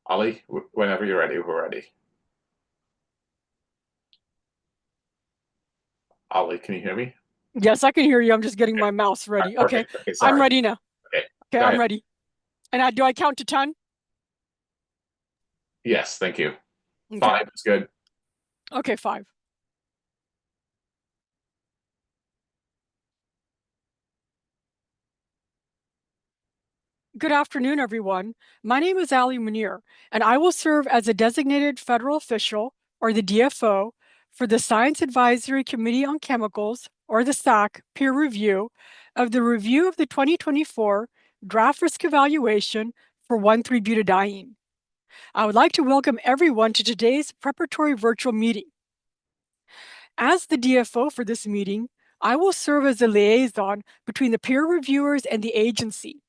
Ollie, whenever you're ready, we're ready. Ollie, can you hear me? Yes, I can hear you. I'm just getting Okay. my mouse All right, ready. Okay, perfect. Okay, I'm sorry. ready now. Okay, Okay, go I'm ahead. ready. And do I count to 10? Yes, thank you. Okay. 5 is good. Okay, 5. Good afternoon, everyone. My name is Ali Munir, and I will serve as a designated federal official, or the DFO, for the Science Advisory Committee on Chemicals, or the SACC, peer review of the review of the 2024 draft risk evaluation for 1,3-butadiene. I would like to welcome everyone to today's preparatory virtual meeting. As the DFO for this meeting, I will serve as a liaison between the peer reviewers and the agency.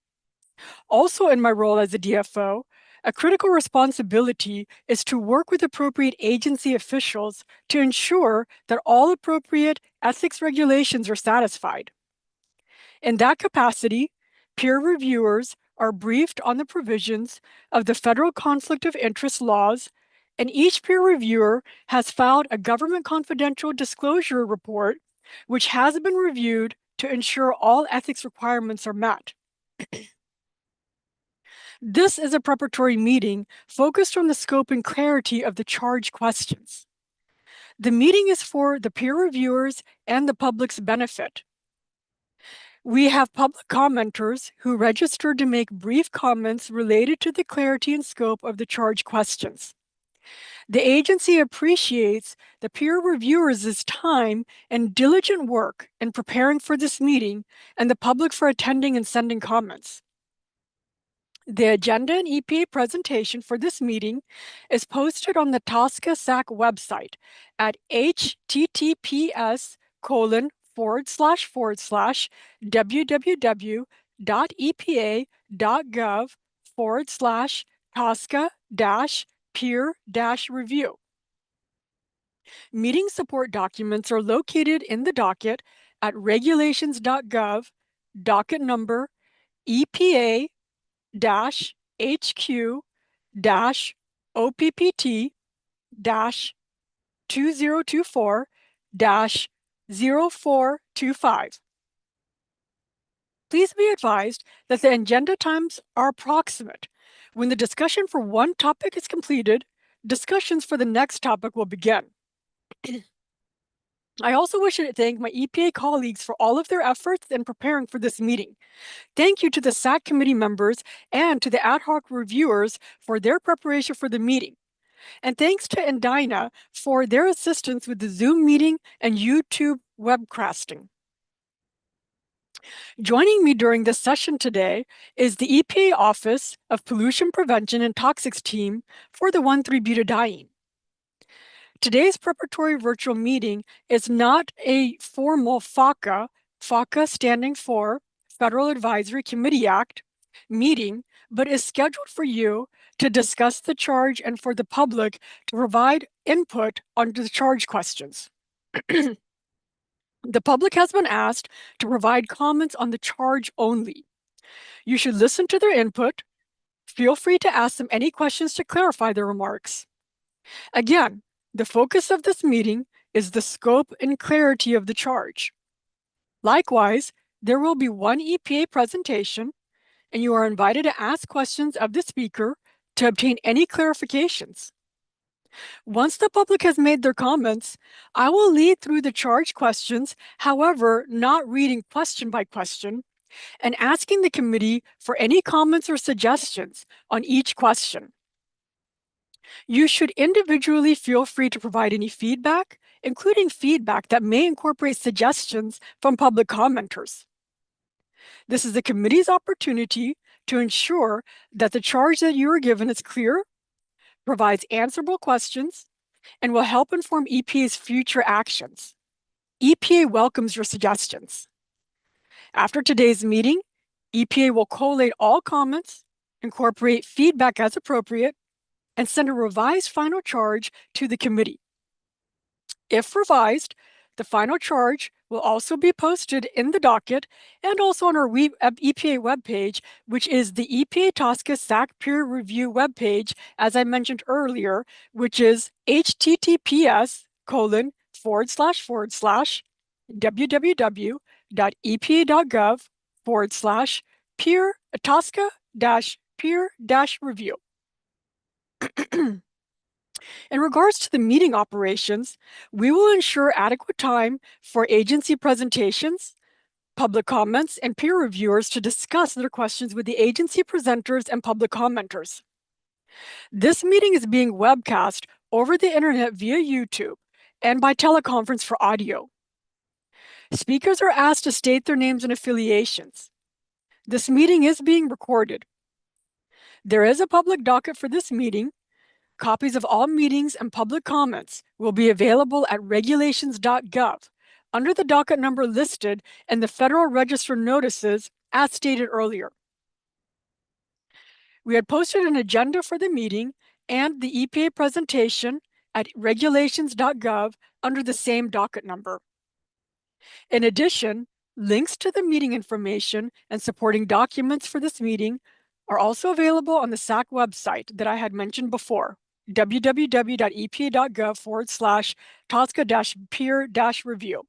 Also in my role as a DFO, a critical responsibility is to work with appropriate agency officials to ensure that all appropriate ethics regulations are satisfied. In that capacity, peer reviewers are briefed on the provisions of the federal conflict of interest laws, and each peer reviewer has filed a government confidential disclosure report, which has been reviewed to ensure all ethics requirements are met. This is a preparatory meeting focused on the scope and clarity of the charge questions. The meeting is for the peer reviewers and the public's benefit. We have public commenters who registered to make brief comments related to the clarity and scope of the charge questions. The agency appreciates the peer reviewers' time and diligent work in preparing for this meeting and the public for attending and sending comments. The agenda and EPA presentation for this meeting is posted on the SACC website at https://www.epa.gov/TSCA-peer-review. Meeting support documents are located in the docket at regulations.gov, docket number EPA HQ OPPT 2024 0425. Please be advised that the agenda times are approximate. When the discussion for one topic is completed, discussions for the next topic will begin. I also wish to thank my EPA colleagues for all of their efforts in preparing for this meeting. Thank you to the SACC committee members and to the ad hoc reviewers for their preparation for the meeting. And thanks to Endina for their assistance with the Zoom meeting and YouTube webcasting. Joining me during this session today is the EPA Office of Pollution Prevention and Toxics team for the 1,3-butadiene. Today's preparatory virtual meeting is not a formal FACA standing for Federal Advisory Committee Act meeting, but is scheduled for you to discuss the charge and for the public to provide input on the charge questions. The public has been asked to provide comments on the charge only. You should listen to their input. Feel free to ask them any questions to clarify their remarks. Again, the focus of this meeting is the scope and clarity of the charge. Likewise, there will be one EPA presentation, and you are invited to ask questions of the speaker to obtain any clarifications. Once the public has made their comments, I will lead through the charge questions, however, not reading question by question, and asking the committee for any comments or suggestions on each question. You should individually feel free to provide any feedback, including feedback that may incorporate suggestions from public commenters. This is the committee's opportunity to ensure that the charge that you are given is clear, provides answerable questions, and will help inform EPA's future actions. EPA welcomes your suggestions. After today's meeting, EPA will collate all comments, incorporate feedback as appropriate, and send a revised final charge to the committee. If revised, The final charge will also be posted in the docket and also on our EPA webpage, which is the EPA TSCA SACC peer review webpage, as I mentioned earlier, which is https://www.epa.gov/peer TSCA-peer-review. In regards to the meeting operations, we will ensure adequate time for agency presentations, public comments, and peer reviewers to discuss their questions with the agency presenters and public commenters. This meeting is being webcast over the internet via YouTube and by teleconference for audio. Speakers are asked to state their names and affiliations. This meeting is being recorded. There is a public docket for this meeting. Copies of all meetings and public comments will be available at regulations.gov under the docket number listed in the Federal Register notices as stated earlier. We had posted an agenda for the meeting and the EPA presentation at regulations.gov under the same docket number. In addition, links to the meeting information and supporting documents for this meeting are also available on the SACC website that I had mentioned before, www.epa.gov/TSCA-peer-review.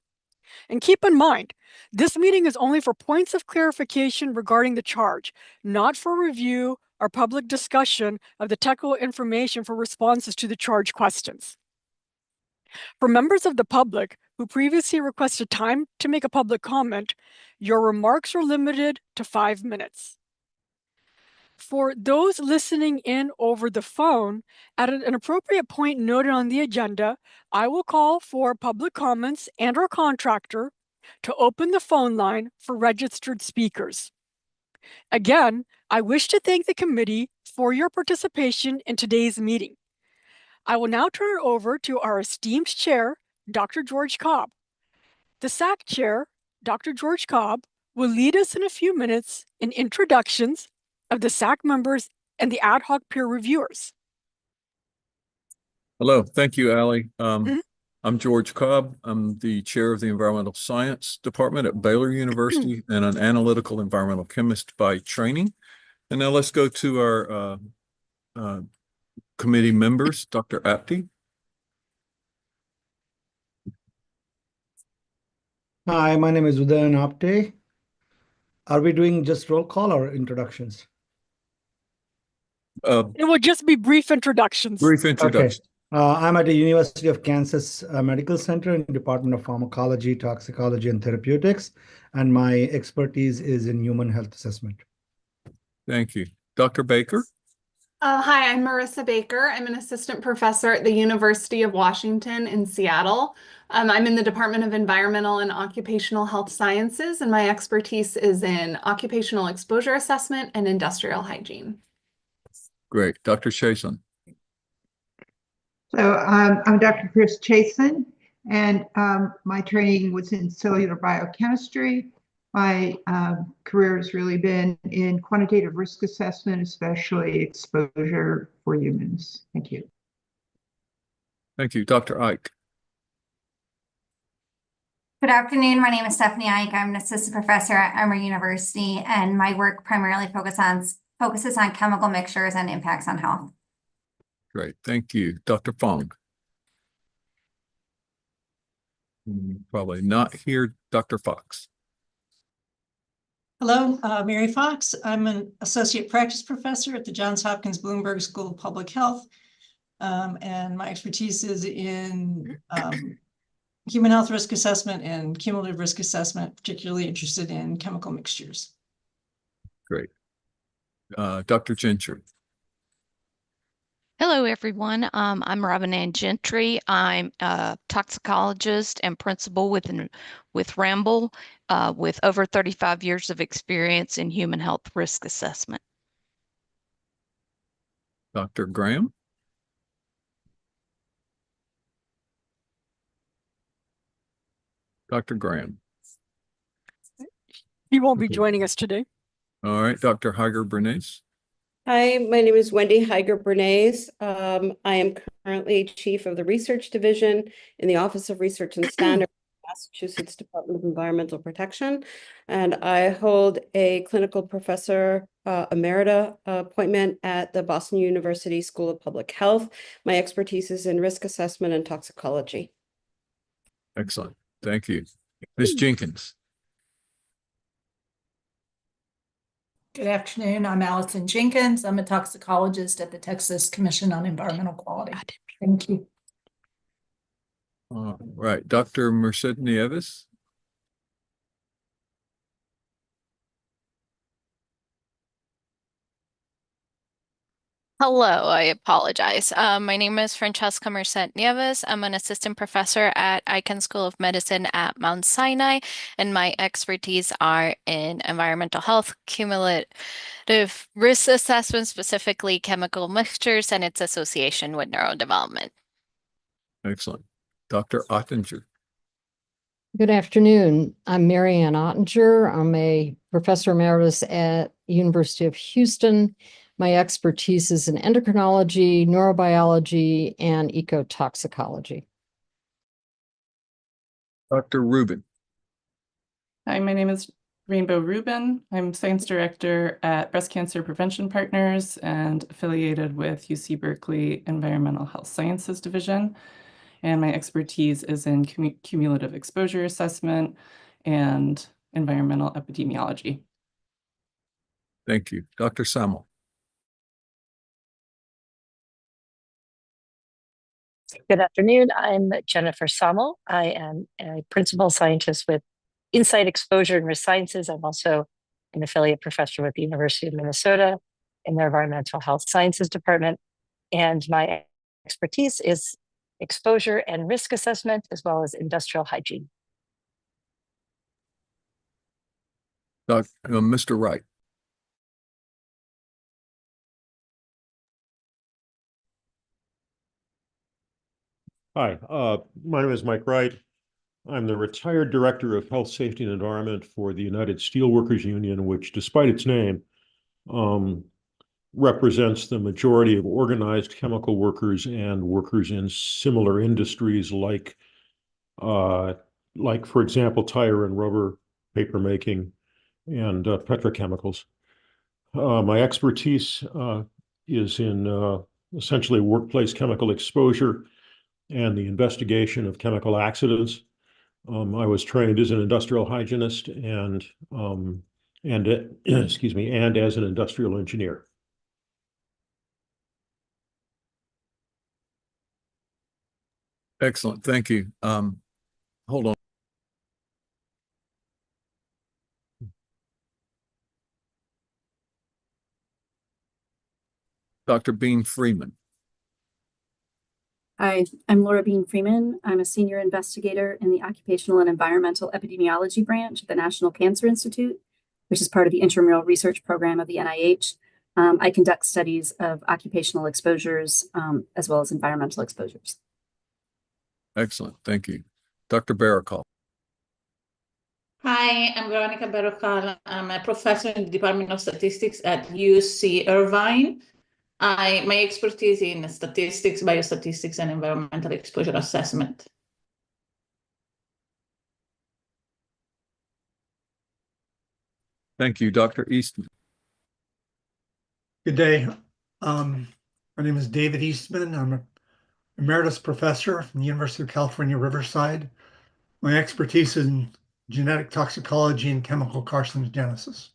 And keep in mind, this meeting is only for points of clarification regarding the charge, not for review or public discussion of the technical information for responses to the charge questions. For members of the public who previously requested time to make a public comment, your remarks are limited to 5 minutes. For those listening in over the phone, at an appropriate point noted on the agenda, I will call for public comments and our contractor to open the phone line for registered speakers. Again, I wish to thank the committee for your participation in today's meeting. I will now turn it over to our esteemed chair, Dr. George Cobb. The SACC chair, Dr. George Cobb, will lead us in a few minutes in introductions of the SACC members and the ad hoc peer reviewers. Hello, thank you, Allie. I'm George Cobb. I'm the chair of the Environmental Science Department at Baylor University and an analytical environmental chemist by training. And now let's go to our committee members, Dr. Apte. Hi, my name is Udayan Apte. Are we doing just roll call or introductions? It will just be brief introductions. Brief introduction. Okay. I'm at the University of Kansas Medical Center in the Department of Pharmacology, Toxicology, and Therapeutics, and my expertise is in human health assessment. Thank you. Dr. Baker. Hi, I'm Marissa Baker. I'm an assistant professor at the University of Washington in Seattle. I'm in the Department of Environmental and Occupational Health Sciences, and my expertise is in occupational exposure assessment and industrial hygiene. Great. Dr. Chason. So I'm Dr. Chris Chason, and my training was in cellular biochemistry. My career has really been in quantitative risk assessment, especially exposure for humans. Thank you. Thank you. Dr. Ike. Good afternoon. My name is Stephanie Ike. I'm an assistant professor at Emory University, and my work primarily focuses on chemical mixtures and impacts on health. Great. Thank you. Dr. Fong. Probably not here. Dr. Fox. Hello, Mary Fox. I'm an associate practice professor at the Johns Hopkins Bloomberg School of Public Health. And my expertise is in human health risk assessment and cumulative risk assessment, particularly interested in chemical mixtures. Great. Dr. Gentry. Hello, everyone. I'm Robin Ann Gentry. I'm a toxicologist and principal with Ramble with over 35 years of experience in human health risk assessment. Dr. Graham. Dr. Graham. He won't be joining us today. All right, Dr. Heiger-Bernays. Hi, my name is Wendy Heiger-Bernays. I am currently chief of the research division in the Office of Research and Standards Massachusetts Department of Environmental Protection, and I hold a clinical professor emerita appointment at the Boston University School of Public Health. My expertise is in risk assessment and toxicology. Excellent. Thank you. Ms. Jenkins. Good afternoon. I'm Allison Jenkins. I'm a toxicologist at the Texas Commission on Environmental Quality. Thank you. All right, Dr. Merced Nieves. Hello, I apologize. My name is Francesca Merced Nieves. I'm an assistant professor at Icahn School of Medicine at Mount Sinai, and my expertise are in environmental health, cumulative risk assessment, specifically chemical mixtures and its association with neurodevelopment. Excellent. Dr. Ottinger. Good afternoon. I'm Mary Ann Ottinger. I'm a professor emeritus at University of Houston. My expertise is in endocrinology, neurobiology, and ecotoxicology. Dr. Rubin. Hi, my name is Rainbow Rubin. I'm science director at Breast Cancer Prevention Partners and affiliated with UC Berkeley Environmental Health Sciences Division. And my expertise is in cumulative exposure assessment and environmental epidemiology. Thank you. Dr. Samuel. Good afternoon. I'm Jennifer Samuel. I am a principal scientist with Insight Exposure and Risk Sciences. I'm also an affiliate professor with the University of Minnesota in their Environmental Health Sciences Department. And my expertise is exposure and risk assessment, as well as industrial hygiene. Mr. Wright. Hi, my name is Mike Wright. I'm the retired director of health, safety, and environment for the United Steelworkers Union, which, despite its name, represents the majority of organized chemical workers and workers in similar industries like, for example, tire and rubber, paper making, and petrochemicals. My expertise is in essentially workplace chemical exposure and the investigation of chemical accidents. I was trained as an industrial hygienist and excuse me, and as an industrial engineer. Excellent. Thank you. Hold on. Dr. Bean Freeman. Hi, I'm Laura Bean Freeman. I'm a senior investigator in the Occupational and Environmental Epidemiology branch at the National Cancer Institute, which is part of the intramural research program of the NIH. I conduct studies of occupational exposures as well as environmental exposures. Excellent. Thank you. Dr. Barakal. Hi, I'm Veronica Berrocal. I'm a professor in the Department of Statistics at UC Irvine. My expertise in statistics, biostatistics, and environmental exposure assessment. Thank you. Dr. Eastman. Good day. My name is David Eastman. I'm an emeritus professor from the University of California, Riverside. My expertise is in genetic toxicology and chemical carcinogenesis.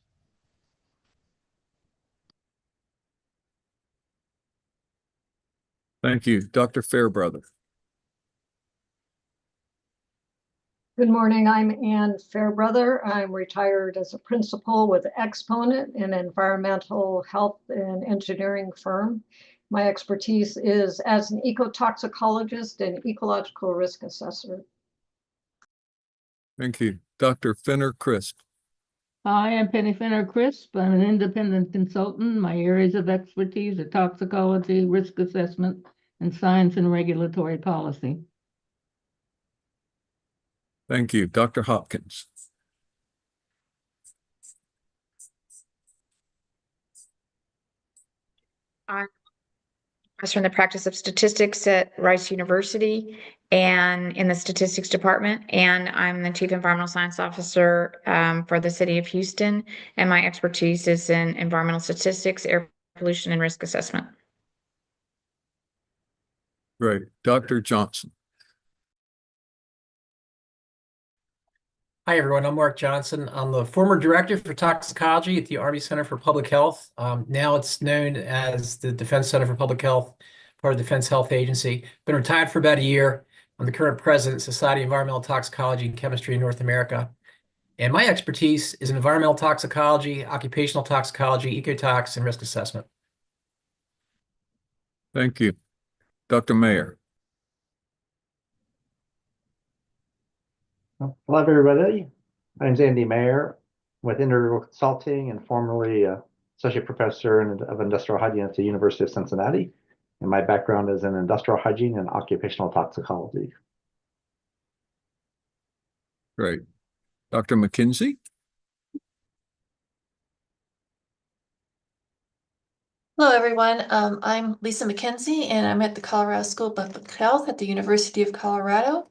Thank you. Dr. Fairbrother. Good morning. I'm Ann Fairbrother. I'm retired as a principal with Exponent, an environmental health and engineering firm. My expertise is as an ecotoxicologist and ecological risk assessor. Thank you. Dr. Fenner Crisp. Hi, I'm Penny Fenner Crisp. I'm an independent consultant. My areas of expertise are toxicology, risk assessment, and science and regulatory policy. Thank you. Dr. Hopkins. I'm professor in the practice of statistics at Rice University, and in the statistics department, and I'm the Chief Environmental Science Officer for the City of Houston, and my expertise is in environmental statistics, air pollution, and risk assessment. Great. Dr. Johnson. Hi, everyone. I'm Mark Johnson. I'm the former director for toxicology at the Army Center for Public Health. Now it's known as the Defense Center for Public Health, part of the Defense Health Agency. Been retired for about a year. I'm the current president of Society of Environmental Toxicology and Chemistry in North America. And my expertise is in environmental toxicology, occupational toxicology, ecotox, and risk assessment. Thank you. Dr. Mayer. Hello, everybody. My name is Andy Mayer with Integral Consulting and formerly Associate Professor of Industrial Hygiene at the University of Cincinnati. And my background is in industrial hygiene and occupational toxicology. Great. Dr. McKenzie. Hello, everyone. I'm Lisa McKenzie, and I'm at the Colorado School of Public Health at the University of Colorado.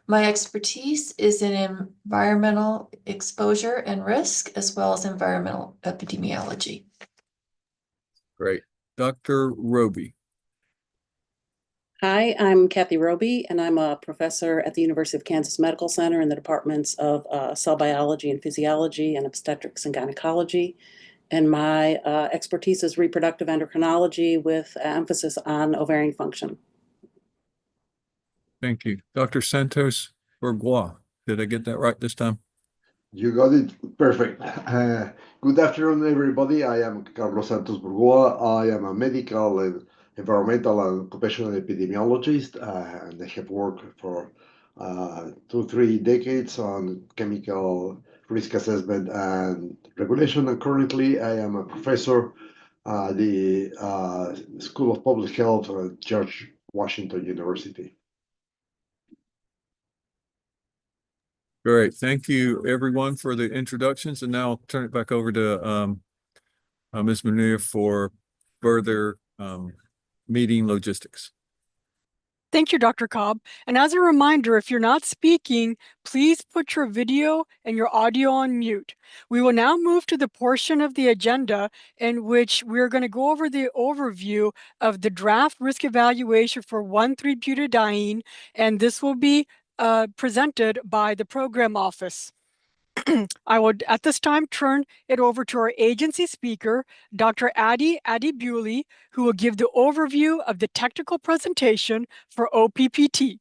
My expertise is in environmental exposure and risk, as well as environmental epidemiology. Great. Dr. Roby. Hi, I'm Kathy Roby, and I'm a professor at the University of Kansas Medical Center in the departments of cell biology and physiology and obstetrics and gynecology. And my expertise is reproductive endocrinology with emphasis on ovarian function. Thank you. Dr. Santos Bourgois. Did I get that right this time? You got it perfect. Good afternoon, everybody. I am Carlos Santos Bourgois. I am a medical and environmental and occupational epidemiologist, and I have worked for 2-3 decades on chemical risk assessment and regulation. And currently, I am a professor at the School of Public Health at George Washington University. Great. Thank you, everyone, for the introductions. And now I'll turn it back over to Ms. Munir for further meeting logistics. Thank you, Dr. Cobb. And as a reminder, if you're not speaking, please put your video and your audio on mute. We will now move to the portion of the agenda in which we're going to go over the overview of the draft risk evaluation for 1,3-butadiene, and this will be presented by the program office. I would at this time turn it over to our agency speaker, Dr. Adi Bewley, who will give the overview of the technical presentation for OPPT.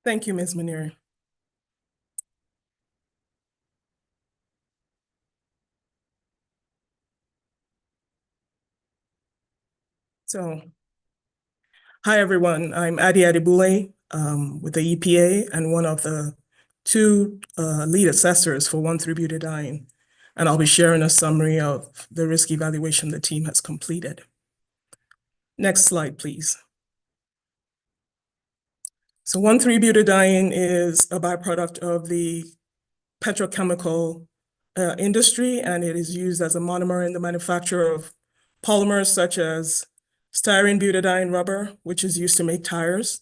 Thank you, Ms. Munir. So, hi, everyone. I'm Adi Bewley with the EPA and one of the 2 lead assessors for 1,3-butadiene. And I'll be sharing a summary of the risk evaluation the team has completed. Next slide, please. So 1,3-butadiene is a byproduct of the petrochemical industry, and it is used as a monomer in the manufacture of polymers such as styrene butadiene rubber, which is used to make tires.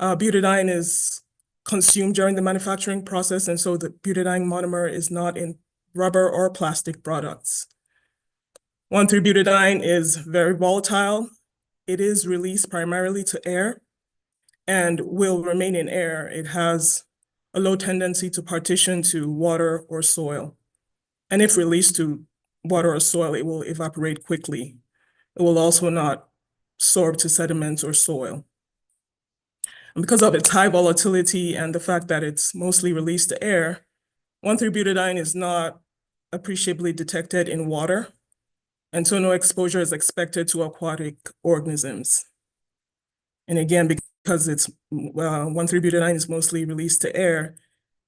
Butadiene is consumed during the manufacturing process, and so the butadiene monomer is not in rubber or plastic products. 1,3-butadiene is very volatile. It is released primarily to air and will remain in air. It has a low tendency to partition to water or soil. And if released to water or soil, it will evaporate quickly. It will also not sorb to sediments or soil. And because of its high volatility and the fact that it's mostly released to air, 1,3-butadiene is not appreciably detected in water, and so no exposure is expected to aquatic organisms. And again, because it's 1,3-butadiene is mostly released to air,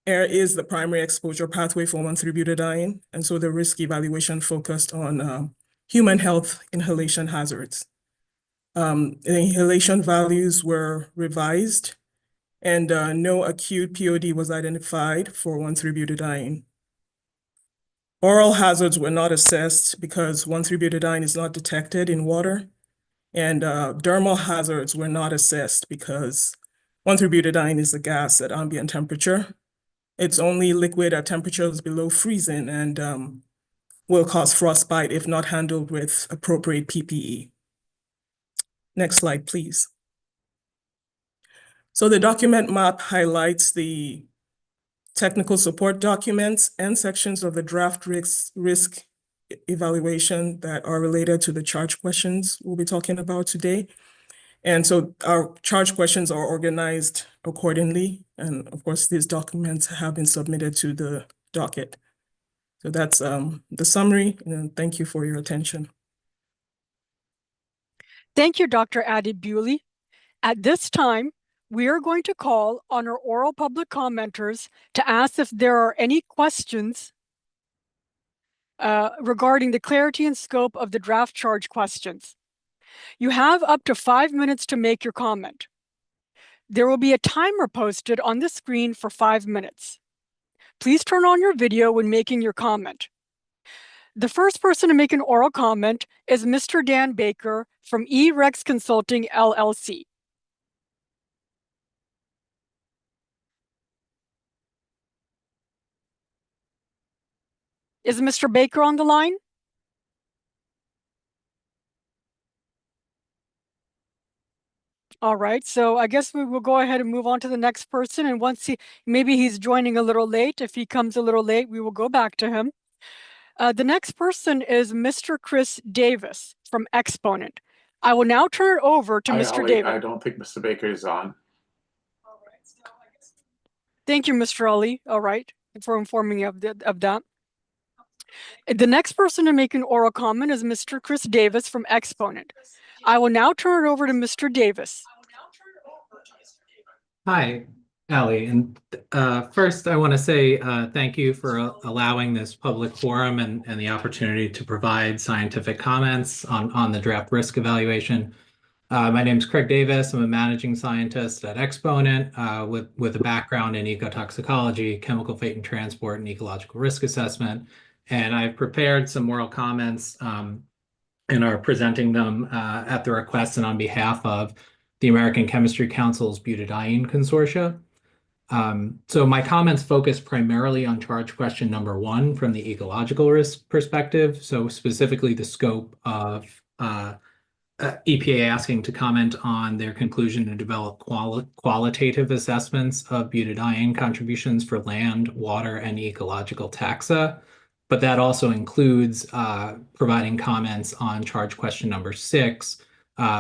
air is the primary exposure pathway for 1,3-butadiene, and so the risk evaluation focused on human health inhalation hazards. The inhalation values were revised, and no acute POD was identified for 1,3-butadiene. Oral hazards were not assessed because 1,3-butadiene is not detected in water. And dermal hazards were not assessed because 1,3-butadiene is a gas at ambient temperature. It's only liquid at temperatures below freezing and will cause frostbite if not handled with appropriate PPE. Next slide, please. So the document map highlights the technical support documents and sections of the draft risk evaluation that are related to the charge questions we'll be talking about today. And so our charge questions are organized accordingly. And of course, these documents have been submitted to the docket. So that's the summary, and thank you for your attention. Thank you, Dr. Addie Bewley. At this time, we are going to call on our oral public commenters to ask if there are any questions regarding the clarity and scope of the draft charge questions. You have up to 5 minutes to make your comment. There will be a timer posted on the screen for 5 minutes. Please turn on your video when making your comment. The first person to make an oral comment is Mr. Dan Baker from eRex Consulting, LLC. Is Mr. Baker on the line? All right, so I guess we will go ahead and move on to the next person. And once maybe he's joining a little late. If he comes a little late, we will go back to him. The next person is Mr. Chris Davis from Exponent. I will now turn it over to Mr. Davis. I don't think Mr. Baker is on. Thank you, Mr. Ali. All right, for informing me of that. The next person to make an oral comment is Mr. Chris Davis from Exponent. I will now turn it over to Mr. Davis. Hi, Ali. And first, I want to say thank you for allowing this public forum and the opportunity to provide scientific comments on the draft risk evaluation. My name is Craig Davis. I'm a managing scientist at Exponent with a background in ecotoxicology, chemical fate and transport, and ecological risk assessment. And I've prepared some oral comments and are presenting them at the request and on behalf of the American Chemistry Council's butadiene consortia. So my comments focus primarily on charge question number 1 from the ecological risk perspective. So specifically the scope of EPA asking to comment on their conclusion to develop qualitative assessments of butadiene contributions for land, water, and ecological taxa. But that also includes providing comments on charge question number 6,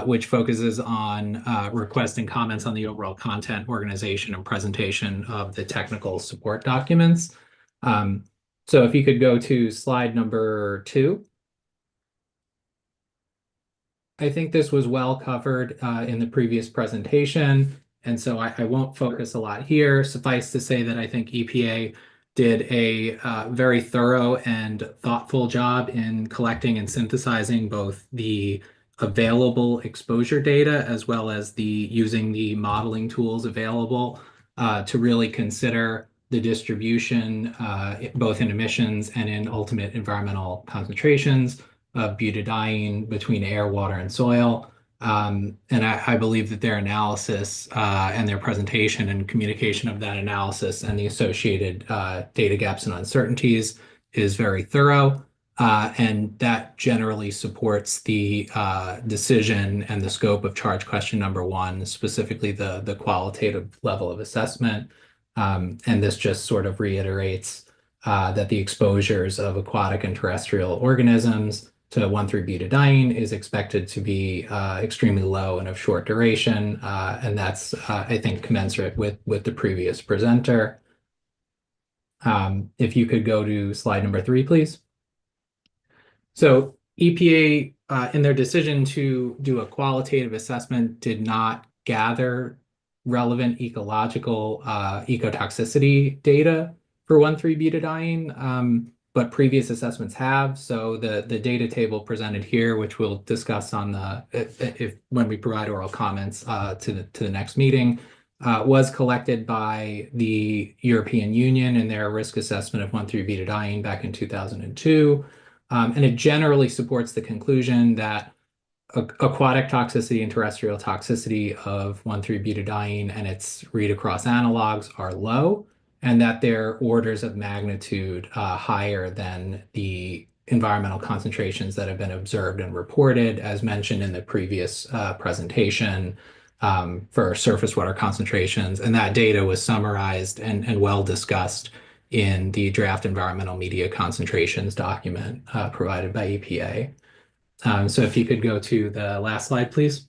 which focuses on requesting comments on the overall content, organization, and presentation of the technical support documents. So if you could go to slide number 2. I think this was well covered in the previous presentation, and so I won't focus a lot here. Suffice to say that I think EPA did a very thorough and thoughtful job in collecting and synthesizing both the available exposure data as well as using the modeling tools available to really consider the distribution both in emissions and in ultimate environmental concentrations of butadiene between air, water, and soil. And I believe that their analysis and their presentation and communication of that analysis and the associated data gaps and uncertainties is very thorough. And that generally supports the decision and the scope of charge question number 1, specifically the qualitative level of assessment. And this just sort of reiterates that the exposures of aquatic and terrestrial organisms to 1,3-butadiene is expected to be extremely low and of short duration. And that's, I think, commensurate with the previous presenter. If you could go to slide number 3, please. So EPA, in their decision to do a qualitative assessment, did not gather relevant ecological ecotoxicity data for 1,3-butadiene, but previous assessments have. So the data table presented here, which we'll discuss on when we provide oral comments to the next meeting, was collected by the European Union in their risk assessment of 1,3-butadiene back in 2002. And it generally supports the conclusion that aquatic toxicity and terrestrial toxicity of 1,3-butadiene and its read-across analogs are low, and that they're orders of magnitude higher than the environmental concentrations that have been observed and reported, as mentioned in the previous presentation for surface water concentrations. And that data was summarized and well discussed in the draft environmental media concentrations document provided by EPA. So if you could go to the last slide, please.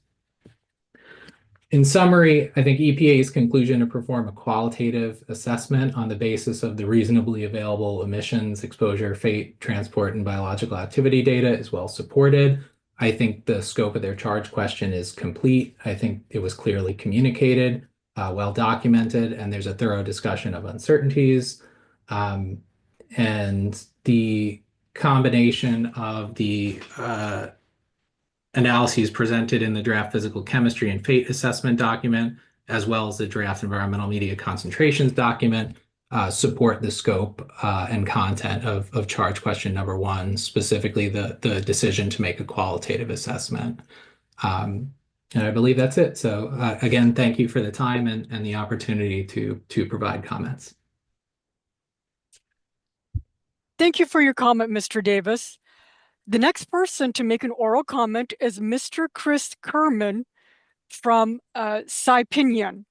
In summary, I think EPA's conclusion to perform a qualitative assessment on the basis of the reasonably available emissions, exposure, fate, transport, and biological activity data is well supported. I think the scope of their charge question is complete. I think it was clearly communicated, well documented, and there's a thorough discussion of uncertainties. And the combination of the analyses presented in the draft physical chemistry and fate assessment document, as well as the draft environmental media concentrations document, support the scope and content of charge question number 1, specifically the decision to make a qualitative assessment. And I believe that's it. So again, thank you for the time and the opportunity to provide comments. Thank you for your comment, Mr. Davis. The next person to make an oral comment is Mr. Chris Kerman from SACC.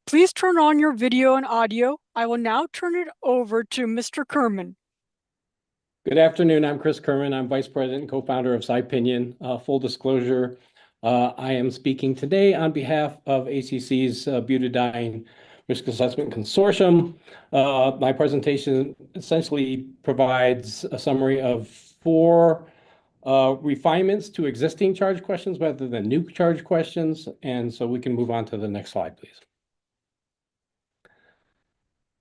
Please turn on your video and audio. I will now turn it over to Mr. Kerman. Good afternoon. I'm Chris Kerman. I'm Vice President and co-founder of SACC. Full disclosure, I am speaking today on behalf of ACC's Butadiene Risk Assessment Consortium. My presentation essentially provides a summary of 4 refinements to existing charge questions rather than new charge questions. And so we can move on to the next slide, please.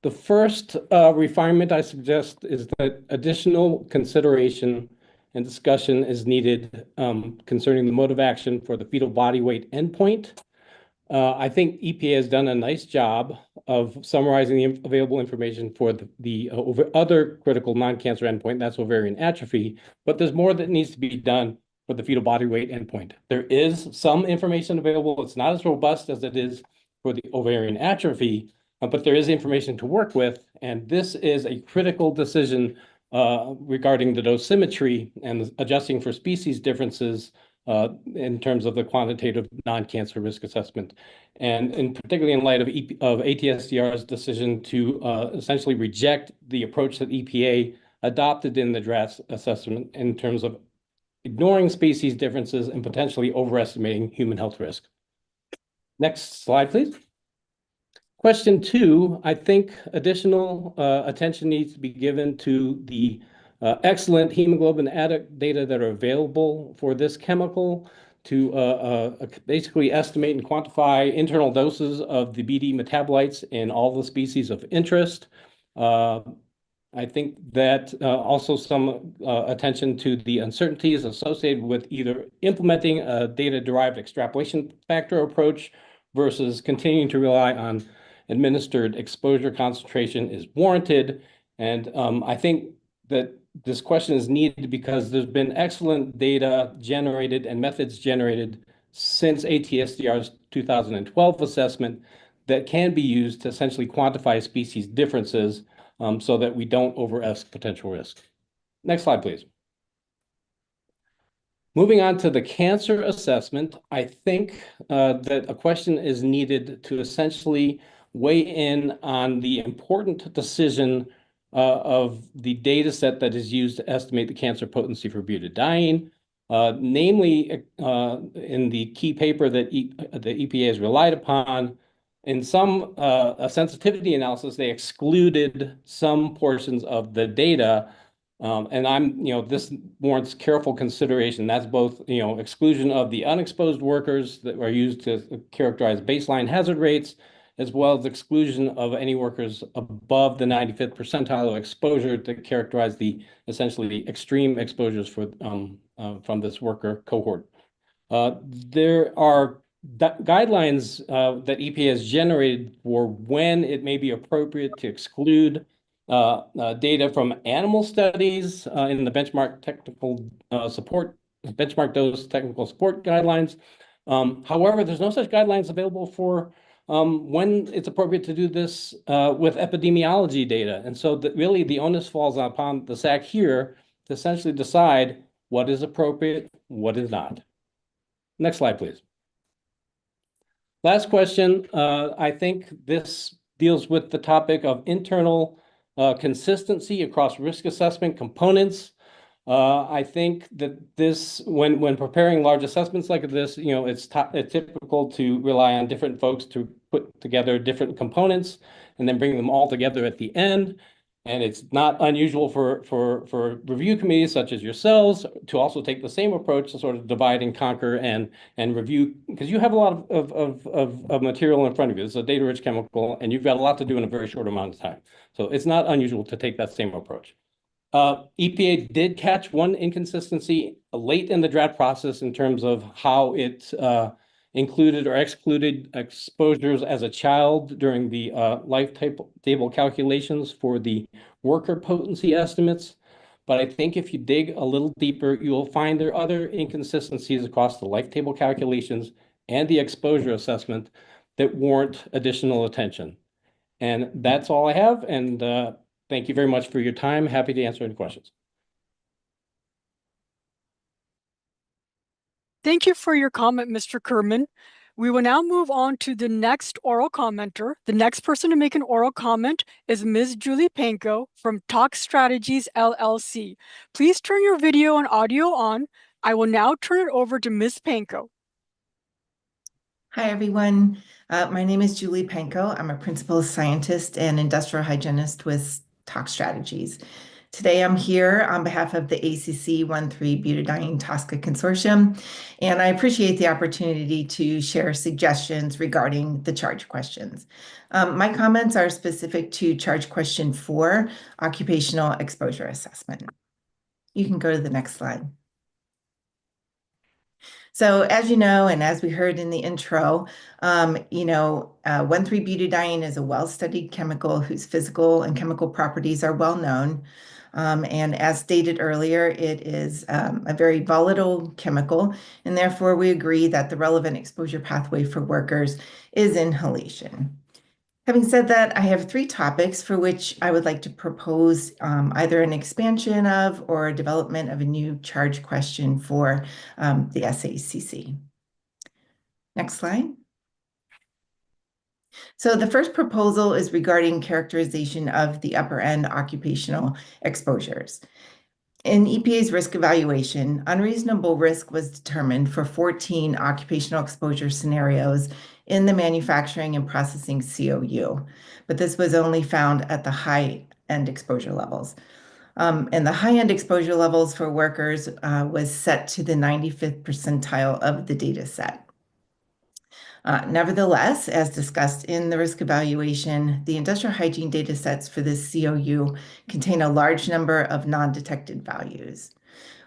The first refinement I suggest is that additional consideration and discussion is needed concerning the mode of action for the fetal body weight endpoint. I think EPA has done a nice job of summarizing the available information for the other critical non-cancer endpoint, that's ovarian atrophy, but there's more that needs to be done for the fetal body weight endpoint. There is some information available. It's not as robust as it is for the ovarian atrophy, but there is information to work with, and this is a critical decision regarding the dosimetry and adjusting for species differences in terms of the quantitative non-cancer risk assessment. And particularly in light of ATSDR's decision to essentially reject the approach that EPA adopted in the draft assessment in terms of ignoring species differences and potentially overestimating human health risk. Next slide, please. Question 2, I think additional attention needs to be given to the excellent hemoglobin data that are available for this chemical to basically estimate and quantify internal doses of the BD metabolites in all the species of interest. I think that also some attention to the uncertainties associated with either implementing a data-derived extrapolation factor approach versus continuing to rely on administered exposure concentration is warranted. And I think that this question is needed because there's been excellent data generated and methods generated since ATSDR's 2012 assessment that can be used to essentially quantify species differences so that we don't overestimate potential risk. Next slide, please. Moving on to the cancer assessment, I think that a question is needed to essentially weigh in on the important decision of the data set that is used to estimate the cancer potency for butadiene, namely in the key paper that the EPA has relied upon. In some sensitivity analysis, they excluded some portions of the data, and this warrants careful consideration. That's both, exclusion of the unexposed workers that are used to characterize baseline hazard rates, as well as exclusion of any workers above the 95th percentile of exposure to characterize the essentially extreme exposures for from this worker cohort. There are guidelines that EPA has generated for when it may be appropriate to exclude data from animal studies in the benchmark dose technical support guidelines. However, there's no such guidelines available for when it's appropriate to do this with epidemiology data. And so really the onus falls upon the SACC here to essentially decide what is appropriate, what is not. Next slide, please. Last question. I think this deals with the topic of internal consistency across risk assessment components. I think that this, when preparing large assessments like this, it's typical to rely on different folks to put together different components and then bring them all together at the end. And it's not unusual for review committees such as yourselves to also take the same approach to sort of divide and conquer and review, because you have a lot of material in front of you. It's a data-rich chemical, and you've got a lot to do in a very short amount of time. So it's not unusual to take that same approach. EPA did catch one inconsistency late in the draft process in terms of how it included or excluded exposures as a child during the life table calculations for the worker potency estimates. But I think if you dig a little deeper, you will find there are other inconsistencies across the life table calculations and the exposure assessment that warrant additional attention. And that's all I have. And thank you very much for your time. Happy to answer any questions. Thank you for your comment, Mr. Kerman. We will now move on to the next oral commenter. The next person to make an oral comment is Ms. Julie Panko from Tox Strategies, LLC. Please turn your video and audio on. I will now turn it over to Ms. Panko. Hi, everyone. My name is Julie Panko. I'm a principal scientist and industrial hygienist with Tox Strategies. Today, I'm here on behalf of the ACC 1,3-butadiene TSCA Consortium, and I appreciate the opportunity to share suggestions regarding the charge questions. My comments are specific to charge question 4, occupational exposure assessment. You can go to the next slide. So as you know, and as we heard in the intro, 1,3-butadiene is a well-studied chemical whose physical and chemical properties are well known. And as stated earlier, it is a very volatile chemical, and therefore we agree that the relevant exposure pathway for workers is inhalation. Having said that, I have 3 topics for which I would like to propose either an expansion of or a development of a new charge question for the SACC. Next slide. So the first proposal is regarding characterization of the upper end occupational exposures. In EPA's risk evaluation, unreasonable risk was determined for 14 occupational exposure scenarios in the manufacturing and processing COU, but this was only found at the high-end exposure levels. And the high-end exposure levels for workers was set to the 95th percentile of the data set. Nevertheless, as discussed in the risk evaluation, the industrial hygiene data sets for this COU contain a large number of non-detected values.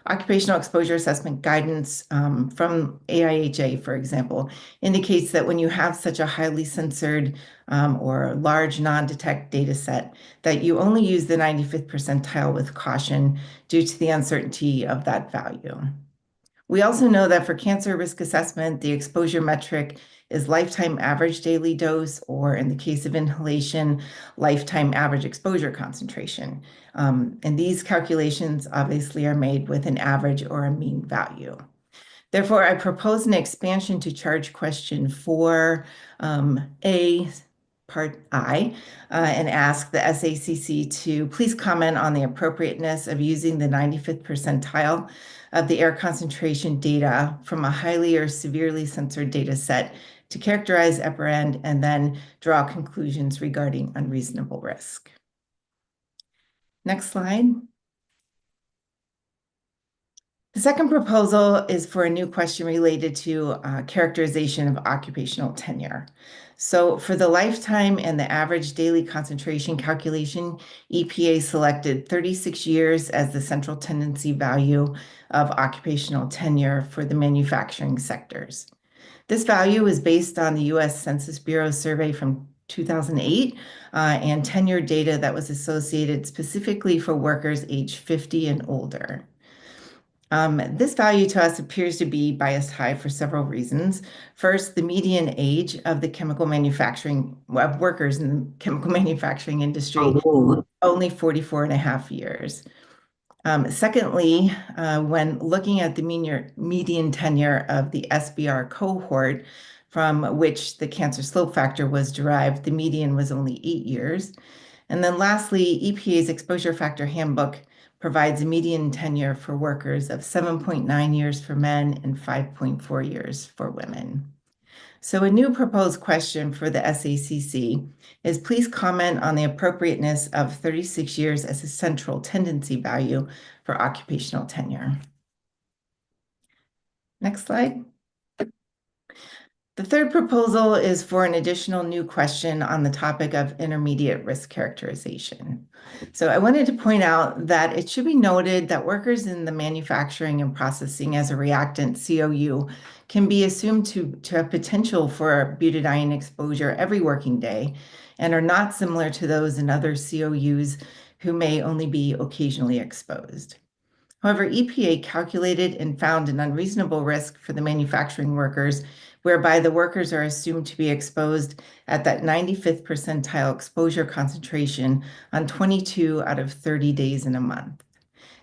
Occupational exposure assessment guidance from AIHA, for example, indicates that when you have such a highly censored or large non-detect data set, that you only use the 95th percentile with caution due to the uncertainty of that value. We also know that for cancer risk assessment, the exposure metric is lifetime average daily dose, or in the case of inhalation, lifetime average exposure concentration. And these calculations obviously are made with an average or a mean value. Therefore, I propose an expansion to charge question 4A, part I, and ask the SACC to please comment on the appropriateness of using the 95th percentile of the air concentration data from a highly or severely censored data set to characterize upper end and then draw conclusions regarding unreasonable risk. Next slide. The second proposal is for a new question related to characterization of occupational tenure. So for the lifetime and the average daily concentration calculation, EPA selected 36 years as the central tendency value of occupational tenure for the manufacturing sectors. This value is based on the U.S. Census Bureau survey from 2008 and tenure data that was associated specifically for workers age 50 and older. This value to us appears to be biased high for several reasons. First, the median age of the chemical manufacturing of workers in the chemical manufacturing industry, only 44.5 years. Secondly, when looking at the median tenure of the SBR cohort from which the cancer slope factor was derived, the median was only 8 years. And then lastly, EPA's exposure factor handbook provides a median tenure for workers of 7.9 years for men and 5.4 years for women. So a new proposed question for the SACC is please comment on the appropriateness of 36 years as a central tendency value for occupational tenure. Next slide. The third proposal is for an additional new question on the topic of intermediate risk characterization. So I wanted to point out that it should be noted that workers in the manufacturing and processing as a reactant COU can be assumed to have potential for butadiene exposure every working day and are not similar to those in other COUs who may only be occasionally exposed. However, EPA calculated and found an unreasonable risk for the manufacturing workers, whereby the workers are assumed to be exposed at that 95th percentile exposure concentration on 22 out of 30 days in a month.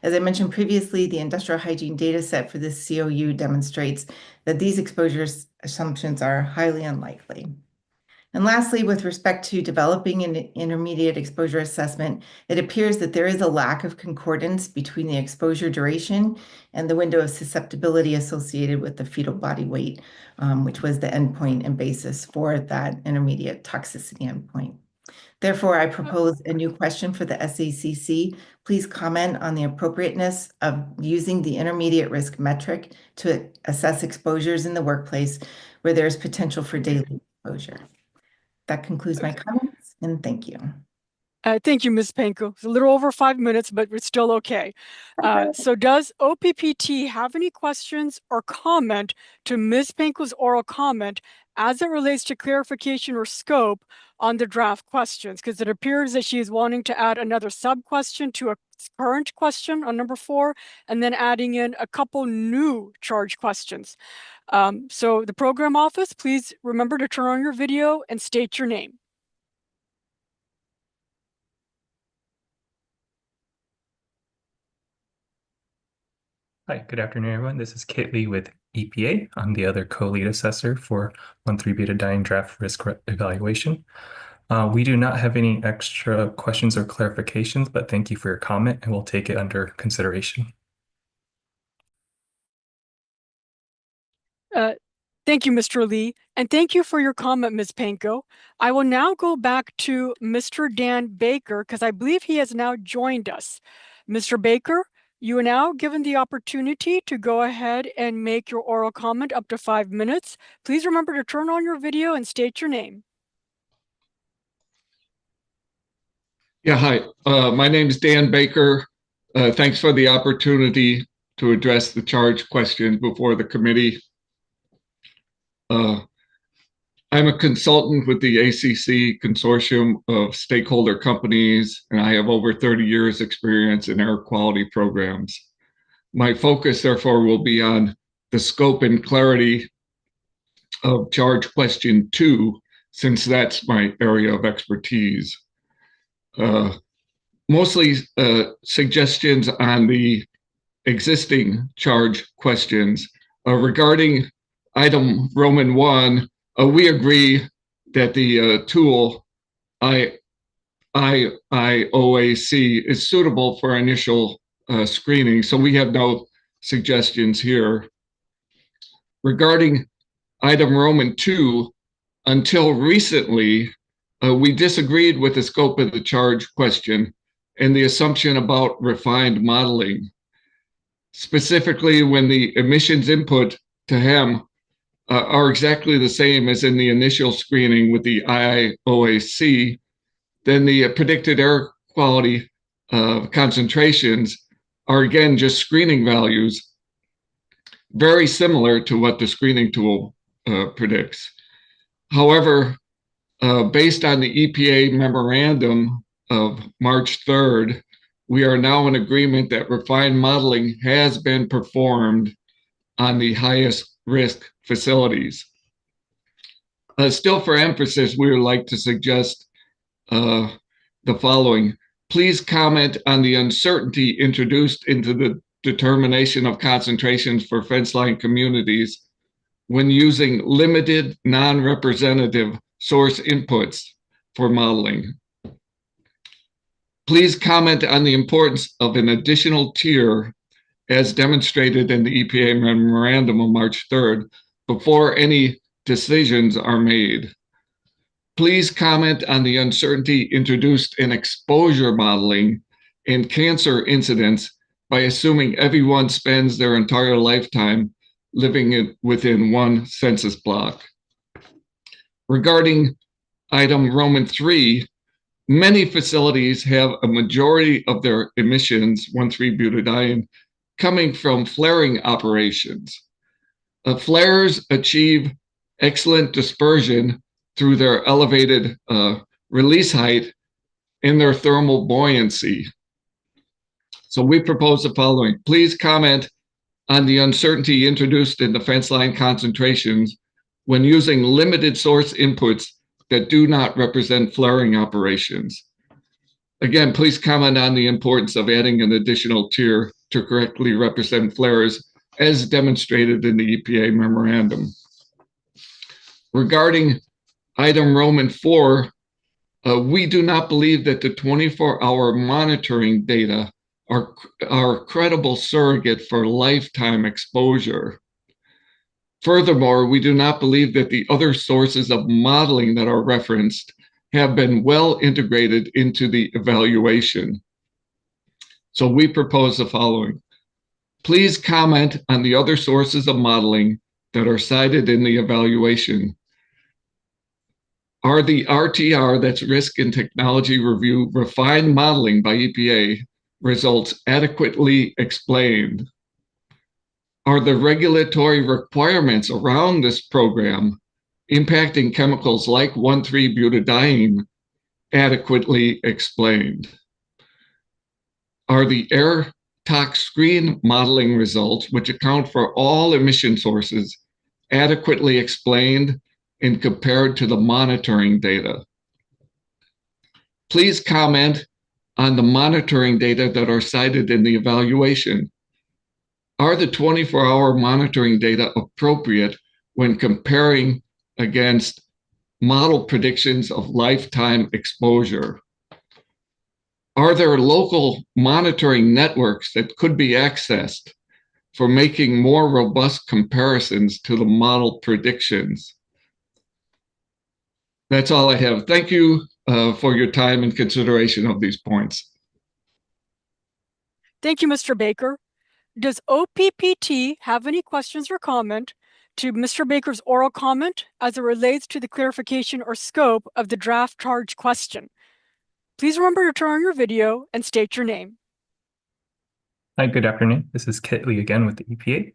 As I mentioned previously, the industrial hygiene data set for this COU demonstrates that these exposure assumptions are highly unlikely. And lastly, with respect to developing an intermediate exposure assessment, it appears that there is a lack of concordance between the exposure duration and the window of susceptibility associated with the fetal body weight, which was the endpoint and basis for that intermediate toxicity endpoint. Therefore, I propose a new question for the SACC. Please comment on the appropriateness of using the intermediate risk metric to assess exposures in the workplace where there is potential for daily exposure. That concludes my comments, and thank you. Thank you, Ms. Panko. It's a little over 5 minutes, but it's still okay. So does OPPT have any questions or comment to Ms. Panko's oral comment as it relates to clarification or scope on the draft questions? Because it appears that she is wanting to add another sub-question to a current question on number 4, and then adding in a couple new charge questions. So the program office, please remember to turn on your video and state your name. Hi, good afternoon, everyone. This is Kit Lee with EPA. I'm the other co-lead assessor for 1,3-betadiene draft risk evaluation. We do not have any extra questions or clarifications, but thank you for your comment, and we'll take it under consideration. Thank you, Mr. Lee, and thank you for your comment, Ms. Panko. I will now go back to Mr. Dan Baker, because I believe he has now joined us. Mr. Baker, you are now given the opportunity to go ahead and make your oral comment up to 5 minutes. Please remember to turn on your video and state your name. Yeah, hi. My name is Dan Baker. Thanks for the opportunity to address the charge questions before the committee. I'm a consultant with the ACC consortium of stakeholder companies, and I have over 30 years experience in air quality programs. My focus, therefore, will be on the scope and clarity of charge question 2, since that's my area of expertise. Mostly suggestions on the existing charge questions. Regarding item Roman 1, we agree that the tool IOAC is suitable for initial screening, so we have no suggestions here. Regarding item Roman 2, until recently, we disagreed with the scope of the charge question and the assumption about refined modeling. Specifically, when the emissions input to HEM are exactly the same as in the initial screening with the IOAC, then the predicted air quality concentrations are again just screening values, very similar to what the screening tool predicts. However, based on the EPA memorandum of March 3rd, we are now in agreement that refined modeling has been performed on the highest risk facilities. Still for emphasis, we would like to suggest the following. Please comment on the uncertainty introduced into the determination of concentrations for fence line communities when using limited non-representative source inputs for modeling. Please comment on the importance of an additional tier as demonstrated in the EPA memorandum of March 3rd before any decisions are made. Please comment on the uncertainty introduced in exposure modeling in cancer incidents by assuming everyone spends their entire lifetime living within one census block. Regarding item Roman 3, many facilities have a majority of their emissions, 1,3-butadiene, coming from flaring operations. Flares achieve excellent dispersion through their elevated release height and their thermal buoyancy. So we propose the following. Please comment on the uncertainty introduced in the fence line concentrations when using limited source inputs that do not represent flaring operations. Again, please comment on the importance of adding an additional tier to correctly represent flares as demonstrated in the EPA memorandum. Regarding item Roman 4, we do not believe that the 24-hour monitoring data are a credible surrogate for lifetime exposure. Furthermore, we do not believe that the other sources of modeling that are referenced have been well integrated into the evaluation. So we propose the following. Please comment on the other sources of modeling that are cited in the evaluation. Are the RTR, that's Risk and Technology Review, refined modeling by EPA results adequately explained? Are the regulatory requirements around this program impacting chemicals like 1,3-butadiene adequately explained? Are the air tox screen modeling results, which account for all emission sources, adequately explained and compared to the monitoring data? Please comment on the monitoring data that are cited in the evaluation. Are the 24-hour monitoring data appropriate when comparing against model predictions of lifetime exposure? Are there local monitoring networks that could be accessed for making more robust comparisons to the model predictions? That's all I have. Thank you for your time and consideration of these points. Thank you, Mr. Baker. Does OPPT have any questions or comment to Mr. Baker's oral comment as it relates to the clarification or scope of the draft charge question? Please remember to turn on your video and state your name. Hi, good afternoon. This is Kit Lee again with the EPA.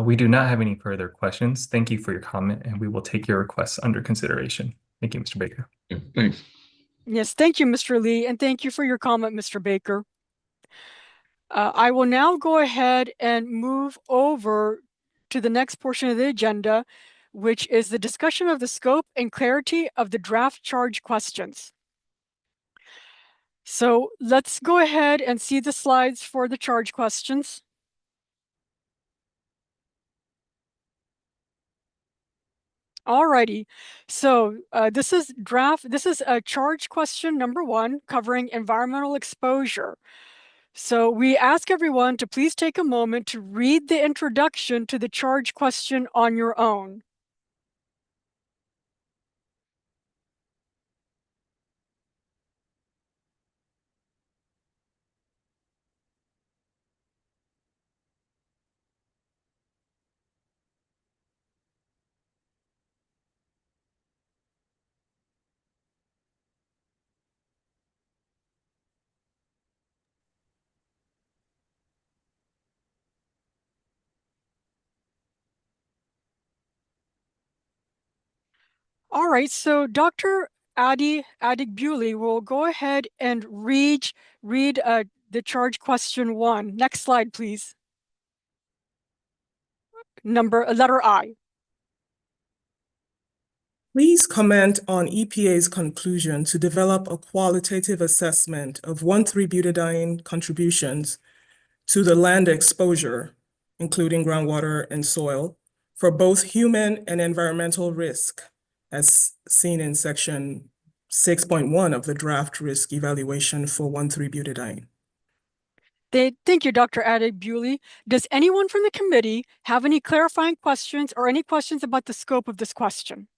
We do not have any further questions. Thank you for your comment, and we will take your requests under consideration. Thank you, Mr. Baker. Yeah, thanks. Yes, thank you, Mr. Lee, and thank you for your comment, Mr. Baker. I will now go ahead and move over to the next portion of the agenda, which is the discussion of the scope and clarity of the draft charge questions. So let's go ahead and see the slides for the charge questions. Alrighty, so this is a charge question number 1 covering environmental exposure. So we ask everyone to please take a moment to read the introduction to the charge question on your own. All right, so Dr. Adigbuli will go ahead and read the charge question 1. Next slide, please. Letter I. Please comment on EPA's conclusion to develop a qualitative assessment of 1,3-butadiene contributions to the land exposure, including groundwater and soil, for both human and environmental risk, as seen in section 6.1 of the draft risk evaluation for 1,3-butadiene. Thank you, Dr. Adigbuli. Does anyone from the committee have any clarifying questions or any questions about the scope of this question?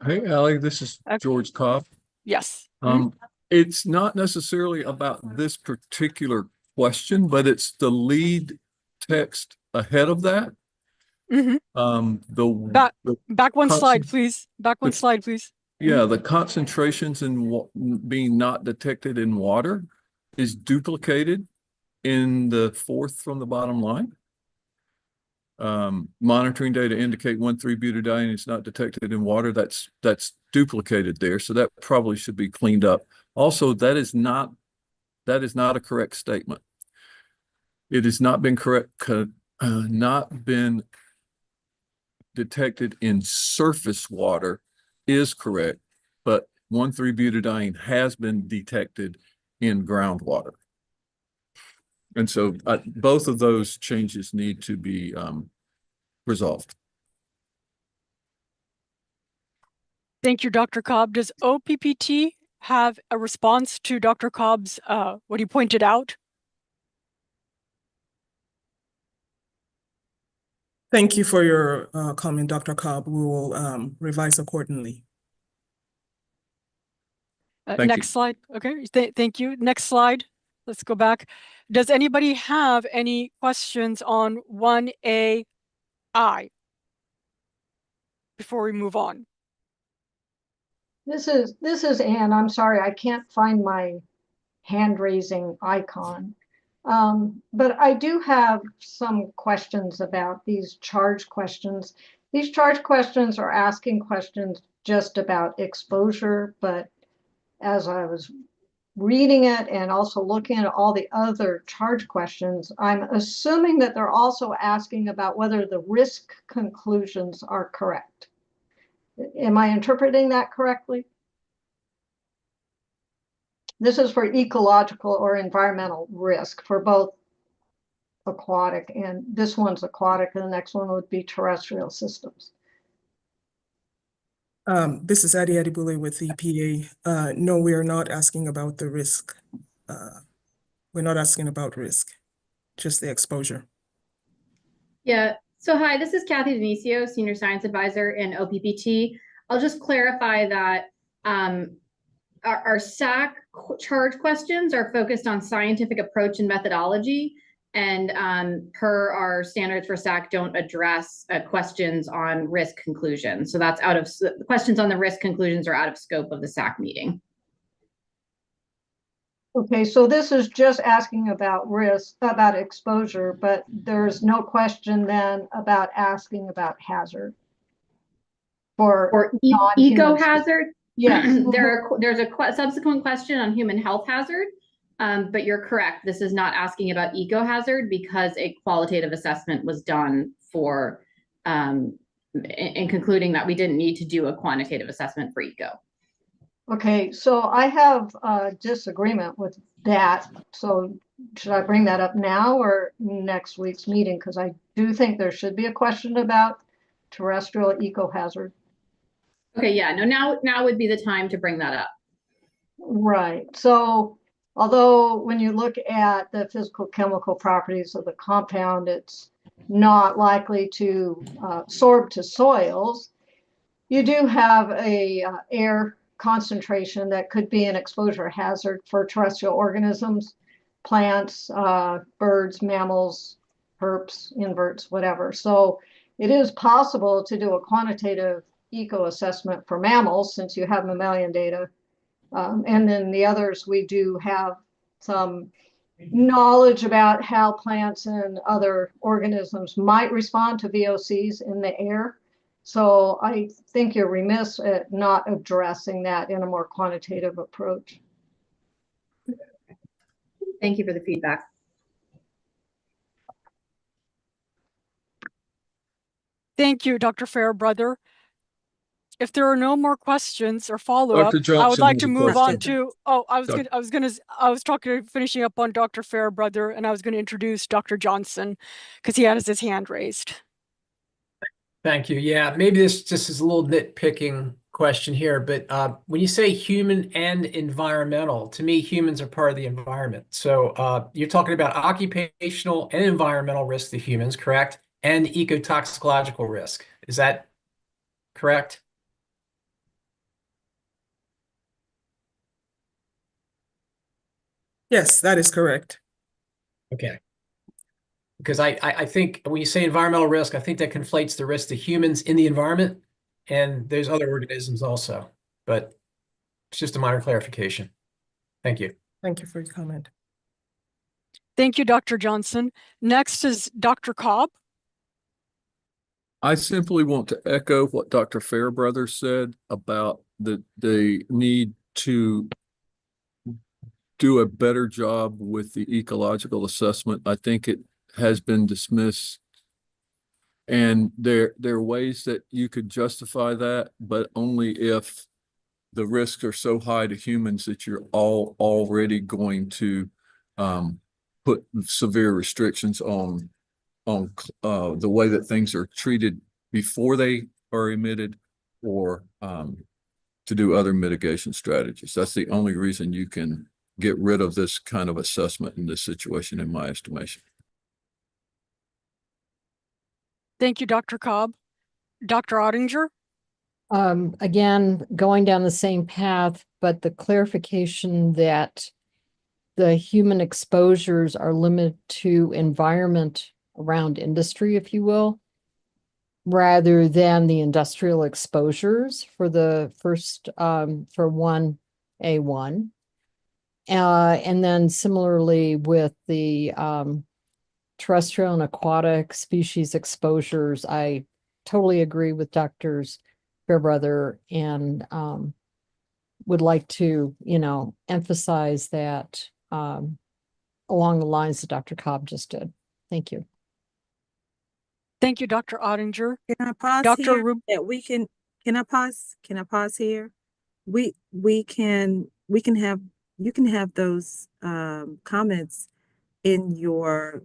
Hey, Allie, this is George Cobb. Yes. It's not necessarily about this particular question, but it's the lead text ahead of that. Back one slide, please. Back one slide, please. Yeah, the concentrations in being not detected in water is duplicated in the fourth from the bottom line. Monitoring data indicate 1,3-butadiene is not detected in water. That's duplicated there, so that probably should be cleaned up. Also, that is not a correct statement. It has not been not been detected in surface water is correct, but 1,3-butadiene has been detected in groundwater. And so both of those changes need to be resolved. Thank you, Dr. Cobb. Does OPPT have a response to Dr. Cobb's what he pointed out? Thank you for your comment, Dr. Cobb. We will revise accordingly. Next slide. Okay, thank you. Next slide. Let's go back. Does anybody have any questions on 1AI before we move on? This is Anne. I'm sorry, I can't find my hand raising icon. But I do have some questions about these charge questions. These charge questions are asking questions just about exposure, but as I was reading it and also looking at all the other charge questions, I'm assuming that they're also asking about whether the risk conclusions are correct. Am I interpreting that correctly? This is for ecological or environmental risk for both aquatic, and this one's aquatic, and the next one would be terrestrial systems. This is Adi Adibule with EPA. No, we are not asking about the risk. We're not asking about risk, just the exposure. Yeah. So hi, this is Kathy Denisio, Senior Science Advisor in OPPT. I'll just clarify that our SACC charge questions are focused on scientific approach and methodology, and per our standards for SACC don't address questions on risk conclusions. So that's the questions on the risk conclusions are out of scope of the SACC meeting. Okay, so this is just asking about risk, about exposure, but there's no question then about asking about hazard. Or eco hazard? Yes. There's a subsequent question on human health hazard, but you're correct. This is not asking about eco hazard because a qualitative assessment was done for in concluding that we didn't need to do a quantitative assessment for eco. Okay, so I have a disagreement with that. So should I bring that up now or next week's meeting? Because I do think there should be a question about terrestrial eco hazard. Okay, yeah, no, now would be the time to bring that up. Right. So although when you look at the physical chemical properties of the compound, it's not likely to absorb to soils, you do have a air concentration that could be an exposure hazard for terrestrial organisms, plants, birds, mammals, herps, inverts, whatever. So it is possible to do a quantitative eco assessment for mammals since you have mammalian data. And then the others, we do have some knowledge about how plants and other organisms might respond to VOCs in the air. So I think you're remiss at not addressing that in a more quantitative approach. Thank you for the feedback. Thank you, Dr. Fairbrother. If there are no more questions or follow-up, Dr. I would Johnson like has to a move on question. to, finishing up on Dr. Fairbrother, and I was going to introduce Dr. Johnson because he has his hand raised. Thank you. Yeah, maybe this just is a little nitpicking question here, but when you say human and environmental, to me, humans are part of the environment. So you're talking about occupational and environmental risk to humans, correct? And ecotoxicological risk. Is that correct? Yes, that is correct. Okay. Because I think when you say environmental risk, I think that conflates the risk to humans in the environment, and there's other organisms also, but it's just a minor clarification. Thank you. Thank you for your comment. Thank you, Dr. Johnson. Next is Dr. Cobb. I simply want to echo what Dr. Fairbrother said about the need to do a better job with the ecological assessment. I think it has been dismissed, and there are ways that you could justify that, but only if the risks are so high to humans that you're already going to put severe restrictions on the way that things are treated before they are emitted, or to do other mitigation strategies. That's the only reason you can get rid of this kind of assessment in this situation, in my estimation. Thank you, Dr. Cobb. Dr. Ottinger? Again, going down the same path, but the clarification that the human exposures are limited to environment around industry, if you will, rather than the industrial exposures for the first, for 1A1. And then similarly with the terrestrial and aquatic species exposures, I totally agree with Drs. Fairbrother, and would like to, emphasize that along the lines that Dr. Cobb just did. Thank you. Thank you, Dr. Ottinger. Can I pause Dr. here? Rub Can I pause? Can I pause here? We can have, you can have those comments in your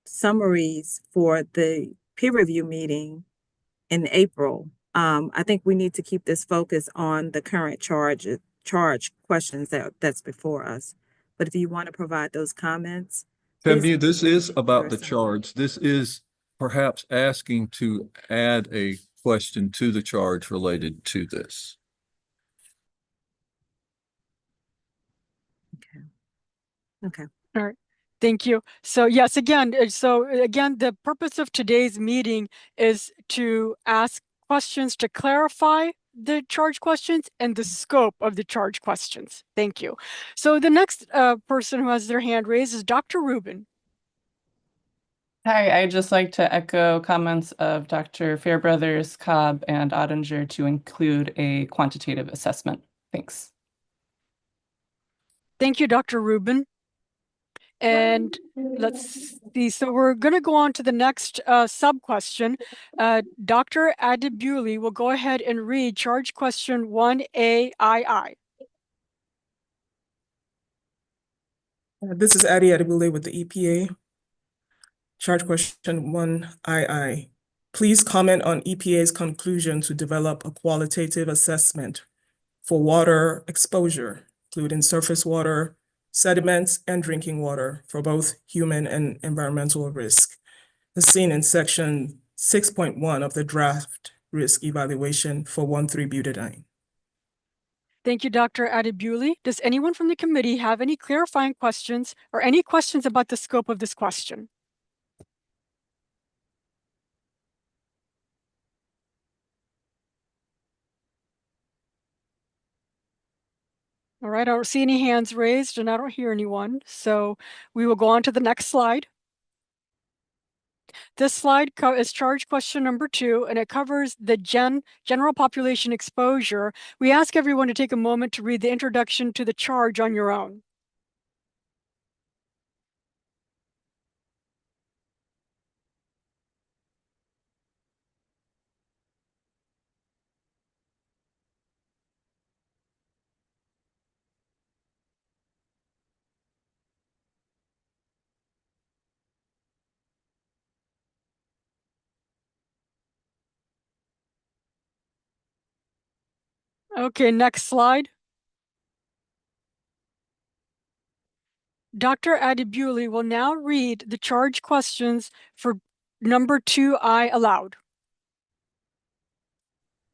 summaries for the peer review meeting in April. I think we need to keep this focus on the current charge questions that's before us. But if you want to provide those comments. Tamia, this is about the charge. This is perhaps asking to add a question to the charge related to this. Okay. All right. Thank you. So yes, again, the purpose of today's meeting is to ask questions to clarify the charge questions and the scope of the charge questions. Thank you. So the next person who has their hand raised is Dr. Rubin. Hi, I'd just like to echo comments of Dr. Fairbrother's, Cobb, and Ottinger to include a quantitative assessment. Thanks. Thank you, Dr. Rubin. And let's see, so we're going to go on to the next sub-question. Dr. Adebuli will go ahead and read charge question 1AII. This is Adi Adebule with the EPA. Charge question 1II. Please comment on EPA's conclusion to develop a qualitative assessment for water exposure, including surface water, sediments, and drinking water for both human and environmental risk, as seen in section 6.1 of the draft risk evaluation for 1,3-butadiene. Thank you, Dr. Adebuli. Does anyone from the committee have any clarifying questions or any questions about the scope of this question? All right, I don't see any hands raised and I don't hear anyone. So we will go on to the next slide. This slide is charge question number 2, and it covers the general population exposure. We ask everyone to take a moment to read the introduction to the charge on your own. Okay, next slide. Dr. Adibuli will now read the charge questions for number 2I aloud.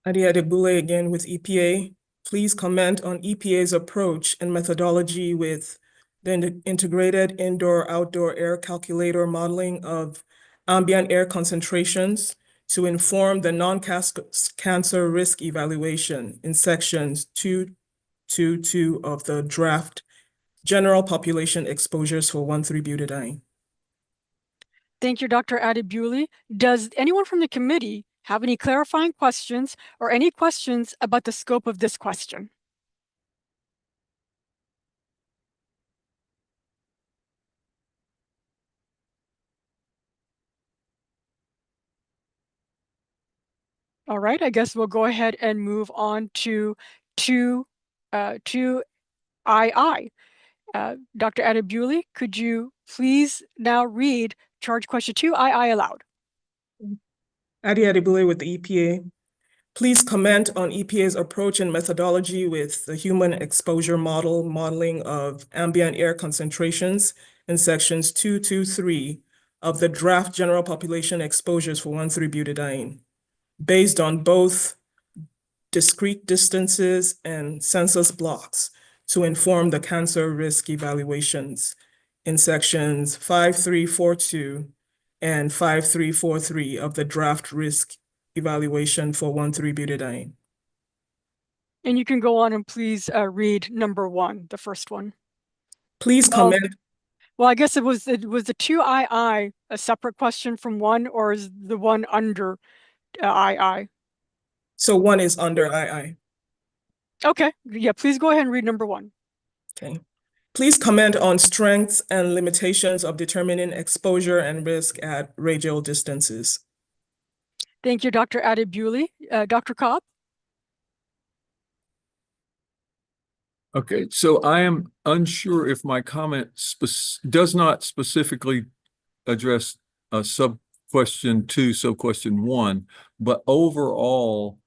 Adi Adebule again with EPA. Please comment on EPA's approach and methodology with the integrated indoor-outdoor air calculator modeling of ambient air concentrations to inform the non-cancer risk evaluation in sections 222 of the draft general population exposures for 1,3-butadiene. Thank you, Dr. Adibuli. Does anyone from the committee have any clarifying questions or any questions about the scope of this question? All right, I guess we'll go ahead and move on to 2II. Dr. Adibuli, could you please now read charge question 2II aloud? Adi Adebule with the EPA. Please comment on EPA's approach and methodology with the human exposure modeling of ambient air concentrations in sections 223 of the draft general population exposures for 1,3-butadiene, based on both discrete distances and census blocks to inform the cancer risk evaluations in sections 5342 and 5343 of the draft risk evaluation for 1,3-butadiene. And you can go on and please read number 1, the first one. Please comment. Well, I guess it was the 2II a separate question from 1, or is the one under II? So 1 is under II. Okay, yeah, please go ahead and read number 1. Okay. Please comment on strengths and limitations of determining exposure and risk at radial distances. Thank you, Dr. Adibuli. Dr. Cobb? Okay, so I am unsure if my comment does not specifically address sub-question 2, sub-question 1, but overall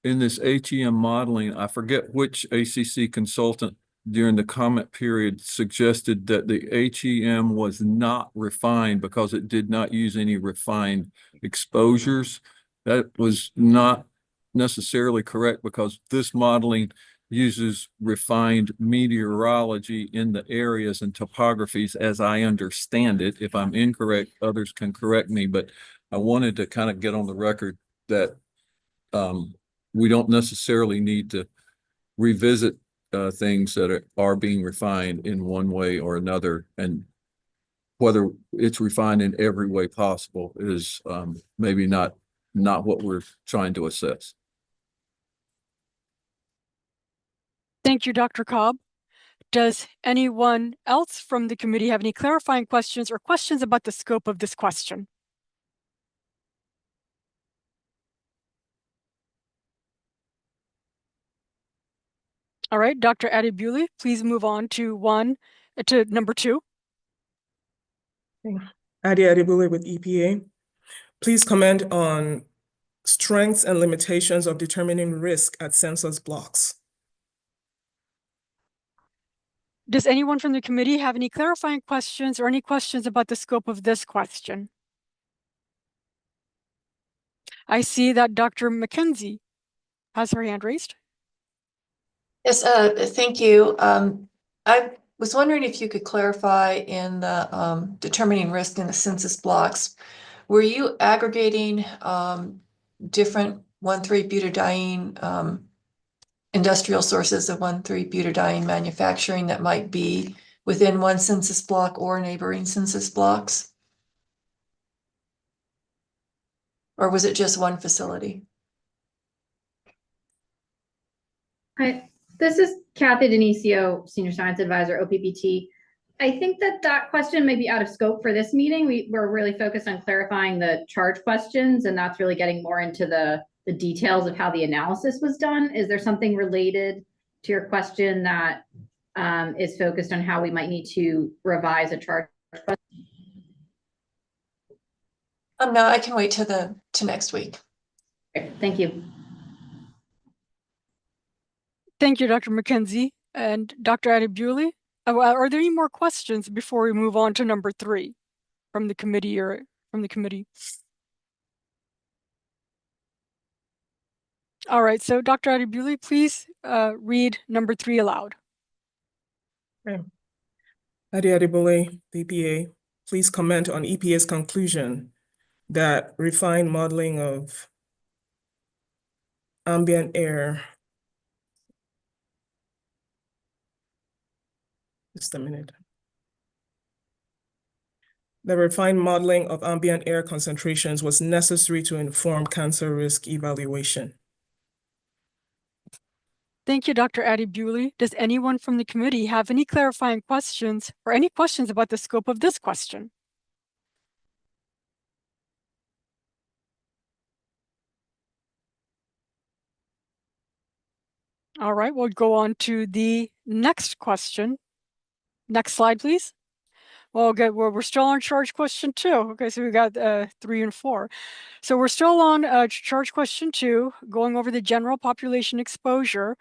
in this HEM modeling, I forget which ACC consultant during the comment period suggested that the HEM was not refined because it did not use any refined exposures. That was not necessarily correct because this modeling uses refined meteorology in the areas and topographies as I understand it. If I'm incorrect, others can correct me, but I wanted to kind of get on the record that we don't necessarily need to revisit things that are being refined in one way or another, and whether it's refined in every way possible is maybe not what we're trying to assess. Thank you, Dr. Cobb. Does anyone else from the committee have any clarifying questions or questions about the scope of this question? All right, Dr. Adibuli, please move on to number 2. Adi Adebule with EPA. Please comment on strengths and limitations of determining risk at census blocks. Does anyone from the committee have any clarifying questions or any questions about the scope of this question? I see that Dr. McKenzie has her hand raised. Yes, thank you. I was wondering if you could clarify in the determining risk in the census blocks, were you aggregating different 1,3-butadiene industrial sources of 1,3-butadiene manufacturing that might be within one census block or neighboring census blocks? Or was it just one facility? Hi, this is Kathy Denisio, Senior Science Advisor, OPPT. I think that question may be out of scope for this meeting. We're really focused on clarifying the charge questions, and that's really getting more into the details of how the analysis was done. Is there something related to your question that is focused on how we might need to revise a charge question? No, I can wait to next week. Okay, thank you. Thank you, Dr. McKenzie. And Dr. Adebule, are there any more questions before we move on to number 3 from the committee or from the committee? All right, so Dr. Adebule, please read number 3 aloud. Okay. Adi Adibole, the EPA, please comment on EPA's conclusion that refined modeling of ambient air. Just a minute. The refined modeling of ambient air concentrations was necessary to inform cancer risk evaluation. Thank you, Dr. Adebule. Does anyone from the committee have any clarifying questions or any questions about the scope of this question? All right, we'll go on to the next question. Next slide, please. Well, okay, we're still on charge question 2. Okay, so we got 3 and 4. So we're still on charge question 2, going over the general population exposure.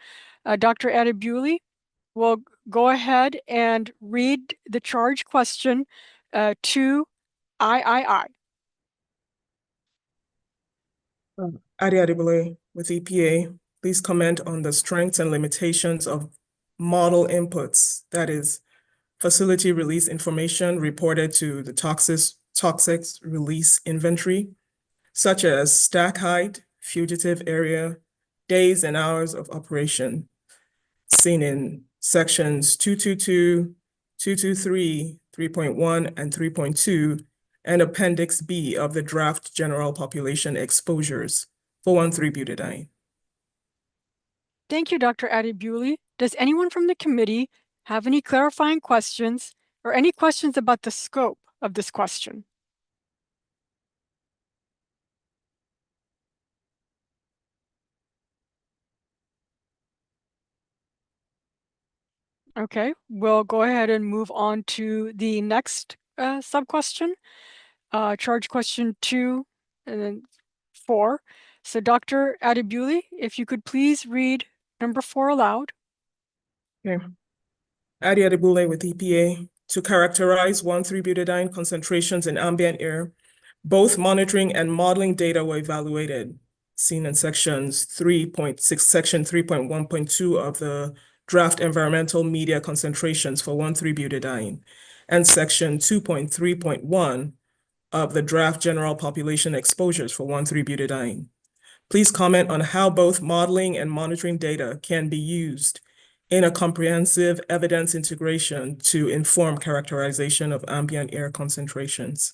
Dr. Adebule will go ahead and read the charge question 2 III. Adi Adibole with EPA, please comment on the strengths and limitations of model inputs, that is, facility release information reported to the toxics release inventory, such as stack height, fugitive area, days and hours of operation, seen in sections 222, 223, 3.1, and 3.2, and Appendix B of the draft general population exposures for 1,3-butadiene. Thank you, Dr. Adebule. Does anyone from the committee have any clarifying questions or any questions about the scope of this question? Okay, we'll go ahead and move on to the next sub-question, charge question 2 and then 4. So Dr. Adebule, if you could please read number 4 aloud. Okay. Adi Adibule with EPA, to characterize 1,3-butadiene concentrations in ambient air, both monitoring and modeling data were evaluated, seen in section 3.1.2 of the draft environmental media concentrations for 1,3-butadiene, and section 2.3.1 of the draft general population exposures for 1,3-butadiene. Please comment on how both modeling and monitoring data can be used in a comprehensive evidence integration to inform characterization of ambient air concentrations.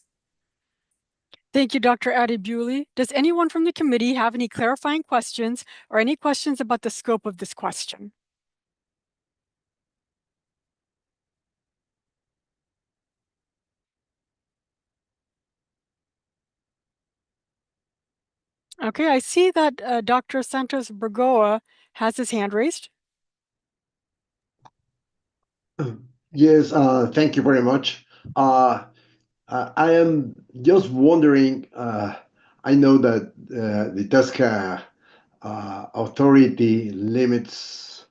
Thank you, Dr. Adebule. Does anyone from the committee have any clarifying questions or any questions about the scope of this question? Okay, I see that Dr. Santos Burgoa has his hand raised. Yes, thank you very much. I am just wondering, I know that the TSCA authority limits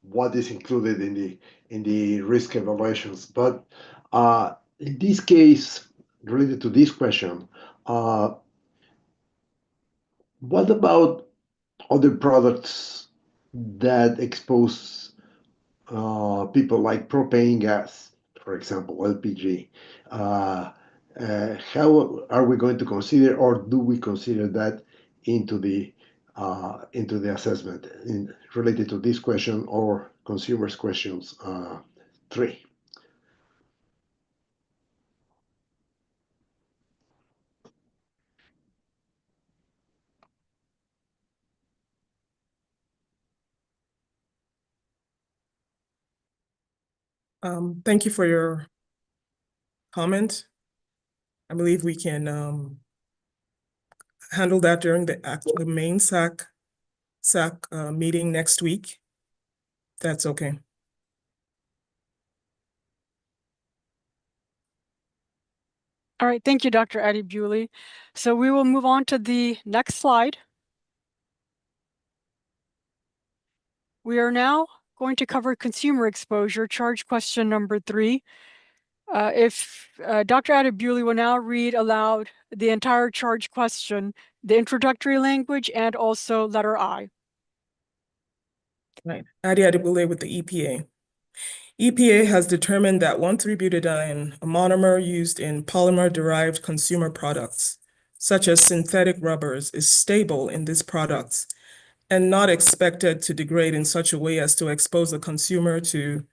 what is included in the risk evaluations, but in this case, related to this question, what about other products that expose people like propane gas, for example, LPG? How are we going to consider, or do we consider that into the into the assessment related to this question or consumers questions 3. Thank you for your comment. I believe we can handle that during the main SACC meeting next week. That's okay. All right, thank you, Dr. Adebule. So we will move on to the next slide. We are now going to cover consumer exposure, charge question number 3. If Dr. Adebule will now read aloud the entire charge question, the introductory language, and also letter I. Right. Adi Adebule with the EPA. EPA has determined that 1,3-butadiene, a monomer used in polymer-derived consumer products, such as synthetic rubbers, is stable in these products and not expected to degrade in such a way as to expose the consumer to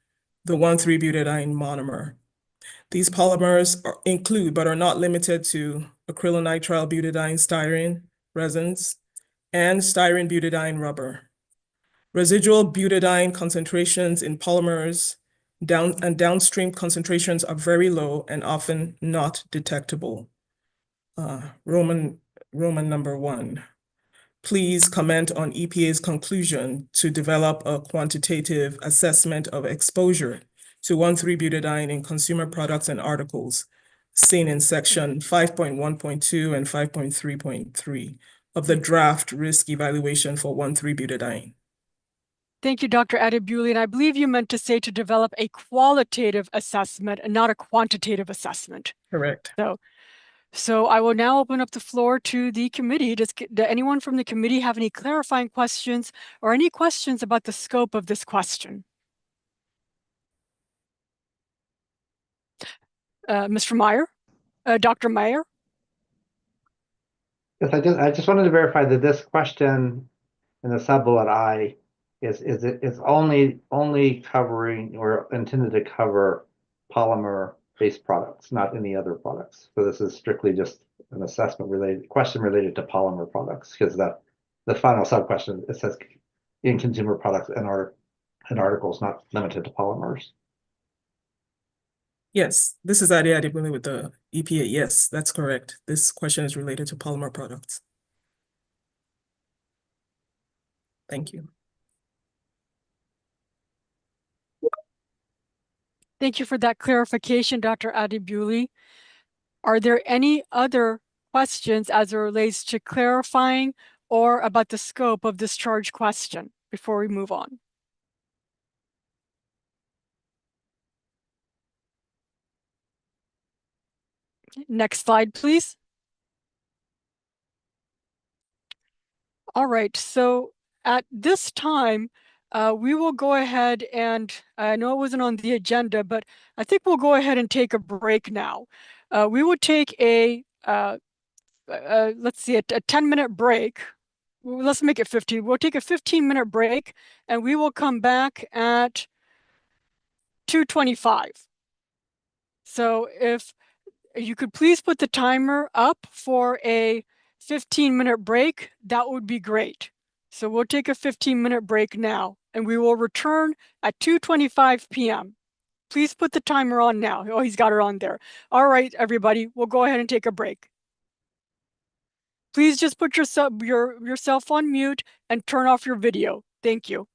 the 1,3-butadiene monomer. These polymers include, but are not limited to, acrylonitrile butadiene styrene resins and styrene butadiene rubber. Residual butadiene concentrations in polymers and downstream concentrations are very low and often not detectable. Roman number 1. Please comment on EPA's conclusion to develop a quantitative assessment of exposure to 1,3-butadiene in consumer products and articles seen in section 5.1.2 and 5.3.3 of the draft risk evaluation for 1,3-butadiene. Thank you, Dr. Adebule. And I believe you meant to say to develop a qualitative assessment and not a quantitative assessment. Correct. So I will now open up the floor to the committee. Does anyone from the committee have any clarifying questions or any questions about the scope of this question? Mr. Meyer? Dr. Meyer? Yes, I just wanted to verify that this question in the sub-bullet I is only covering or intended to cover polymer-based products, not any other products. So this is strictly just an assessment question related to polymer products, because the final sub-question, it says in consumer products and articles, not limited to polymers. Yes, this is Adi Adebule with the EPA. Yes, that's correct. This question is related to polymer products. Thank you. Thank you for that clarification, Dr. Adebule. Are there any other questions as it relates to clarifying or about the scope of this charge question before we move on? Next slide, please. All right, so at this time, we will go ahead and, I know it wasn't on the agenda, but I think we'll go ahead and take a break now. We will take let's see, a 10-minute break. Let's make it 15. We'll take a 15-minute break and we will come back at 2:25. So if you could please put the timer up for a 15-minute break, that would be great. So we'll take a 15-minute break now and we will return at 2:25 p.m. Please put the timer on now. Oh, he's got her on there. All right, everybody, we'll go ahead and take a break. Please just put yourself on mute and turn off your video. Thank you.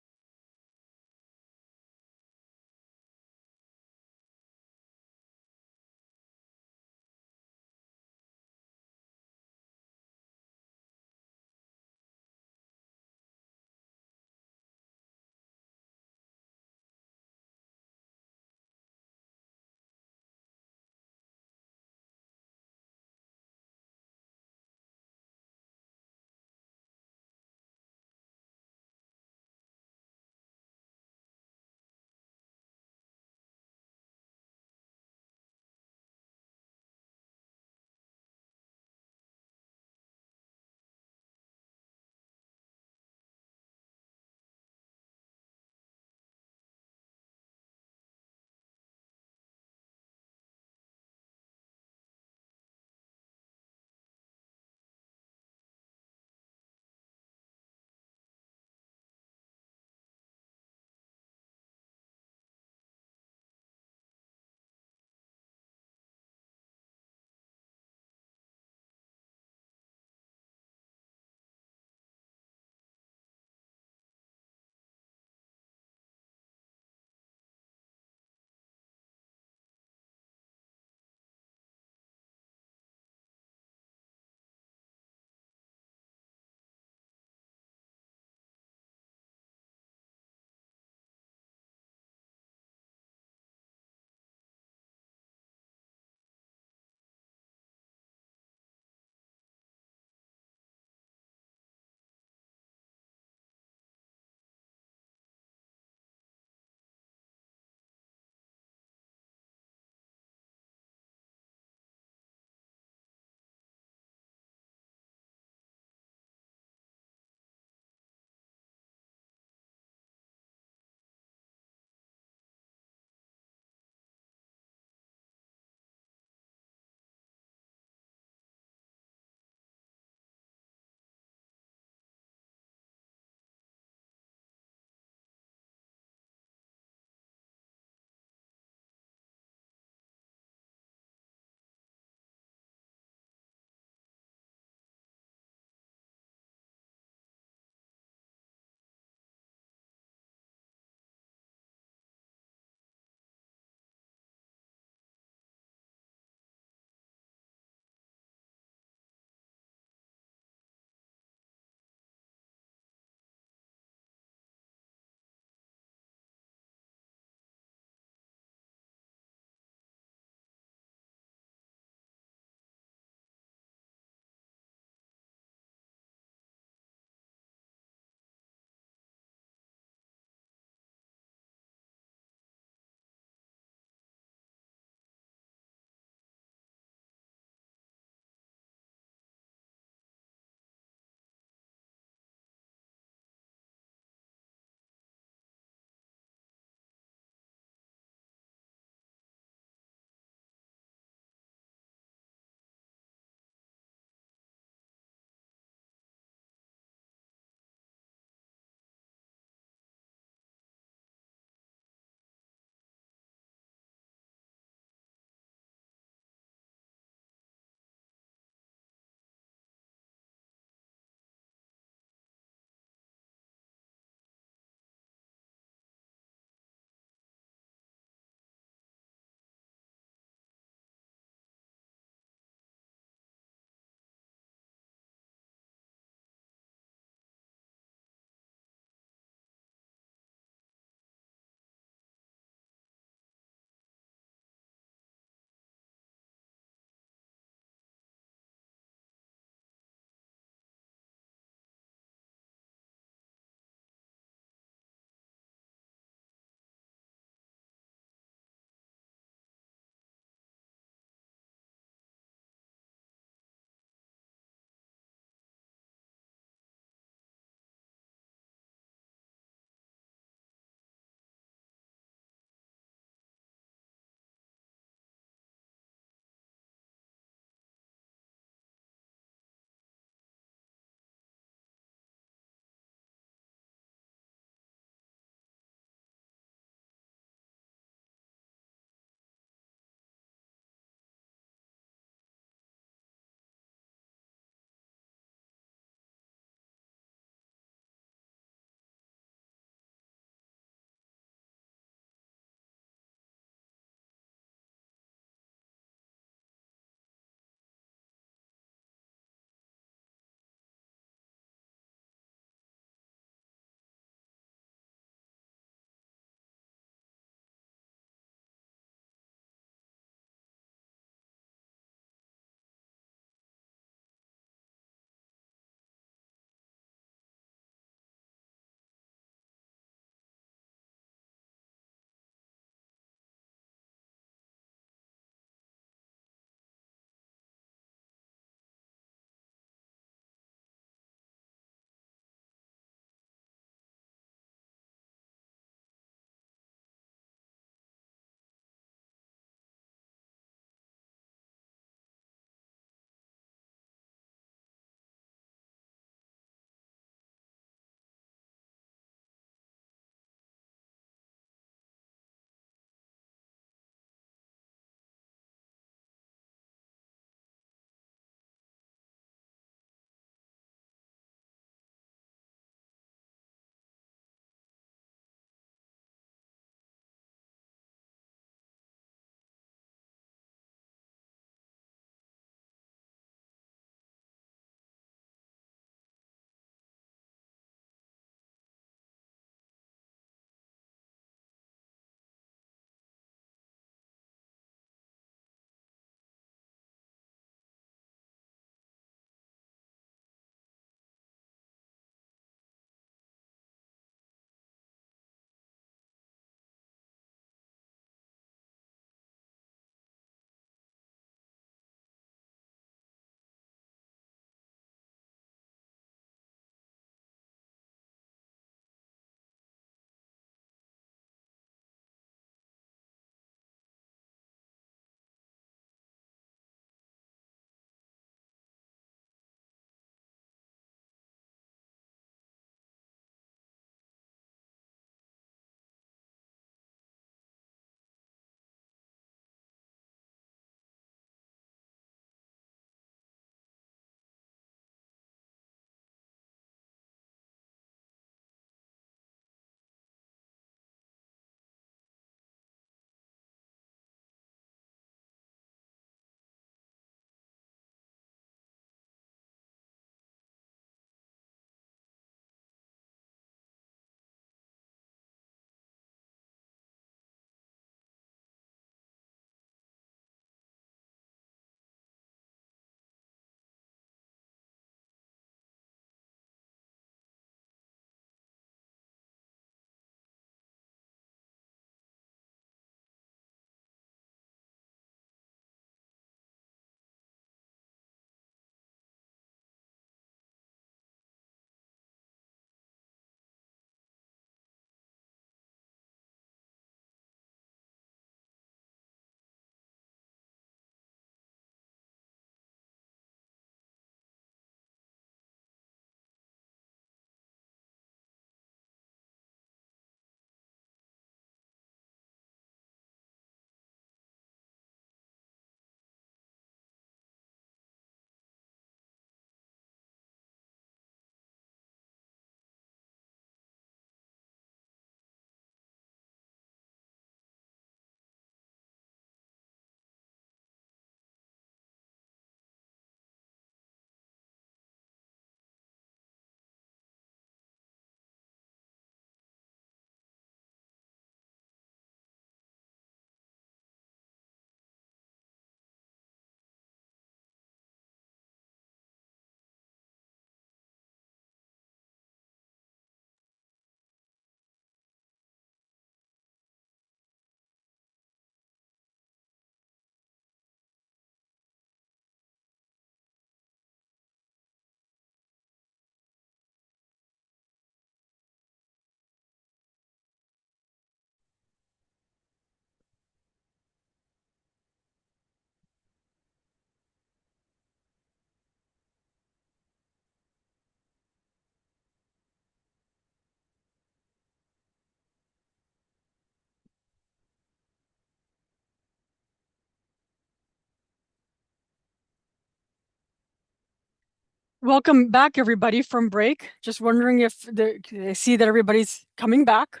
welcome back, everybody, from break. Just wondering if I see that everybody's coming back.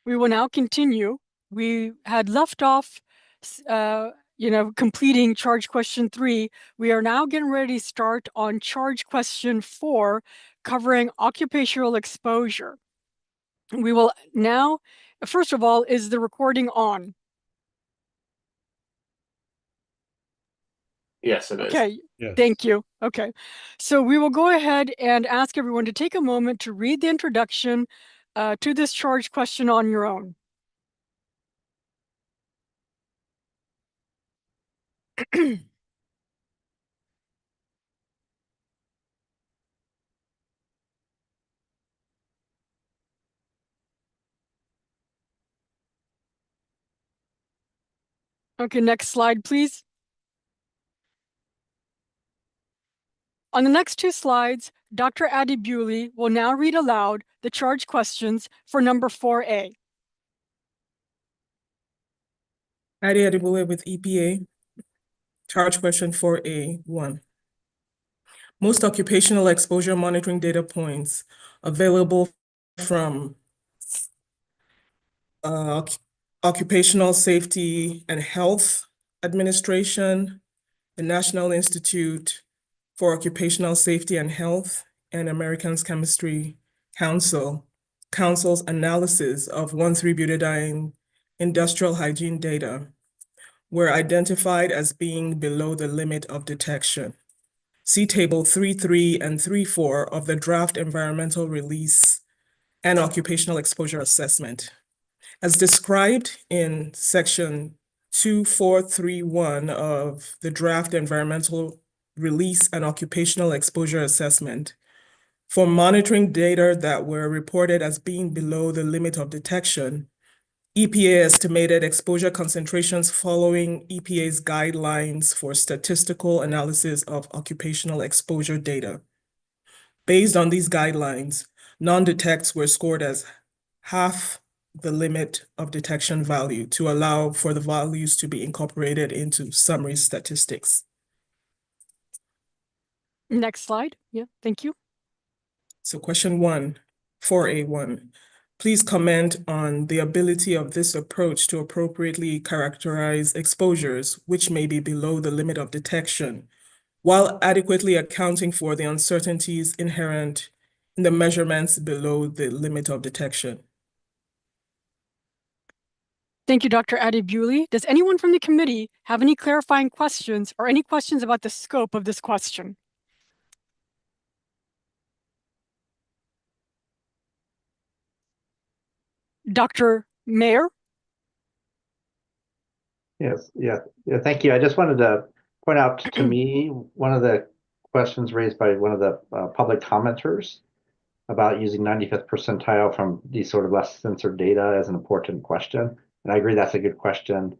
We will now continue. We had left off, completing charge question 3. We are now getting ready to start on charge question 4, covering occupational exposure. We will now, first of all, is the recording on? Yes, it is. Okay, thank you. Okay, so we will go ahead and ask everyone to take a moment to read the introduction to this charge question on your own. Okay, next slide, please. On the next 2 slides, Dr. Addie Bewley will now read aloud the charge questions for number 4A. Addie Adibule with EPA. Charge question 4A1. Most occupational exposure monitoring data points available from Occupational Safety and Health Administration, the National Institute for Occupational Safety and Health, and Americans Chemistry Council's analysis of 1,3-butadiene industrial hygiene data were identified as being below the limit of detection. See Table 3.3 and 3.4 of the Draft Environmental Release and Occupational Exposure Assessment. As described in Section 2431 of the Draft Environmental Release and Occupational Exposure Assessment, for monitoring data that were reported as being below the limit of detection, EPA estimated exposure concentrations following EPA's guidelines for statistical analysis of occupational exposure data. Based on these guidelines, non-detects were scored as half the limit of detection value to allow for the values to be incorporated into summary statistics. Next slide. Yeah, thank you. So question 1, 4A1. Please comment on the ability of this approach to appropriately characterize exposures which may be below the limit of detection, while adequately accounting for the uncertainties inherent in the measurements below the limit of detection. Thank you, Dr. Addie Bewley. Does anyone from the committee have any clarifying questions or any questions about the scope of this question? Dr. Mayer? Yes, yeah, thank you. I just wanted to point out to me one of the questions raised by one of the public commenters about using 95th percentile from these sort of less censored data as an important question. And I agree that's a good question,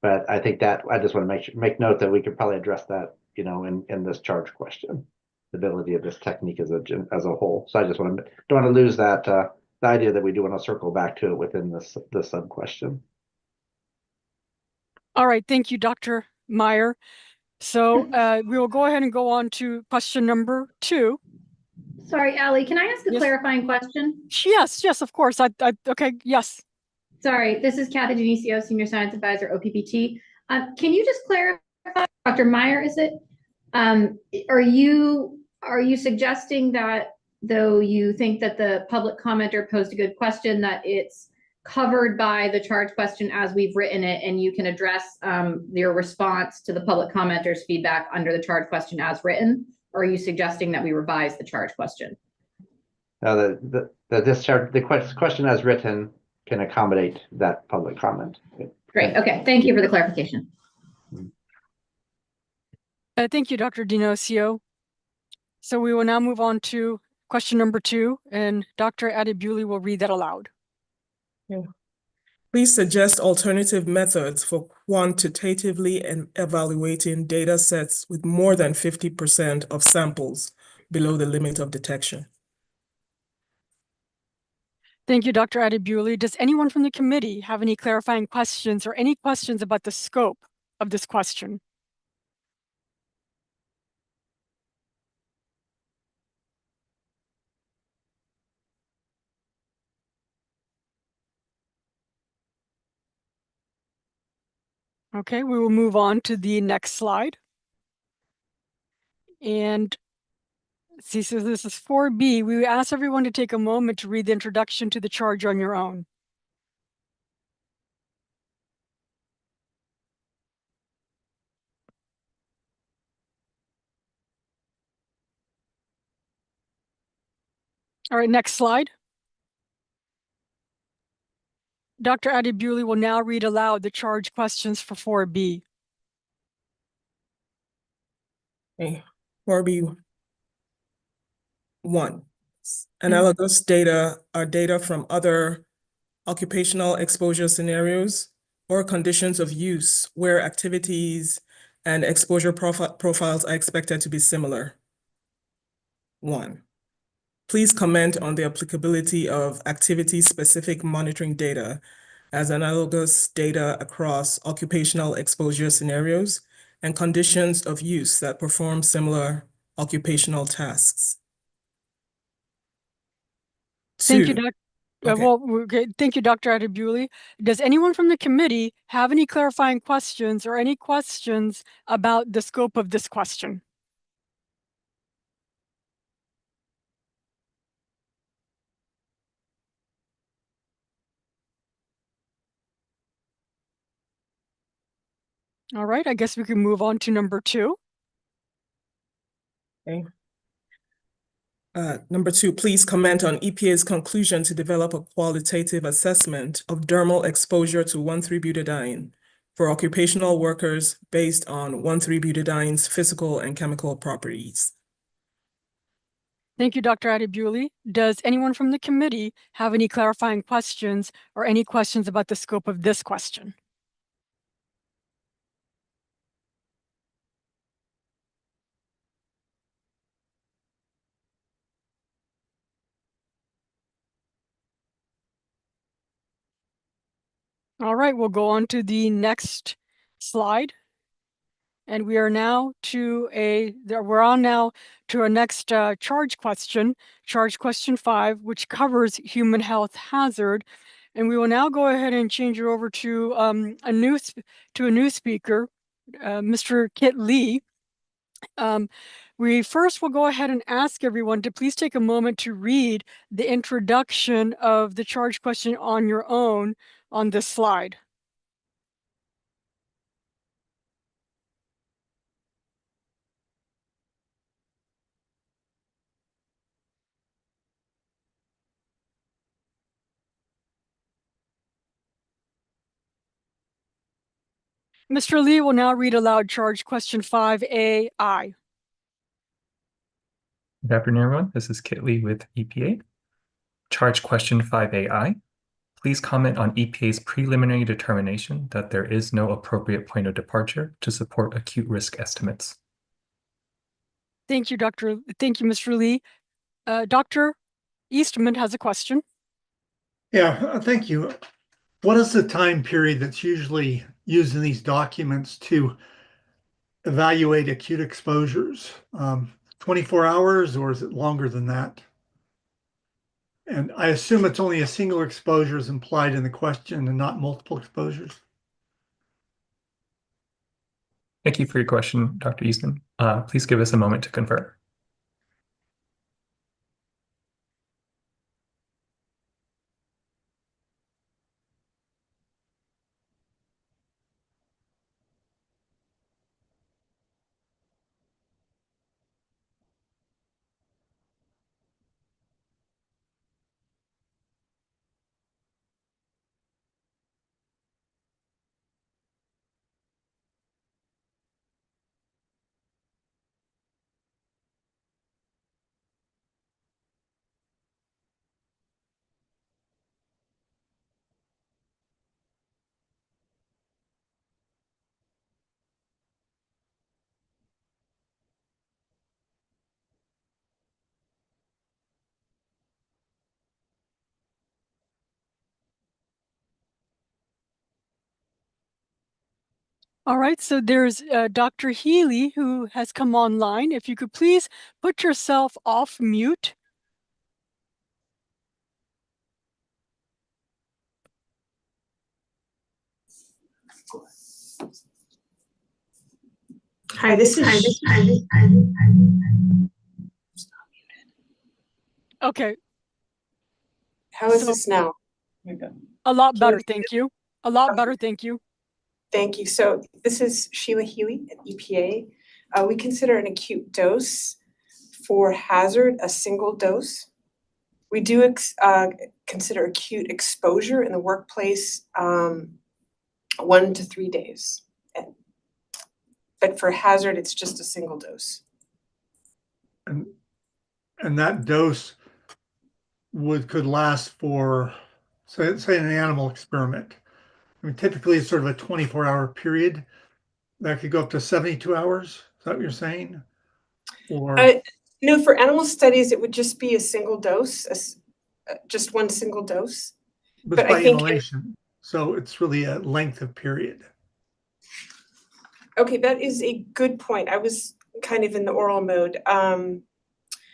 but I think that I just want to make note that we could probably address that, in this charge question, the ability of this technique as a whole. So I just don't want to lose that the idea that we do want to circle back to it within this sub question. All right, thank you, Dr. Meyer. So we will go ahead and go on to question number 2. Sorry, Allie, can I ask a clarifying question? Yes, of course. Okay, yes. Sorry, this is Kathy Denisio, Senior Science Advisor, OPPT. Can you just clarify, Dr. Meyer, is it? Are you suggesting that though you think that the public commenter posed a good question, that it's covered by the charge question as we've written it, and you can address your response to the public commenter's feedback under the charge question as written? Or are you suggesting that we revise the charge question? The question as written can accommodate that public comment. Great. Okay. Thank you for the clarification. Thank you, Dr. Denisio. So we will now move on to question number 2, and Dr. Addie Bewley will read that aloud. Yeah. Please suggest alternative methods for quantitatively evaluating data sets with more than 50% of samples below the limit of detection. Thank you, Dr. Adebule. Does anyone from the committee have any clarifying questions or any questions about the scope of this question? Okay, we will move on to the next slide. And see, so this is 4B. We ask everyone to take a moment to read the introduction to the charge on your own. All right, next slide. Dr. Adebule will now read aloud the charge questions for 4B. Okay, 4B1. Analogous data are data from other occupational exposure scenarios or conditions of use where activities and exposure profiles are expected to be similar. 1. Please comment on the applicability of activity-specific monitoring data as analogous data across occupational exposure scenarios and conditions of use that perform similar occupational tasks. Thank you, 2. Dr. Thank you, Dr. Adebule. Does anyone from the committee have any clarifying questions or any questions about the scope of this question? All right, I guess we can move on to number 2. Okay. Number 2, please comment on EPA's conclusion to develop a qualitative assessment of dermal exposure to 1,3-butadiene for occupational workers based on 1,3-butadiene's physical and chemical properties. Thank you, Dr. Adebule. Does anyone from the committee have any clarifying questions or any questions about the scope of this question? All right, we'll go on to the next slide. And we are now we're on now to our next charge question 5, which covers human health hazard. And we will now go ahead and change it over to a new speaker, Mr. Kit Lee. We first will go ahead and ask everyone to please take a moment to read the introduction of the charge question on your own on this slide. Mr. Lee will now read aloud charge question 5AI. Good afternoon, everyone. This is Kit Lee with EPA. Charge question 5AI. Please comment on EPA's preliminary determination that there is no appropriate point of departure to support acute risk estimates. Thank you, Mr. Lee. Dr. Eastman has a question. Yeah, thank you. What is the time period that's usually used in these documents to evaluate acute exposures? 24 hours, or is it longer than that? And I assume it's only a single exposure is implied in the question and not multiple exposures. Thank you for your question, Dr. Easton. Please give us a moment to confirm. All right, so there's Dr. Healy who has come online. If you could please put yourself off mute. Hi, this is. Okay. How is this now? A lot better, you- thank you. A lot better, thank you. Thank you. So this is Sheila Healy at EPA. We consider an acute dose for hazard a single dose. We do consider acute exposure in the workplace 1 to 3 days. But for hazard, it's just a single dose. And that dose could last for, say an animal experiment. I mean, typically it's sort of a 24-hour period. That could go up to 72 hours. Is that what you're saying? Or No, for animal studies, it would just be a single dose, just one single dose. but I by think inhalation. So it's really a length of period. Okay, that is a good point. I was kind of in the oral mode.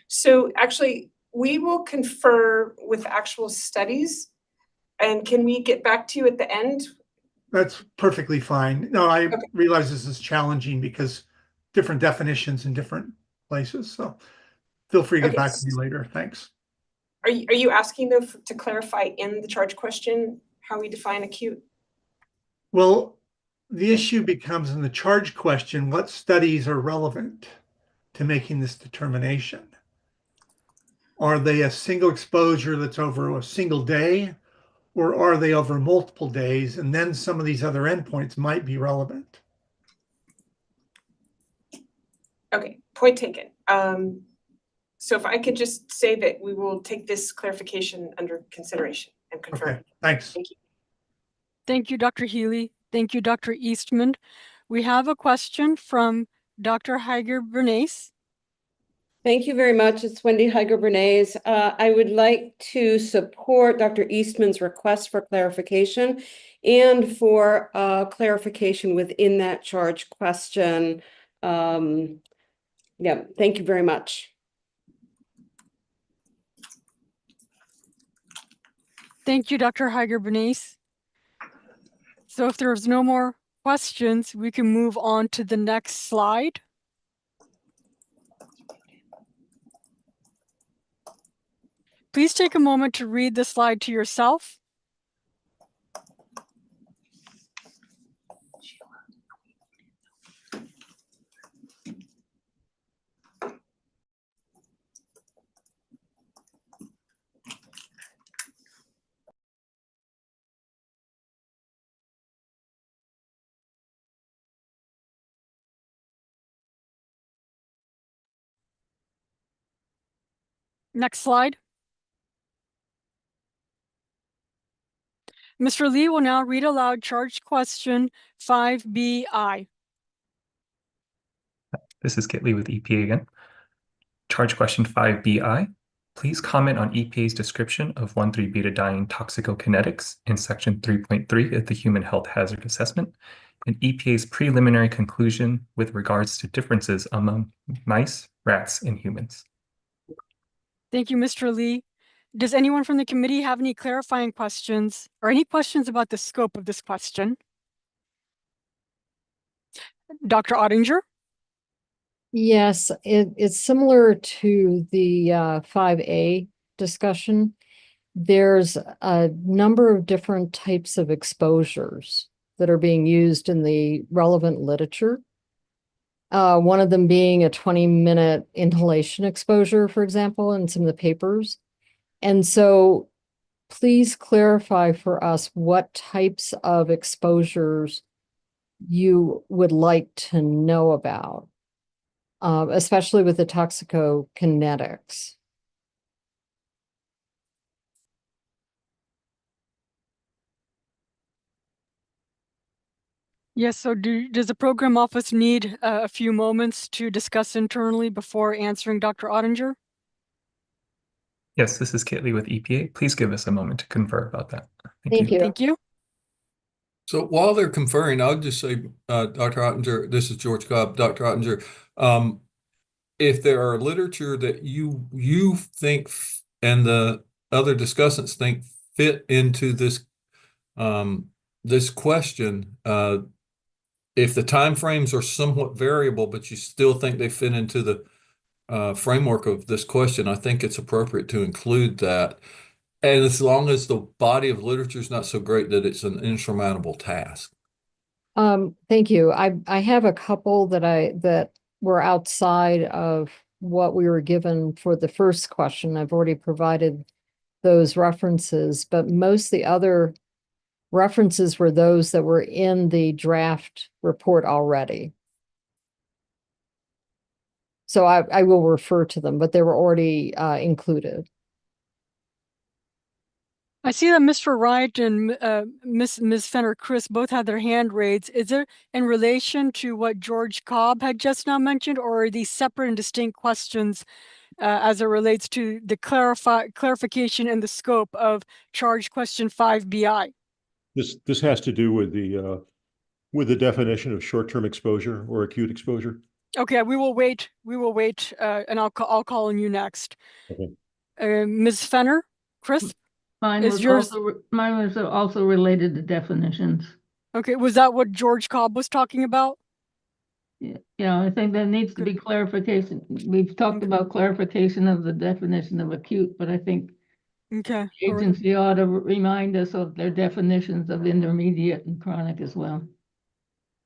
So actually, we will confer with actual studies. And can we get back to you at the end? That's perfectly fine. No, I realize this is challenging because different definitions in different places. So feel free to get back to me later. Thanks. Are you asking though to clarify in the charge question how we define acute? Well, the issue becomes in the charge question, what studies are relevant to making this determination? Are they a single exposure that's over a single day, or are they over multiple days? And then some of these other endpoints might be relevant. Okay, point taken. So if I could just say that we will take this clarification under consideration and confirm. Okay, thanks. Thank you. Thank you, Dr. Healy. Thank you, Dr. Eastman. We have a question from Dr. Heiger-Bernays. Thank you very much. It's Wendy Heiger-Bernays. I would like to support Dr. Eastman's request for clarification and for clarification within that charge question. Yeah, thank you very much. Thank you, Dr. Heiger-Bernays. So if there's no more questions, we can move on to the next slide. Please take a moment to read the slide to yourself. Next slide. Mr. Lee will now read aloud charge question 5BI. This is Kit Lee with EPA again. Charge question 5BI. Please comment on EPA's description of 1,3-beta-diene toxicokinetics in section 3.3 of the Human Health Hazard Assessment and EPA's preliminary conclusion with regards to differences among mice, rats, and humans. Thank you, Mr. Lee. Does anyone from the committee have any clarifying questions or any questions about the scope of this question? Dr. Ottinger? Yes, it's similar to the 5A discussion. There's a number of different types of exposures that are being used in the relevant literature. One of them being a 20-minute inhalation exposure, for example, in some of the papers. And so please clarify for us what types of exposures you would like to know about, especially with the toxicokinetics. Yes, so does the program office need a few moments to discuss internally before answering Dr. Ottinger? Yes, this is Kit Lee with EPA. Please give us a moment to confer about that. Thank you. Thank you. So while they're conferring, I'll just say, Dr. Ottinger, this is George Cobb, Dr. Ottinger. If there are literature that you think and the other discussants think fit into this this question, if the timeframes are somewhat variable, but you still think they fit into the framework of this question, I think it's appropriate to include that. And as long as the body of literature is not so great that it's an insurmountable task. Thank you. I have a couple that were outside of what we were given for the first question. I've already provided those references, but most of the other references were those that were in the draft report already. So I will refer to them, but they were already included. I see that Mr. Wright and Ms. Fenner-Chris both had their hand raised. Is it in relation to what George Cobb had just now mentioned, or are these separate and distinct questions as it relates to the clarification and the scope of charge question 5BI? This has to do with the definition of short-term exposure or acute exposure. Okay, we will wait, and I'll call on you next. Okay. Ms. Fenner-Chris? Mine was also related to definitions. Okay, was that what George Cobb was talking about? Yeah, I think there needs to be clarification. We've talked about clarification of the definition of acute, but I think the agency ought to remind us of their definitions of intermediate and chronic as well.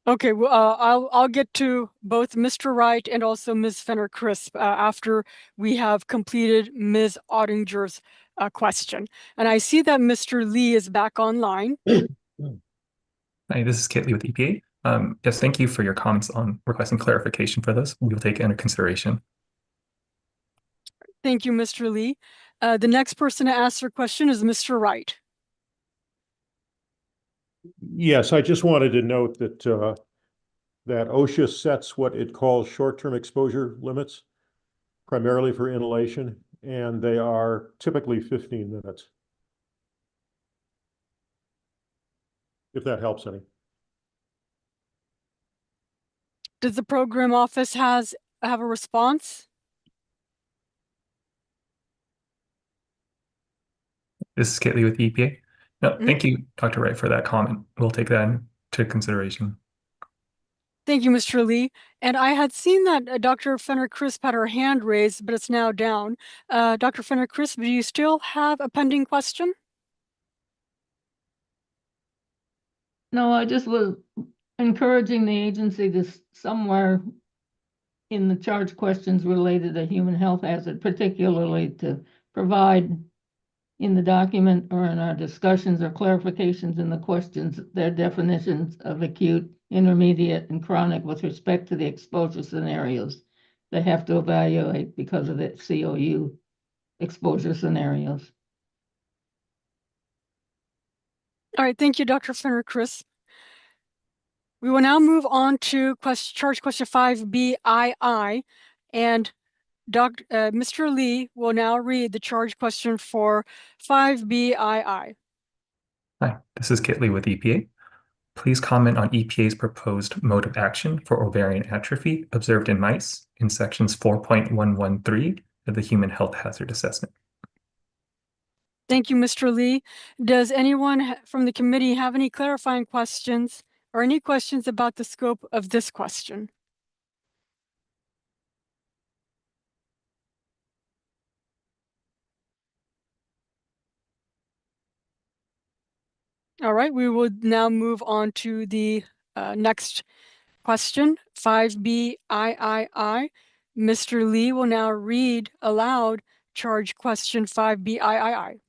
Okay, well, I'll get to both Mr. Wright and also Ms. Fenner-Chris after we have completed Ms. Ottinger's question. And I see that Mr. Lee is back online. Hi, this is Kit Lee with EPA. Yes, thank you for your comments on requesting clarification for this. We will take it under consideration. Thank you, Mr. Lee. The next person to ask their question is Mr. Wright. Yes, I just wanted to note that that OSHA sets what it calls short-term exposure limits, primarily for inhalation, and they are typically 15 minutes. If that helps any. Does the program office have a response? This is Kit Lee with EPA. No, thank you, Dr. Wright, for that comment. We'll take that into consideration. Thank you, Mr. Lee. And I had seen that Dr. Fenner-Chris had her hand raised, but it's now down. Dr. Fenner-Chris, do you still have a pending question? No, I just was encouraging the agency to somewhere in the charge questions related to human health hazard, particularly to provide in the document or in our discussions or clarifications in the questions, their definitions of acute, intermediate, and chronic with respect to the exposure scenarios they have to evaluate because of the COU exposure scenarios. All right, thank you, Dr. Fenner-Chris. We will now move on to charge question 5BII, and Mr. Lee will now read the charge question for 5BII. Hi, this is Kit Lee with EPA. Please comment on EPA's proposed mode of action for ovarian atrophy observed in mice in sections 4.113 of the Human Health Hazard Assessment. Thank you, Mr. Lee. Does anyone from the committee have any clarifying questions or any questions about the scope of this question? All right, we will now move on to the next question, 5BIII. Mr. Lee will now read aloud charge question 5BIII.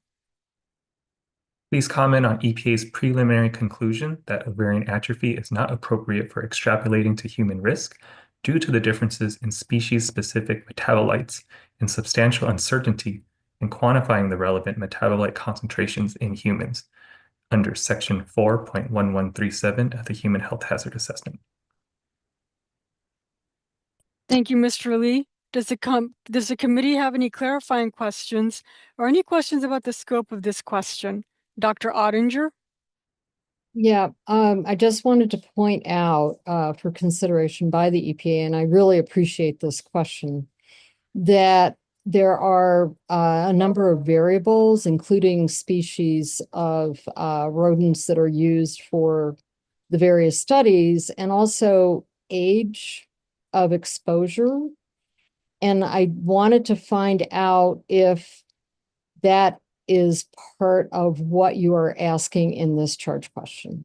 Please comment on EPA's preliminary conclusion that ovarian atrophy is not appropriate for extrapolating to human risk due to the differences in species-specific metabolites and substantial uncertainty in quantifying the relevant metabolite concentrations in humans under section 4.1137 of the Human Health Hazard Assessment. Thank you, Mr. Lee. Does the committee have any clarifying questions or any questions about the scope of this question? Dr. Ottinger? Yeah, I just wanted to point out for consideration by the EPA, and I really appreciate this question, that there are a number of variables, including species of rodents that are used for the various studies, and also age of exposure. And I wanted to find out if that is part of what you are asking in this charge question.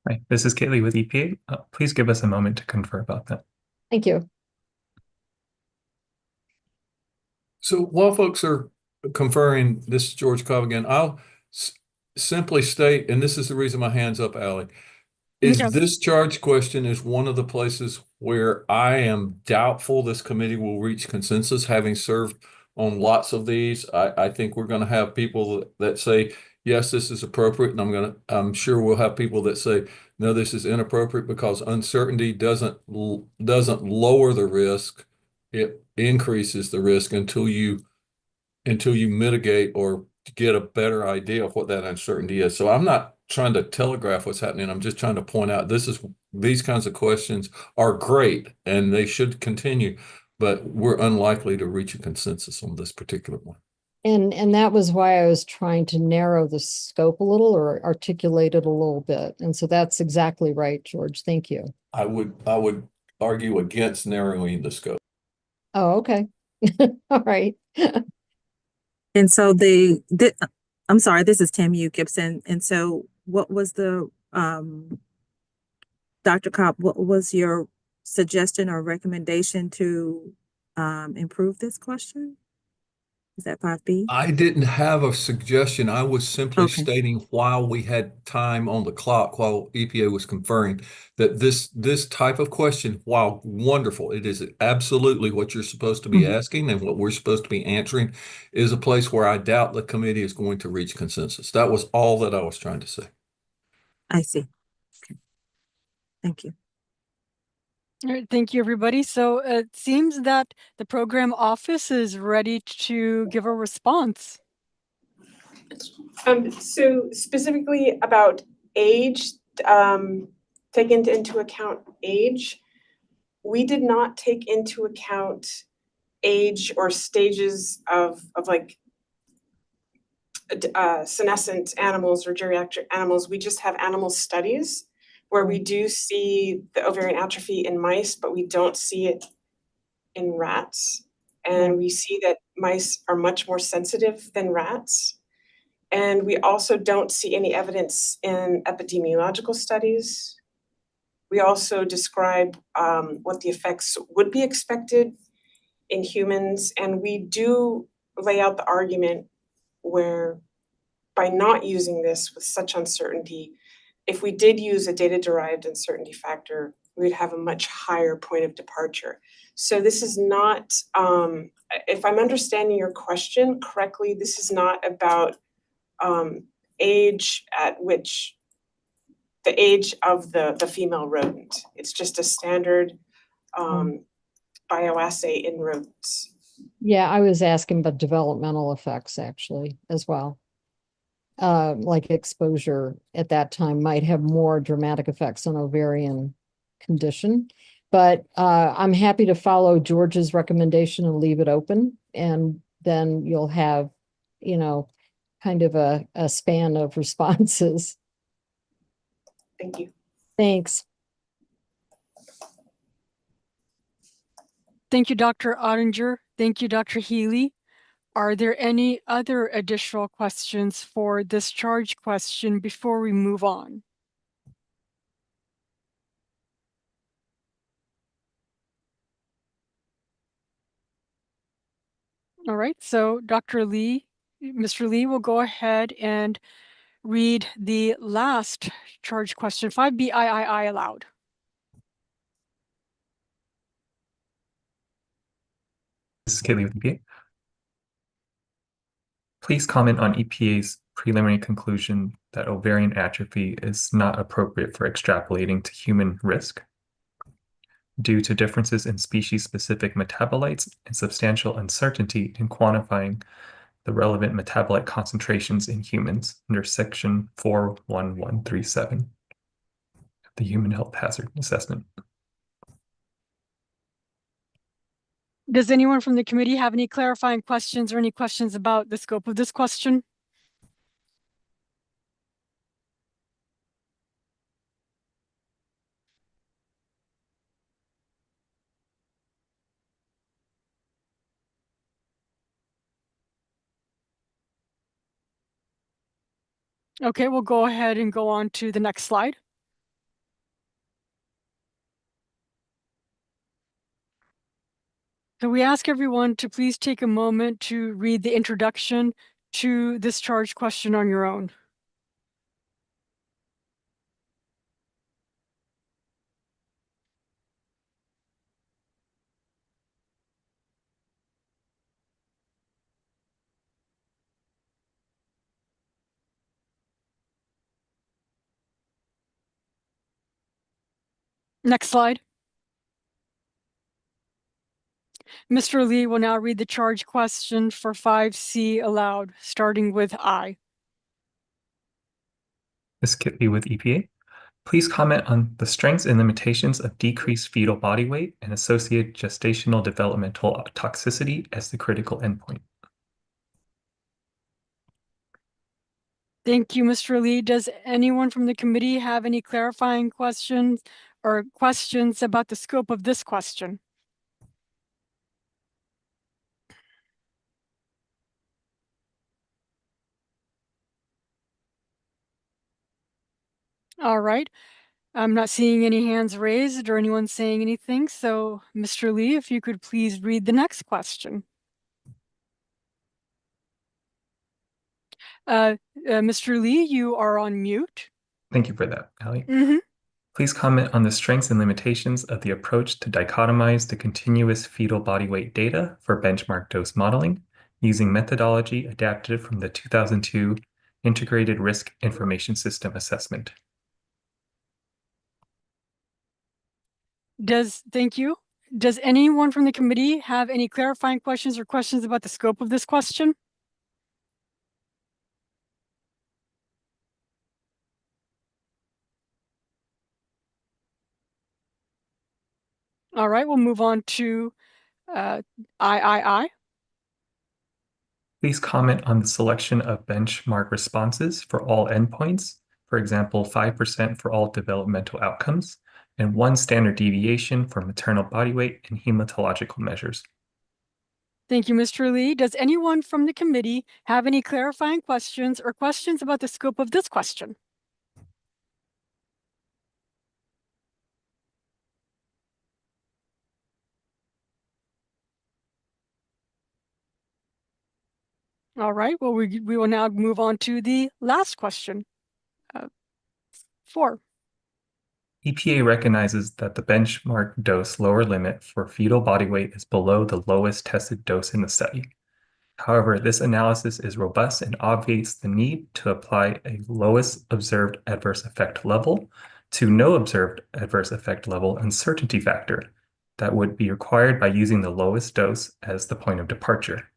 Hi, this is Kaylee with EPA. Please give us a moment to confer about that. Thank you. So while folks are conferring, this is George Cobb again. I'll simply state, and this is the reason my hand's up, Allie, is Okay. this charge question is one of the places where I am doubtful this committee will reach consensus, having served on lots of these. I think we're going to have people that say, yes, this is appropriate. And I'm sure we'll have people that say, no, this is inappropriate, because uncertainty doesn't lower the risk. It increases the risk until you mitigate or get a better idea of what that uncertainty is. So I'm not trying to telegraph what's happening. I'm just trying to point out these kinds of questions are great and they should continue, but we're unlikely to reach a consensus on this particular one. And that was why I was trying to narrow the scope a little or articulate it a little bit. And so that's exactly right, George. Thank you. I would argue against narrowing the scope. Oh, okay. All right. And so I'm sorry, this is Tamu Gibson. And so what was the, Dr. Cobb, what was your suggestion or recommendation to improve this question? Is that 5B? I didn't have a suggestion. I was simply Okay. stating, while we had time on the clock, while EPA was conferring, that this type of question, while wonderful, it is absolutely what you're supposed to be asking and what we're supposed to be answering, is a place where I doubt the committee is going to reach consensus. That was all that I was trying to say. I see. Okay. Thank you. All right, thank you, everybody. So it seems that the program office is ready to give a response. So specifically about age, taking into account age, we did not take into account age or stages of like senescent animals or geriatric animals. We just have animal studies where we do see the ovarian atrophy in mice, but we don't see it in rats. And we see that mice are much more sensitive than rats. And we also don't see any evidence in epidemiological studies. We also describe what the effects would be expected in humans. And we do lay out the argument where by not using this with such uncertainty, if we did use a data-derived uncertainty factor, we'd have a much higher point of departure. So this is not, if I'm understanding your question correctly, this is not about age at which the age of the female rodent. It's just a standard bioassay in rodents. Yeah, I was asking about developmental effects actually as well. Like exposure at that time might have more dramatic effects on ovarian condition. But I'm happy to follow George's recommendation and leave it open. And then you'll have, kind of a span of responses. Thank you. Thanks. Thank you, Dr. Ottinger. Thank you, Dr. Healy. Are there any other additional questions for this charge question before we move on? All right, so Dr. Lee, Mr. Lee will go ahead and read the last charge question, 5B III aloud. This is Kaylee with EPA. Please comment on EPA's preliminary conclusion that ovarian atrophy is not appropriate for extrapolating to human risk. due to differences in species-specific metabolites and substantial uncertainty in quantifying the relevant metabolite concentrations in humans under Section 41137 of the Human Health Hazard Assessment. Does anyone from the committee have any clarifying questions or any questions about the scope of this question? Okay, we'll go ahead and go on to the next slide. So we ask everyone to please take a moment to read the introduction to this charge question on your own. Next slide. Mr. Lee will now read the charge question for 5C aloud, starting with I. Ms. Kitley with EPA. Please comment on the strengths and limitations of decreased fetal body weight and associated gestational developmental toxicity as the critical endpoint. Thank you, Mr. Lee. Does anyone from the committee have any clarifying questions or questions about the scope of this question? All right. I'm not seeing any hands raised or anyone saying anything. So, Mr. Lee, if you could please read the next question. Mr. Lee, you are on mute. Thank you for that, Allie. Mm-hmm. Please comment on the strengths and limitations of the approach to dichotomize the continuous fetal body weight data for benchmark dose modeling using methodology adapted from the 2002 Integrated Risk Information System Assessment. Thank you. Does anyone from the committee have any clarifying questions or questions about the scope of this question? All right, we'll move on to III. Please comment on the selection of benchmark responses for all endpoints, for example, 5% for all developmental outcomes, and 1 standard deviation for maternal body weight and hematological measures. Thank you, Mr. Lee. Does anyone from the committee have any clarifying questions or questions about the scope of this question? All right, well, we will now move on to the last question. 4. EPA recognizes that the benchmark dose lower limit for fetal body weight is below the lowest tested dose in the study. However, this analysis is robust and obviates the need to apply a lowest observed adverse effect level to no observed adverse effect level uncertainty factor that would be required by using the lowest dose as the point of departure.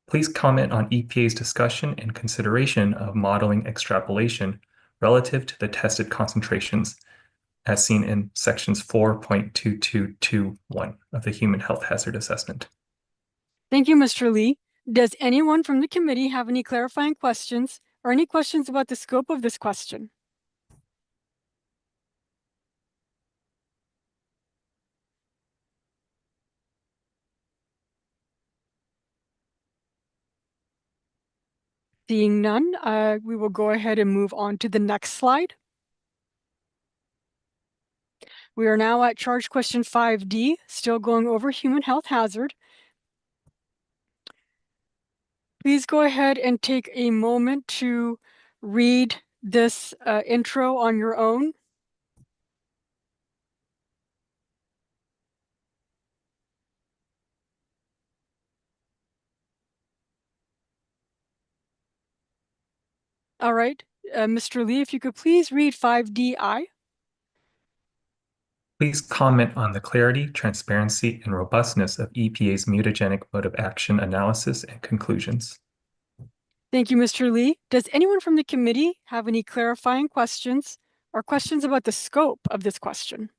Please comment on EPA's discussion and consideration of modeling extrapolation relative to the tested concentrations as seen in sections 4.2221 of the Human Health Hazard Assessment. Thank you, Mr. Lee. Does anyone from the committee have any clarifying questions or any questions about the scope of this question? Seeing none, we will go ahead and move on to the next slide. We are now at charge question 5D, still going over human health hazard. Please go ahead and take a moment to read this intro on your own. All right, Mr. Lee, if you could please read 5DI. Please comment on the clarity, transparency, and robustness of EPA's mutagenic mode of action analysis and conclusions. Thank you, Mr. Lee. Does anyone from the committee have any clarifying questions or questions about the scope of this question?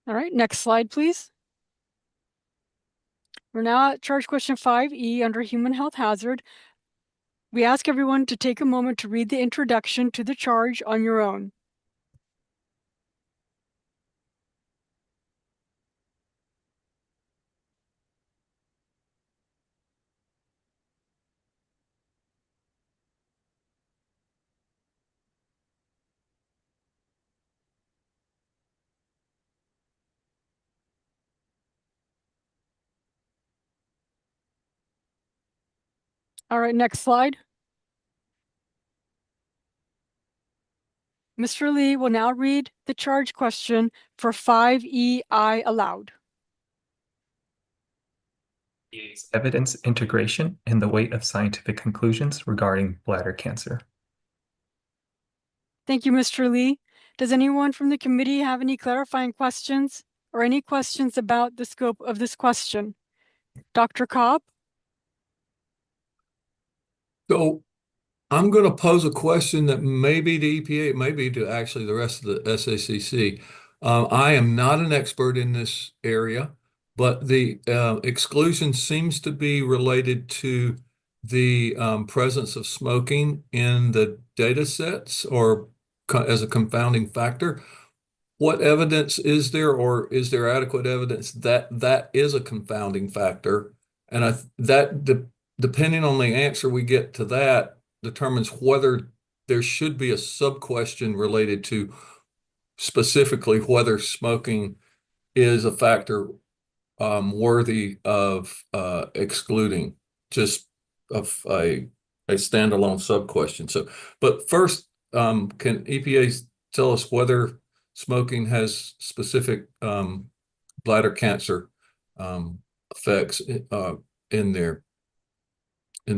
All right, next slide, please. We're now at charge question 5E under human health hazard. We ask everyone to take a moment to read the introduction to the charge on your own. All right, next slide. Mr. Lee will now read the charge question for 5EI aloud. EPA's evidence integration and the weight of scientific conclusions regarding bladder cancer. Thank you, Mr. Lee. Does anyone from the committee have any clarifying questions or any questions about the scope of this question? Dr. Cobb? So I'm going to pose a question that may be to EPA, it may be to actually the rest of the SACC. I am not an expert in this area, but the exclusion seems to be related to the presence of smoking in the data sets or as a confounding factor. What evidence is there, or is there adequate evidence that that is a confounding factor? And depending on the answer we get to that, determines whether there should be a sub-question related to specifically whether smoking is a factor worthy of excluding, just of a standalone sub-question. So, but first, can EPA tell us whether smoking has specific bladder cancer effects in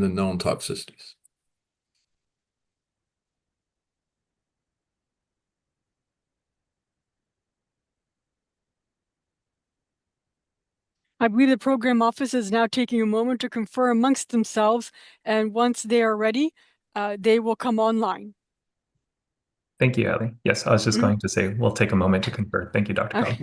the known toxicities? I believe the program office is now taking a moment to confer amongst themselves, and once they are ready, they will come online. Thank you, Ellie. Yes, I was just going to say we'll take a moment to confer. Thank you, Dr. Cobb.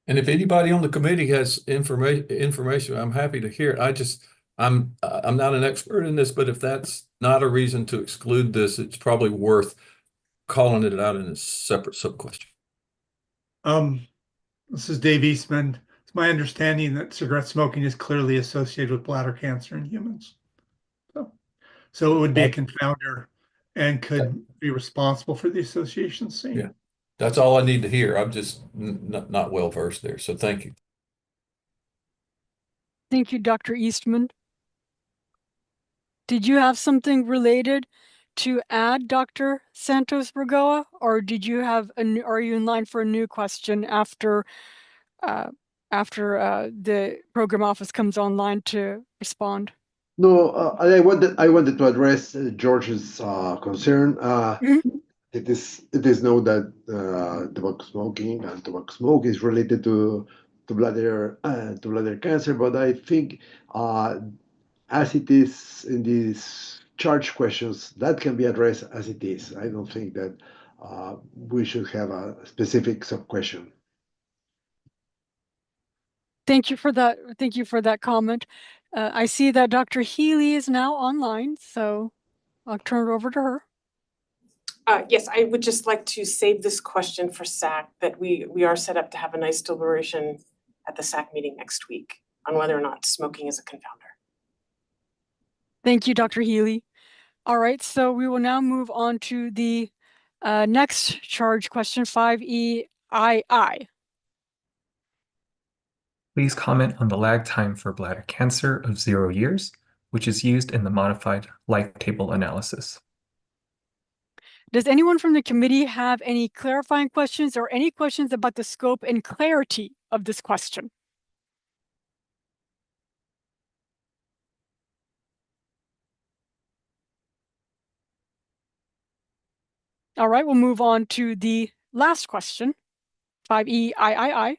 And if anybody on the committee has information, I'm happy to hear it. I'm not an expert in this, but if that's not a reason to exclude this, it's probably worth calling it out in a separate sub-question. This is Dave Eastman. It's my understanding that cigarette smoking is clearly associated with bladder cancer in humans. So it would be a confounder and could be responsible for the association seen. Yeah, that's all I need to hear. I'm just not well versed there. So thank you. Thank you, Dr. Eastman. Did you have something related to add, Dr. Santos Burgoa, or did you have are you in line for a new question after the program office comes online to respond? No, I wanted to address George's concern. It is known that tobacco smoking and tobacco smoke is related to bladder cancer, but I think as it is in these charge questions, that can be addressed as it is. I don't think that we should have a specific sub-question. Thank you for that. Thank you for that comment. I see that Dr. Healy is now online, so I'll turn it over to her. Yes, I would just like to save this question for SACC, that we are set up to have a nice deliberation at the SACC meeting next week on whether or not smoking is a confounder. Thank you, Dr. Healy. All right, so we will now move on to the next charge question, 5EII. Please comment on the lag time for bladder cancer of 0 years, which is used in the modified life table analysis. Does anyone from the committee have any clarifying questions or any questions about the scope and clarity of this question? All right, we'll move on to the last question, 5E-III.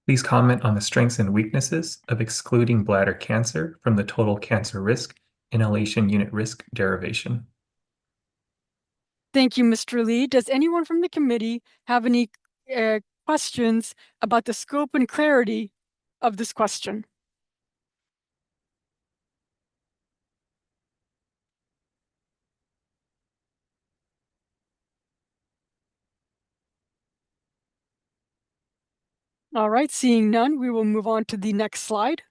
Please comment on the strengths and weaknesses of excluding bladder cancer from the total cancer risk inhalation unit risk derivation. Thank you, Mr. Lee. Does anyone from the committee have any questions about the scope and clarity of this question? All right, seeing none, we will move on to the next slide.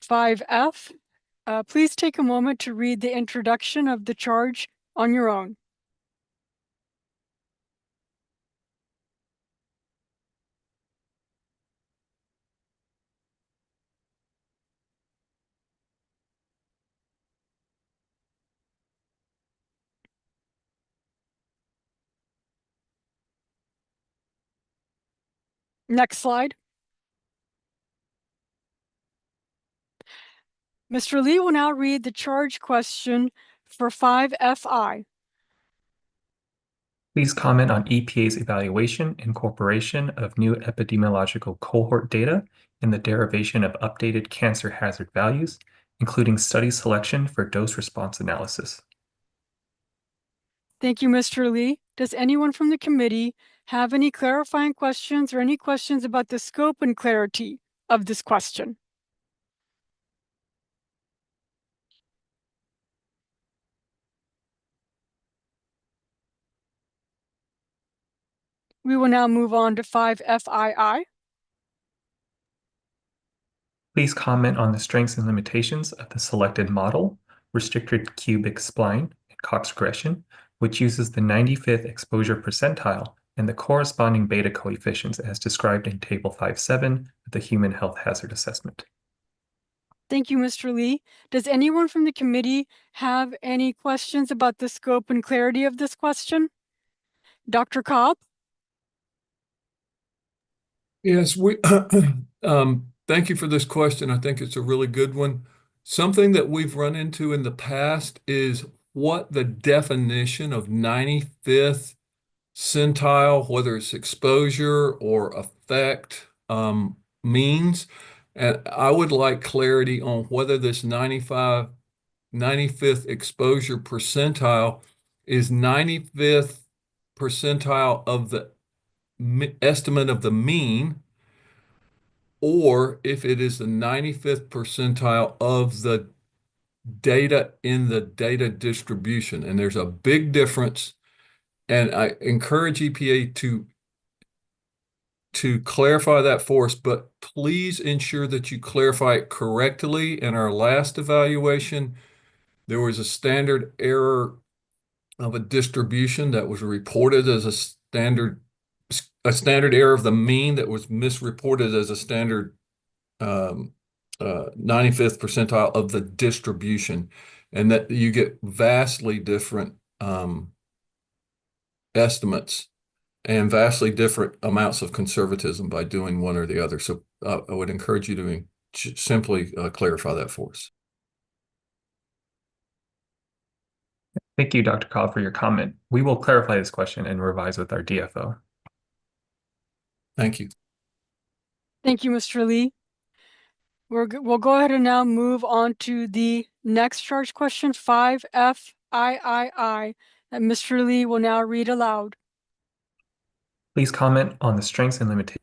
5F, please take a moment to read the introduction of the charge on your own. Next slide. Mr. Lee will now read the charge question for 5FI. Please comment on EPA's evaluation and incorporation of new epidemiological cohort data in the derivation of updated cancer hazard values, including study selection for dose response analysis. Thank you, Mr. Lee. Does anyone from the committee have any clarifying questions or any questions about the scope and clarity of this question? We will now move on to 5FII. Please comment on the strengths and limitations of the selected model, restricted cubic spline and Cox regression, which uses the 95th exposure percentile and the corresponding beta coefficients as described in Table 5.7 of the Human Health Hazard Assessment. Thank you, Mr. Lee. Does anyone from the committee have any questions about the scope and clarity of this question? Dr. Cobb? Yes, thank you for this question. I think it's a really good one. Something that we've run into in the past is what the definition of 95th centile, whether it's exposure or effect, means. And I would like clarity on whether this 95th exposure percentile is 95th percentile of the estimate of the mean, or if it is the 95th percentile of the data in the data distribution. And there's a big difference. And I encourage EPA to clarify that for us, but please ensure that you clarify it correctly. In our last evaluation, there was a standard error of a distribution that was reported as a standard error of the mean that was misreported as a standard 95th percentile of the distribution, and that you get vastly different estimates and vastly different amounts of conservatism by doing one or the other. So I would encourage you to simply clarify that for us. Thank you, Dr. Cobb, for your comment. We will clarify this question and revise with our DFO. Thank you. Thank you, Mr. Lee. We'll go ahead and now move on to the next charge question, 5FIII, that Mr. Lee will now read aloud. Please comment on the strengths and limitations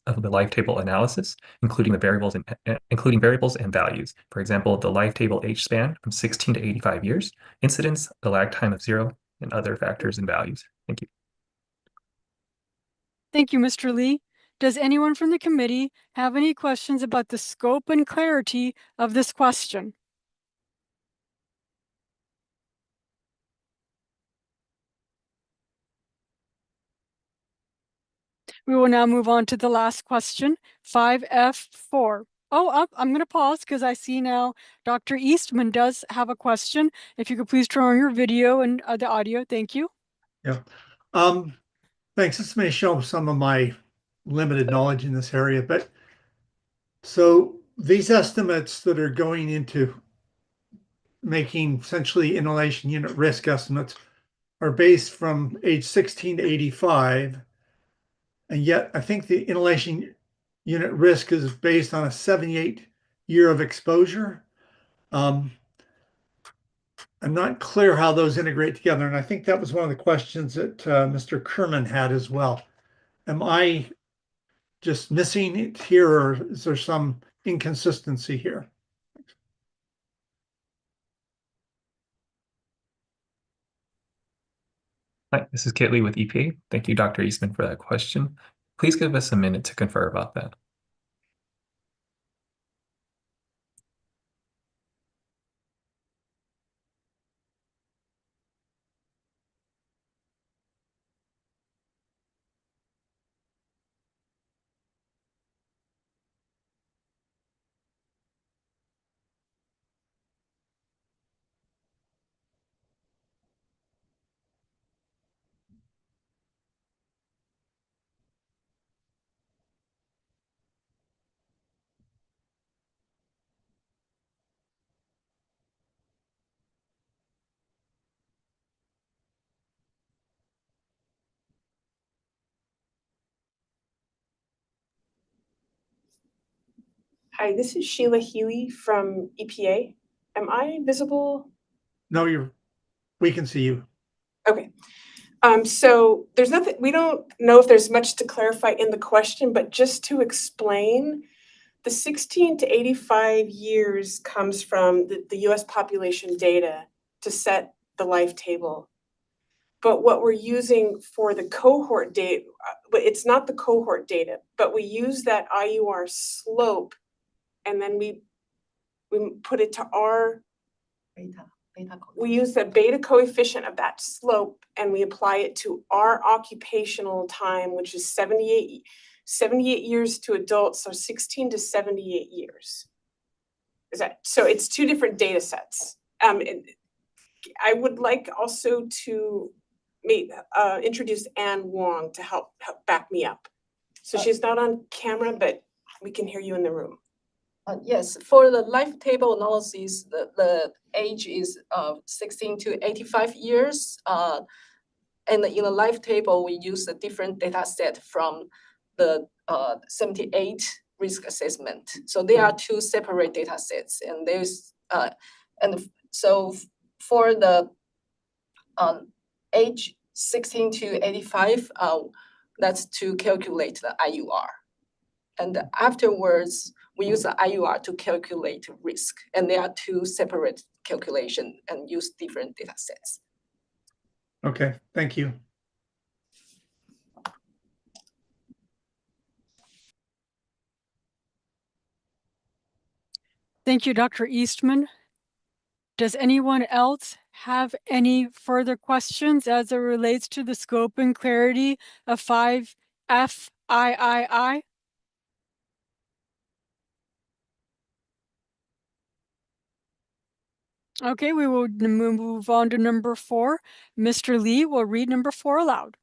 of the life table analysis, including variables and values. For example, the life table age span from 16 to 85 years, incidence, the lag time of 0, and other factors and values. Thank you. Thank you, Mr. Lee. Does anyone from the committee have any questions about the scope and clarity of this question? We will now move on to the last question, 5F4. I'm going to pause because I see now Dr. Eastman does have a question. If you could please turn on your video and the audio. Thank you. Yeah. Thanks. This may show some of my limited knowledge in this area, but So these estimates that are going into making essentially inhalation unit risk estimates are based from age 16 to 85. And yet I think the inhalation unit risk is based on a 78 year of exposure. I'm not clear how those integrate together. And I think that was one of the questions that Mr. Kerman had as well. Am I just missing it here, or is there some inconsistency here? Hi, this is Kit Lee with EPA. Thank you, Dr. Eastman, for that question. Please give us a minute to confer about that. Hi, this is Sheila Huey from EPA. Am I visible? No, we can see you. Okay. So there's nothing, we don't know if there's much to clarify in the question, but just to explain, the 16 to 85 years comes from the US population data to set the life table. But what we're using for the cohort data, but it's not the cohort data, but we use that IUR slope and then we put it to our we use the beta coefficient of that slope and we apply it to our occupational time, which is 78 years to adults, so 16 to 78 years. Is that so? It's two different data sets. I would like also to introduce Ann Wong to help back me up. So she's not on camera, but we can hear you in the room. Yes, for the life table analysis, the age is 16 to 85 years. And in the life table, we use a different data set from the 78 risk assessment. So there are two separate data sets, and there's so for the age 16 to 85, that's to calculate the IUR. And afterwards, we use the IUR to calculate risk. And there are two separate calculations and use different data sets. Okay, thank you. Thank you, Dr. Eastman. Does anyone else have any further questions as it relates to the scope and clarity of 5FIII? Okay, we will move on to number 4. Mr. Lee will read number 4 aloud.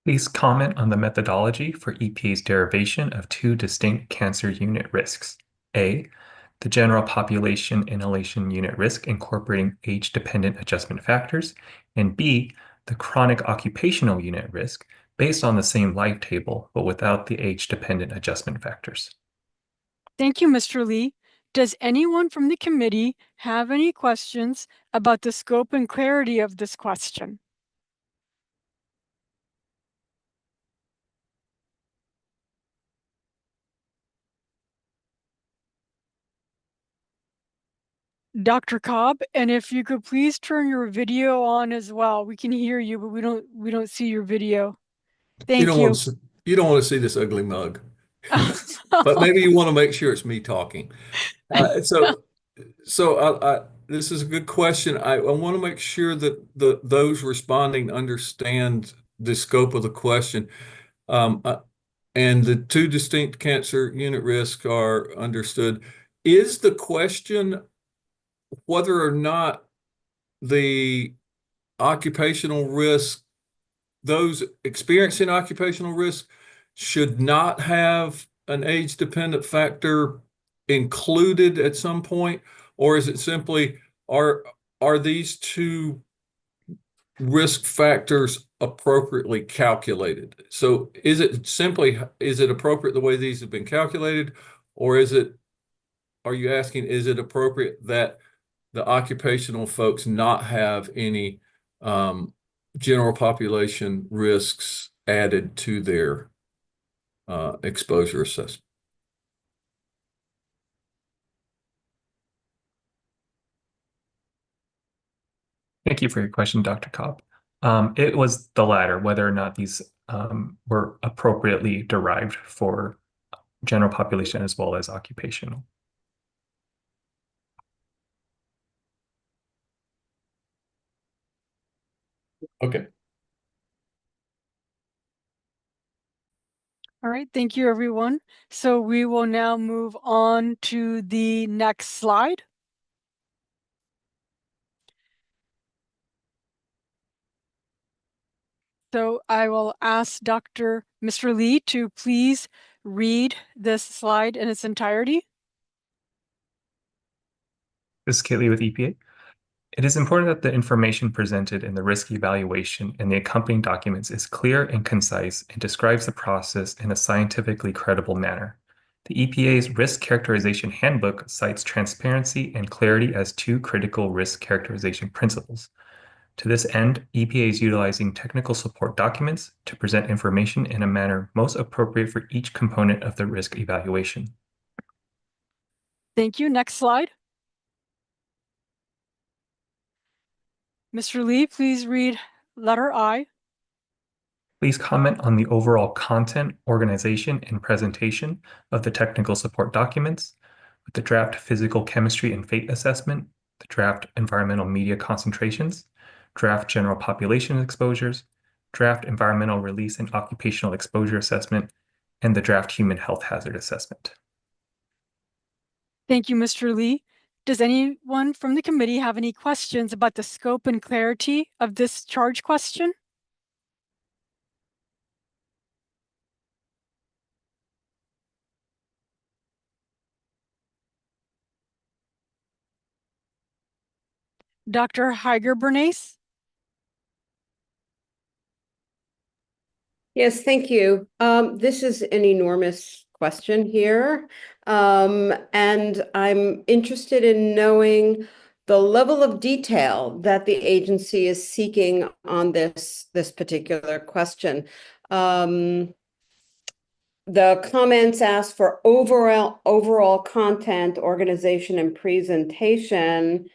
Please comment on the methodology for EPA's derivation of two distinct cancer unit risks. A, the general population inhalation unit risk incorporating age-dependent adjustment factors, and B, the chronic occupational unit risk based on the same life table, but without the age-dependent adjustment factors. Thank you, Mr. Lee. Does anyone from the committee have any questions about the scope and clarity of this question? Dr. Cobb, and if you could please turn your video on as well. We can hear you, but we don't see your video. Thank you. You don't want to see this ugly mug, but maybe you want to make sure it's me talking. So this is a good question. I want to make sure that those responding understand the scope of the question. And the two distinct cancer unit risks are understood. Is the question whether or not the occupational risk, those experiencing occupational risk should not have an age-dependent factor included at some point? Or is it simply, are these two risk factors appropriately calculated? So is it appropriate the way these have been calculated? Or are you asking, is it appropriate that the occupational folks not have any general population risks added to their exposure assessment? Thank you for your question, Dr. Cobb. It was the latter, whether or not these were appropriately derived for general population as well as occupational. Okay. All right, thank you, everyone. So we will now move on to the next slide. So I will ask Mr. Lee to please read this slide in its entirety. This is Kaylee with EPA. It is important that the information presented in the risk evaluation and the accompanying documents is clear and concise and describes the process in a scientifically credible manner. The EPA's Risk Characterization Handbook cites transparency and clarity as two critical risk characterization principles. To this end, EPA is utilizing technical support documents to present information in a manner most appropriate for each component of the risk evaluation. Thank you. Next slide. Mr. Lee, please read letter I. Please comment on the overall content, organization, and presentation of the technical support documents with the draft physical chemistry and fate assessment, the draft environmental media concentrations, draft general population exposures, draft environmental release and occupational exposure assessment, and the draft human health hazard assessment. Thank you, Mr. Lee. Does anyone from the committee have any questions about the scope and clarity of this charge question? Dr. Heiger-Bernays? Yes, thank you. This is an enormous question here. And I'm interested in knowing the level of detail that the agency is seeking on this particular question. The comments ask for overall content, organization, and presentation.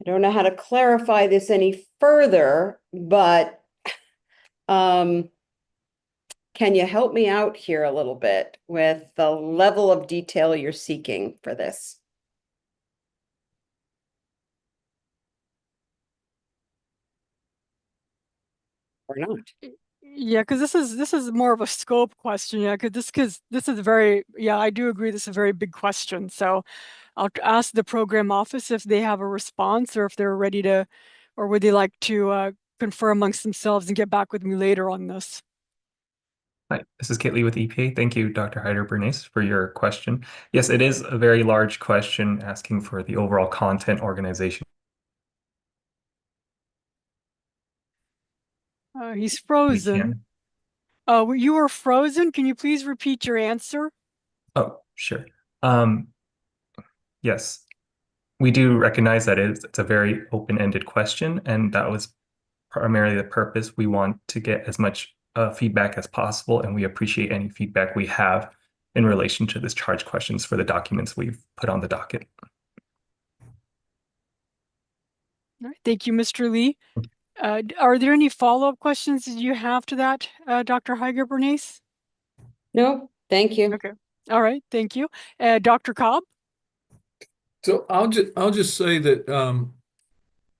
I don't know how to clarify this any further, but can you help me out here a little bit with the level of detail you're seeking for this? Or not? Yeah, because this is more of a scope question. Yeah, because this is very, yeah, I do agree. This is a very big question. So I'll ask the program office if they have a response or if they're ready to, or would they like to confer amongst themselves and get back with me later on this. Hi, this is Kaylee with EPA. Thank you, Dr. Heider-Bernays, for your question. Yes, it is a very large question asking for the overall content, organization. He's frozen. Oh, you were frozen. Can you please repeat your answer? Oh, sure. Yes, we do recognize that it's a very open-ended question, and that was primarily the purpose. We want to get as much feedback as possible, and we appreciate any feedback we have in relation to this charge questions for the documents we've put on the docket. All right, thank you, Mr. Lee. Are there any follow-up questions that you have to that, Dr. Heiger-Bernays? No, thank you. Okay. All right, thank you. Dr. Cobb? So I'll just say that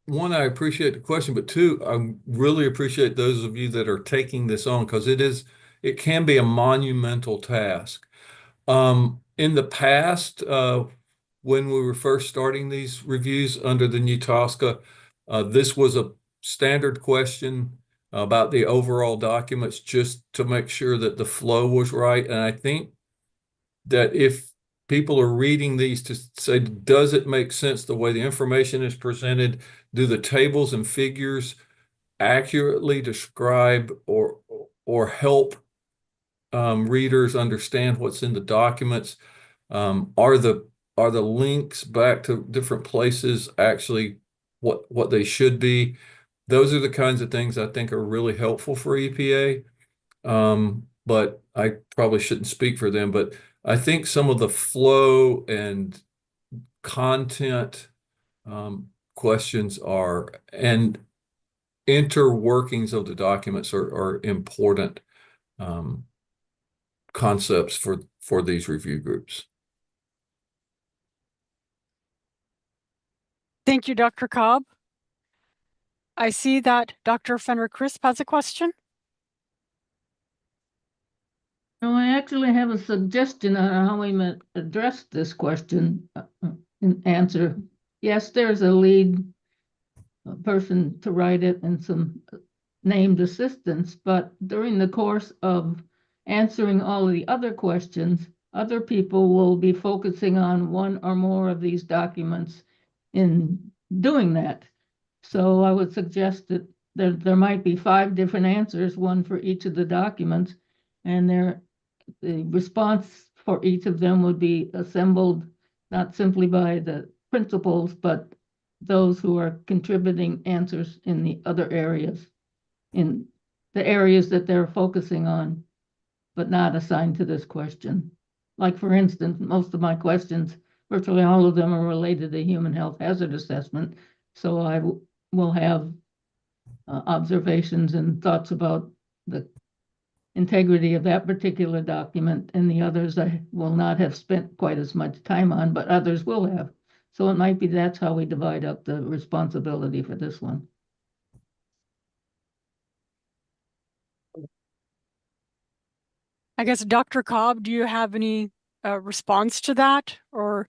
one, I appreciate the question, but two, I really appreciate those of you that are taking this on because it can be a monumental task. In the past, when we were first starting these reviews under the new TSCA, this was a standard question about the overall documents just to make sure that the flow was right. And I think that if people are reading these to say, does it make sense the way the information is presented? Do the tables and figures accurately describe or help readers understand what's in the documents? Are the links back to different places actually what they should be? Those are the kinds of things I think are really helpful for EPA. But I probably shouldn't speak for them, but I think some of the flow and content questions and interworkings of the documents are important concepts for these review groups. Thank you, Dr. Cobb. I see that Dr. Fenner-Crisp has a question. No, I actually have a suggestion on how we might address this question and answer. Yes, there's a lead person to write it and some named assistants, but during the course of answering all of the other questions, other people will be focusing on one or more of these documents in doing that. So I would suggest that there might be 5 different answers, one for each of the documents, and the response for each of them would be assembled not simply by the principals, but those who are contributing answers in the other areas, in the areas that they're focusing on, but not assigned to this question. Like, for instance, most of my questions, virtually all of them are related to human health hazard assessment. So I will have observations and thoughts about the integrity of that particular document, and the others I will not have spent quite as much time on, but others will have. So it might be that's how we divide up the responsibility for this one. I guess, Dr. Cobb, do you have any response to that, or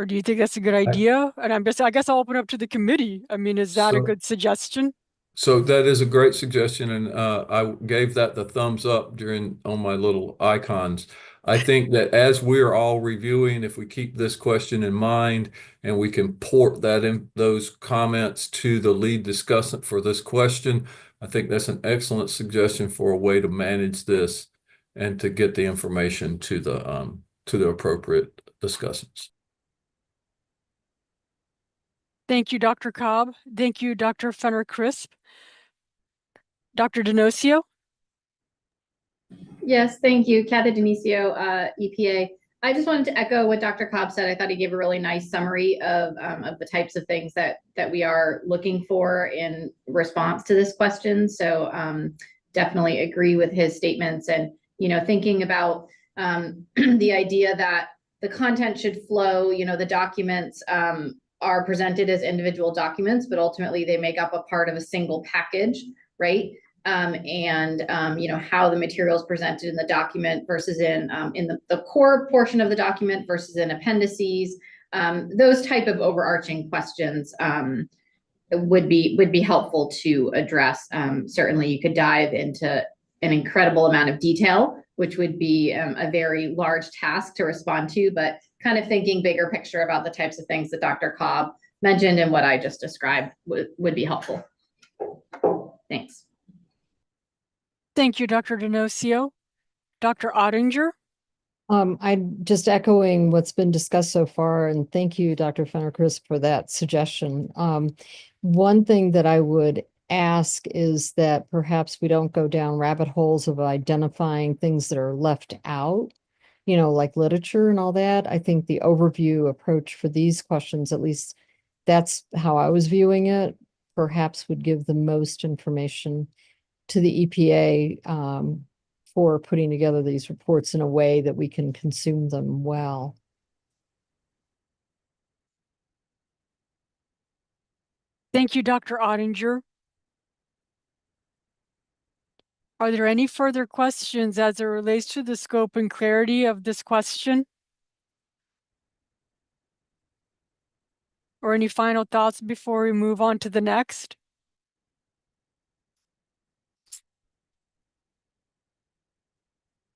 do you think that's a good idea? And I guess I'll open up to the committee. I mean, is that a good suggestion? So that is a great suggestion, and I gave that the thumbs up on my little icons. I think that as we're all reviewing, if we keep this question in mind and we can port those comments to the lead discussant for this question, I think that's an excellent suggestion for a way to manage this and to get the information to the appropriate discussants. Thank you, Dr. Cobb. Thank you, Dr. Fenner-Crisp. Dr. D'Annunzio? Yes, thank you. Kathy D'Annunzio, EPA. I just wanted to echo what Dr. Cobb said. I thought he gave a really nice summary of the types of things that we are looking for in response to this question. So definitely agree with his statements, and thinking about the idea that the content should flow. The documents are presented as individual documents, but ultimately they make up a part of a single package, right? And how the material is presented in the document versus in the core portion of the document versus in appendices. Those type of overarching questions would be helpful to address. Certainly, you could dive into an incredible amount of detail, which would be a very large task to respond to, but kind of thinking bigger picture about the types of things that Dr. Cobb mentioned and what I just described would be helpful. Thanks. Thank you, Dr. D'Annunzio. Dr. Ottinger? I'm just echoing what's been discussed so far, and thank you, Dr. Fenner-Crisp, for that suggestion. One thing that I would ask is that perhaps we don't go down rabbit holes of identifying things that are left out, like literature and all that. I think the overview approach for these questions, at least that's how I was viewing it, perhaps would give the most information to the EPA for putting together these reports in a way that we can consume them well. Thank you, Dr. Ottinger. Are there any further questions as it relates to the scope and clarity of this question? Or any final thoughts before we move on to the next?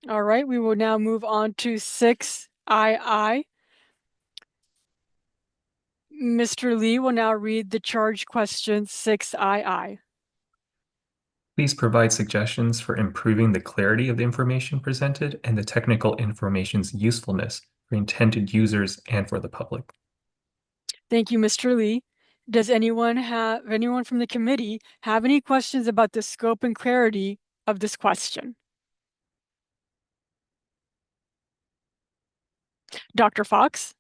All right, we will now move on to 6II. Mr. Lee will now read the charge question 6II. Please provide suggestions for improving the clarity of the information presented and the technical information's usefulness for intended users and for the public. Thank you, Mr. Lee. Does anyone from the committee have any questions about the scope and clarity of this question? Dr. Fox?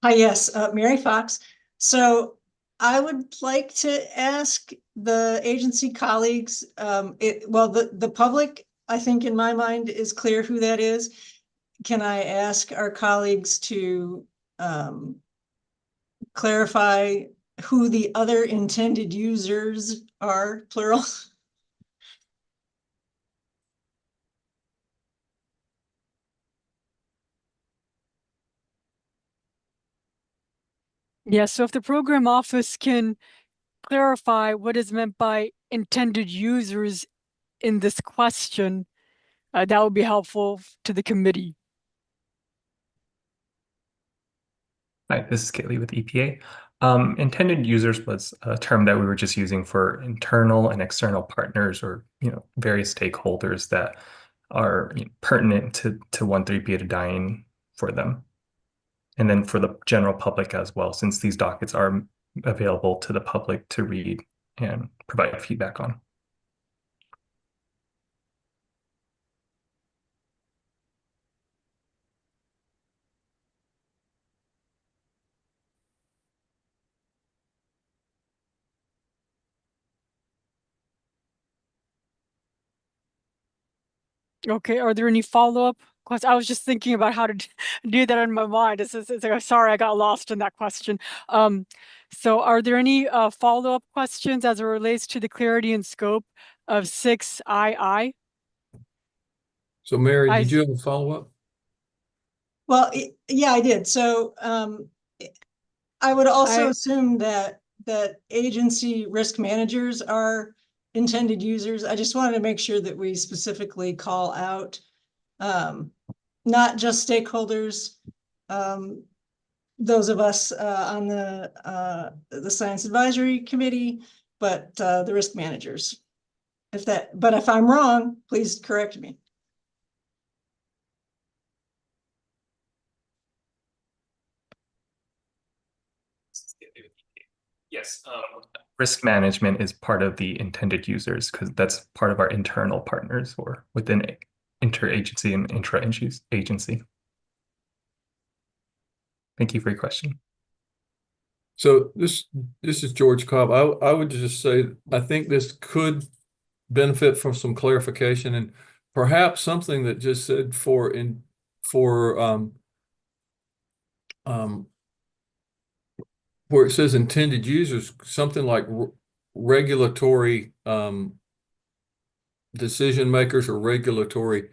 Hi, yes, Mary Fox. So I would like to ask the agency colleagues, the public, I think in my mind is clear who that is. Can I ask our colleagues to clarify who the other intended users are, plural? Yes, so if the program office can clarify what is meant by intended users in this question, that would be helpful to the committee. Hi, this is Kaylee with EPA. Intended users was a term that we were just using for internal and external partners, or various stakeholders that are pertinent to 1,3-betadine for them. And then for the general public as well, since these dockets are available to the public to read and provide feedback on. Okay, are there any follow-up questions? I was just thinking about how to do that in my mind. It's like, sorry, I got lost in that question. So are there any follow-up questions as it relates to the clarity and scope of 6II? So Mary, did you have a follow-up? Well, yeah, I did. So I would also assume that agency risk managers are intended users. I just wanted to make sure that we specifically call out not just stakeholders, those of us on the Science Advisory Committee, but the risk managers. But if I'm wrong, please correct me. Yes, risk management is part of the intended users because that's part of our internal partners or within interagency and intra-agency. Thank you for your question. So this is George Cobb. I would just say I think this could benefit from some clarification and perhaps something that just said where it says intended users, something like regulatory decision makers or regulatory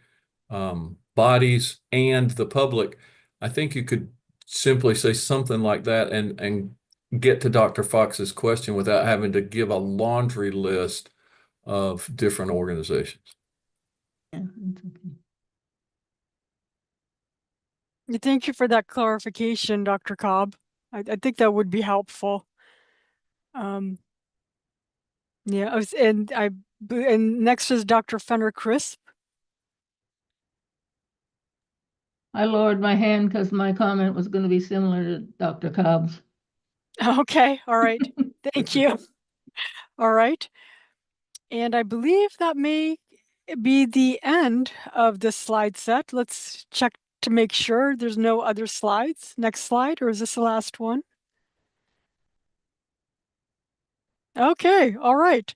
bodies and the public. I think you could simply say something like that and get to Dr. Fox's question without having to give a laundry list of different organizations. Thank you for that clarification, Dr. Cobb. I think that would be helpful. Yeah, and next is Dr. Fenner Crisp. I lowered my hand because my comment was going to be similar to Dr. Cobb's. Okay, all right. Thank you. All right. And I believe that may be the end of this slide set. Let's check to make sure there's no other slides. Next slide, or is this the last one? Okay, all right.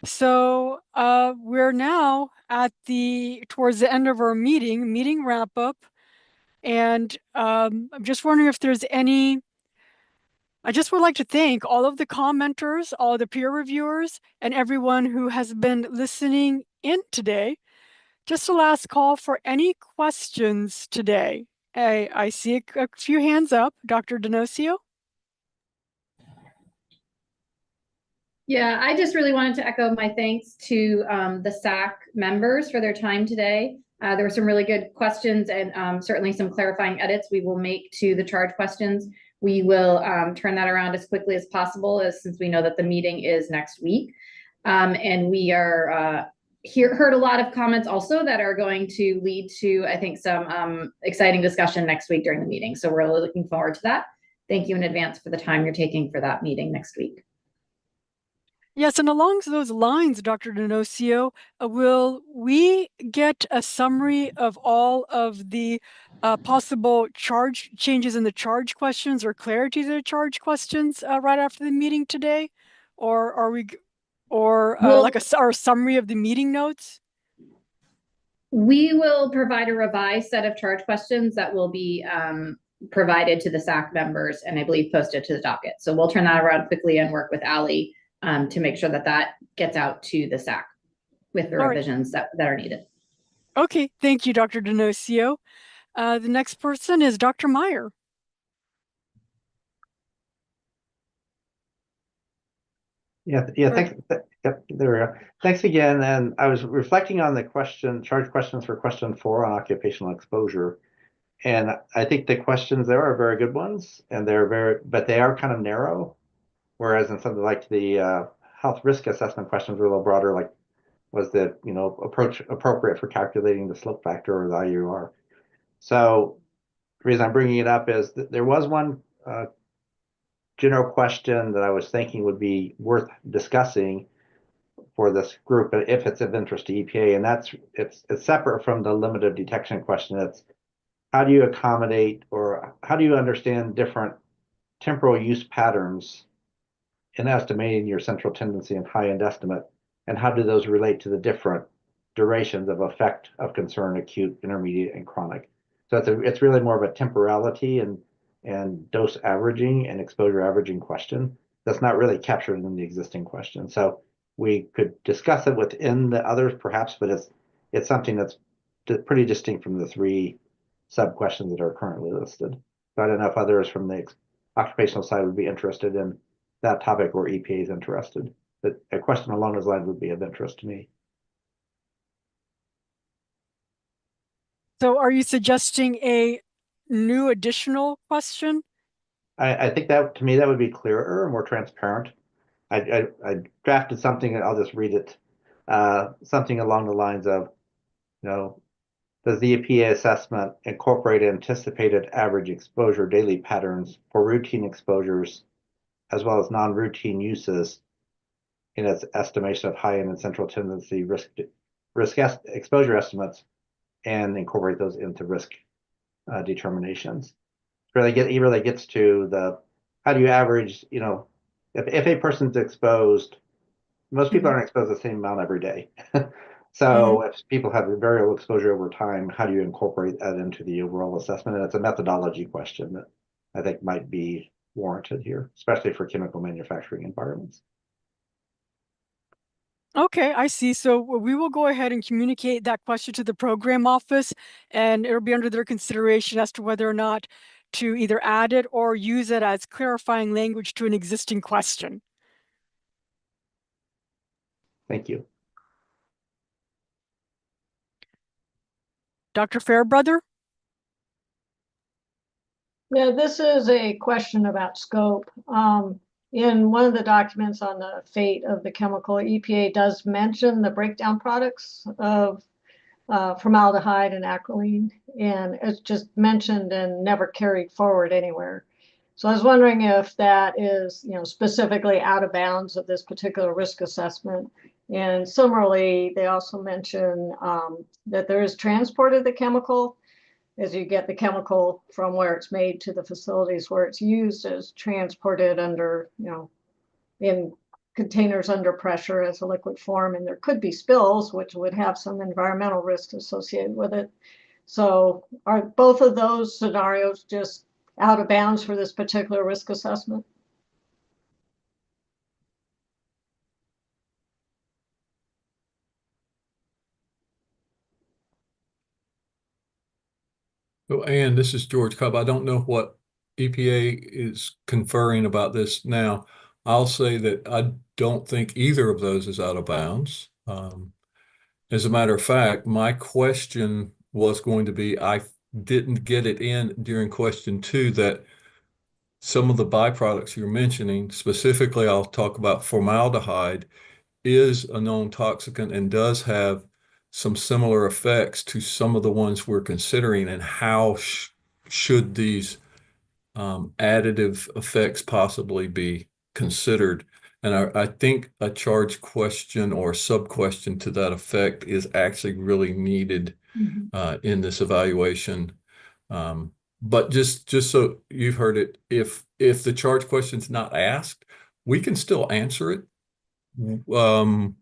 So we're now at towards the end of our meeting wrap up. And I'm just wondering if there's I just would like to thank all of the commenters, all of the peer reviewers, and everyone who has been listening in today. Just a last call for any questions today. I see a few hands up. Dr. Donocio? Yeah, I just really wanted to echo my thanks to the SAC members for their time today. There were some really good questions and certainly some clarifying edits we will make to the charge questions. We will turn that around as quickly as possible, since we know that the meeting is next week. And we are heard a lot of comments also that are going to lead to, I think, some exciting discussion next week during the meeting. So we're really looking forward to that. Thank you in advance for the time you're taking for that meeting next week. Yes, and along those lines, Dr. D'Annunzio, will we get a summary of all of the possible charge changes in the charge questions or clarity to the charge questions right after the meeting today? Or are we, or like a summary of the meeting notes? We will provide a revised set of charge questions that will be provided to the SAC members and I believe posted to the docket. So we'll turn that around quickly and work with Ali to make sure that that gets out to the SAC with the revisions that are needed. Okay, thank you, Dr. D'Annunzio. The next person is Dr. Meyer. Thanks. Yep, there we go. Thanks again. And I was reflecting on the charge questions for question 4 on occupational exposure. And I think the questions there are very good ones, and but they are kind of narrow. Whereas in something like the health risk assessment questions were a little broader, like was the approach appropriate for calculating the slope factor or the IUR. So the reason I'm bringing it up is that there was one general question that I was thinking would be worth discussing for this group if it's of interest to EPA, and it's separate from the limit of detection question. It's how do you accommodate or how do you understand different temporal use patterns in estimating your central tendency and high-end estimate, and how do those relate to the different durations of effect of concern, acute, intermediate, and chronic? So it's really more of a temporality and dose averaging and exposure averaging question that's not really captured in the existing question. So we could discuss it within the others perhaps, but it's something that's pretty distinct from the 3 sub-questions that are currently listed. So I don't know if others from the occupational side would be interested in that topic or EPA is interested, but a question along those lines would be of interest to me. So are you suggesting a new additional question? I think that to me that would be clearer and more transparent. I drafted something, and I'll just read it. Something along the lines of, does the EPA assessment incorporate anticipated average exposure daily patterns for routine exposures as well as non-routine uses in its estimation of high-end and central tendency risk exposure estimates, and incorporate those into risk determinations? It really gets to the how do you average, if a person's exposed, most people aren't exposed the same amount every day. So if people have a variable exposure over time, how do you incorporate that into the overall assessment? And it's a methodology question that I think might be warranted here, especially for chemical manufacturing environments. Okay, I see. So we will go ahead and communicate that question to the program office, and it'll be under their consideration as to whether or not to either add it or use it as clarifying language to an existing question. Thank you. Dr. Fairbrother? Yeah, this is a question about scope. In one of the documents on the fate of the chemical, EPA does mention the breakdown products of formaldehyde and acrolein, and it's just mentioned and never carried forward anywhere. So I was wondering if that is, specifically out of bounds of this particular risk assessment. And similarly, they also mention that there is transport of the chemical, as you get the chemical from where it's made to the facilities where it's used, is transported under, in containers under pressure as a liquid form, and there could be spills, which would have some environmental risks associated with it. So are both of those scenarios just out of bounds for this particular risk assessment? So, Ann, this is George Cobb. I don't know what EPA is conferring about this now. I'll say that I don't think either of those is out of bounds. As a matter of fact, my question was going to be, I didn't get it in during question 2 that some of the byproducts you're mentioning, specifically, I'll talk about formaldehyde, is a known toxicant and does have some similar effects to some of the ones we're considering, and how should these additive effects possibly be considered. And I think a charge question or sub question to that effect is actually really needed in this evaluation. But just so you've heard it, if the charge question's not asked, we can still answer it. And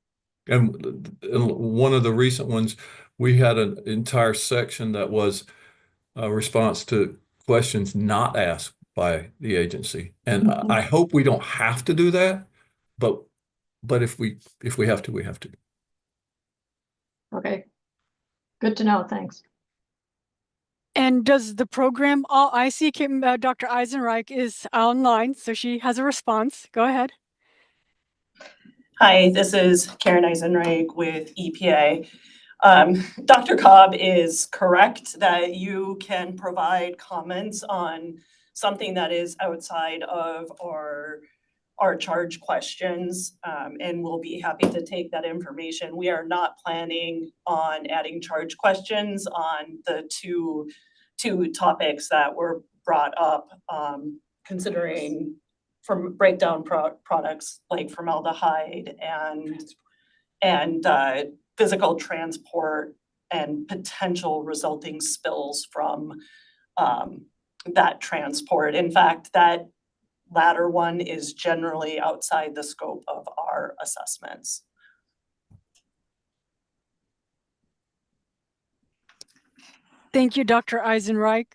one of the recent ones, we had an entire section that was a response to questions not asked by the agency. And I hope we don't have to do that, but if we have to, we have to. Okay. Good to know. Thanks. And does the program, oh, I see Dr. Eisenreich is online, so she has a response. Go ahead. Hi, this is Karen Eisenreich with EPA. Dr. Cobb is correct that you can provide comments on something that is outside of our charge questions, and we'll be happy to take that information. We are not planning on adding charge questions on the two topics that were brought up, considering from breakdown products like formaldehyde and physical transport and potential resulting spills from that transport. In fact, that latter one is generally outside the scope of our assessments. Thank you, Dr. Eisenreich.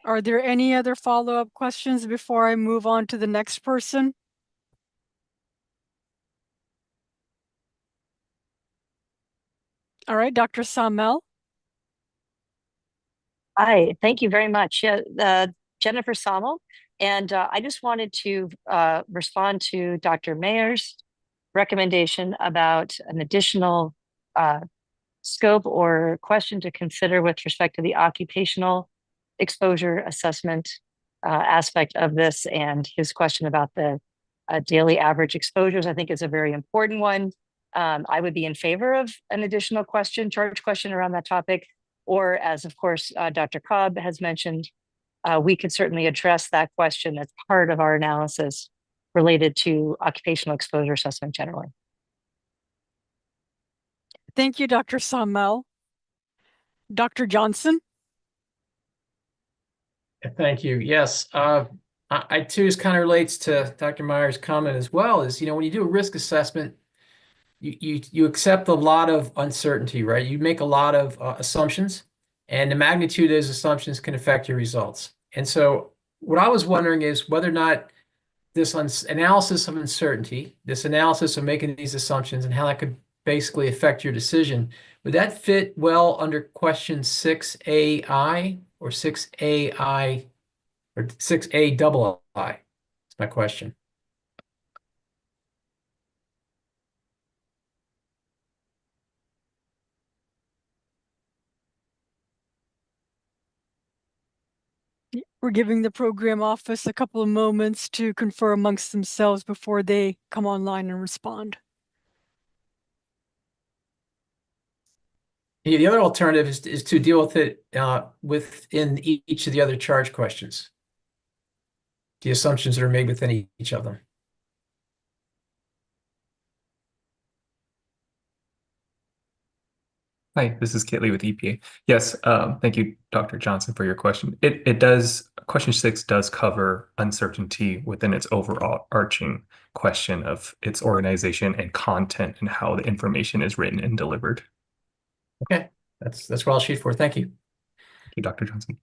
Are there any other follow-up questions before I move on to the next person? All right, Dr. Samel. Hi, thank you very much. Yeah, Jennifer Samel, and I just wanted to respond to Dr. Mayer's recommendation about an additional scope or question to consider with respect to the occupational exposure assessment aspect of this, and his question about the daily average exposures, I think is a very important one. I would be in favor of an additional charge question around that topic, or as of course, Dr. Cobb has mentioned, we could certainly address that question as part of our analysis related to occupational exposure assessment generally. Thank you, Dr. Samel. Dr. Johnson. Thank you. Yes, I too, this kind of relates to Dr. Meyer's comment as well, is, when you do a risk assessment, you accept a lot of uncertainty, right? You make a lot of assumptions, and the magnitude of those assumptions can affect your results. And so what I was wondering is whether or not this analysis of uncertainty, this analysis of making these assumptions and how that could basically affect your decision, would that fit well under question 6AI or 6AI or 6A double I? That's my question. We're giving the program office a couple of moments to confer amongst themselves before they come online and respond. Yeah, the other alternative is to deal with it within each of the other charge questions, the assumptions that are made within each of them. Hi, this is Kit Lee with EPA. Yes, thank you, Dr. Johnson, for your question. It does, question 6 does cover uncertainty within its overall arching question of its organization and content and how the information is written and delivered. Okay, that's what I'll shoot for. Thank you. Thank you, Dr. Johnson.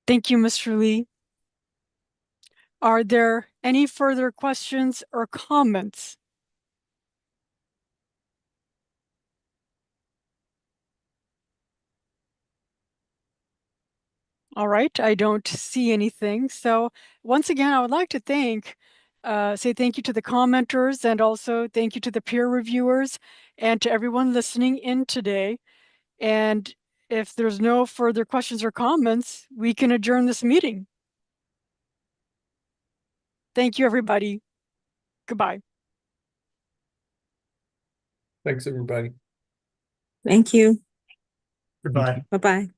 Thank you, Mr. Lee. Are there any further questions or comments? All right, I don't see anything. So once again, I would like to say thank you to the commenters, and also thank you to the peer reviewers and to everyone listening in today. And if there's no further questions or comments, we can adjourn this meeting. Thank you, everybody. Goodbye. Thanks, everybody. Thank you. Goodbye. Bye-bye.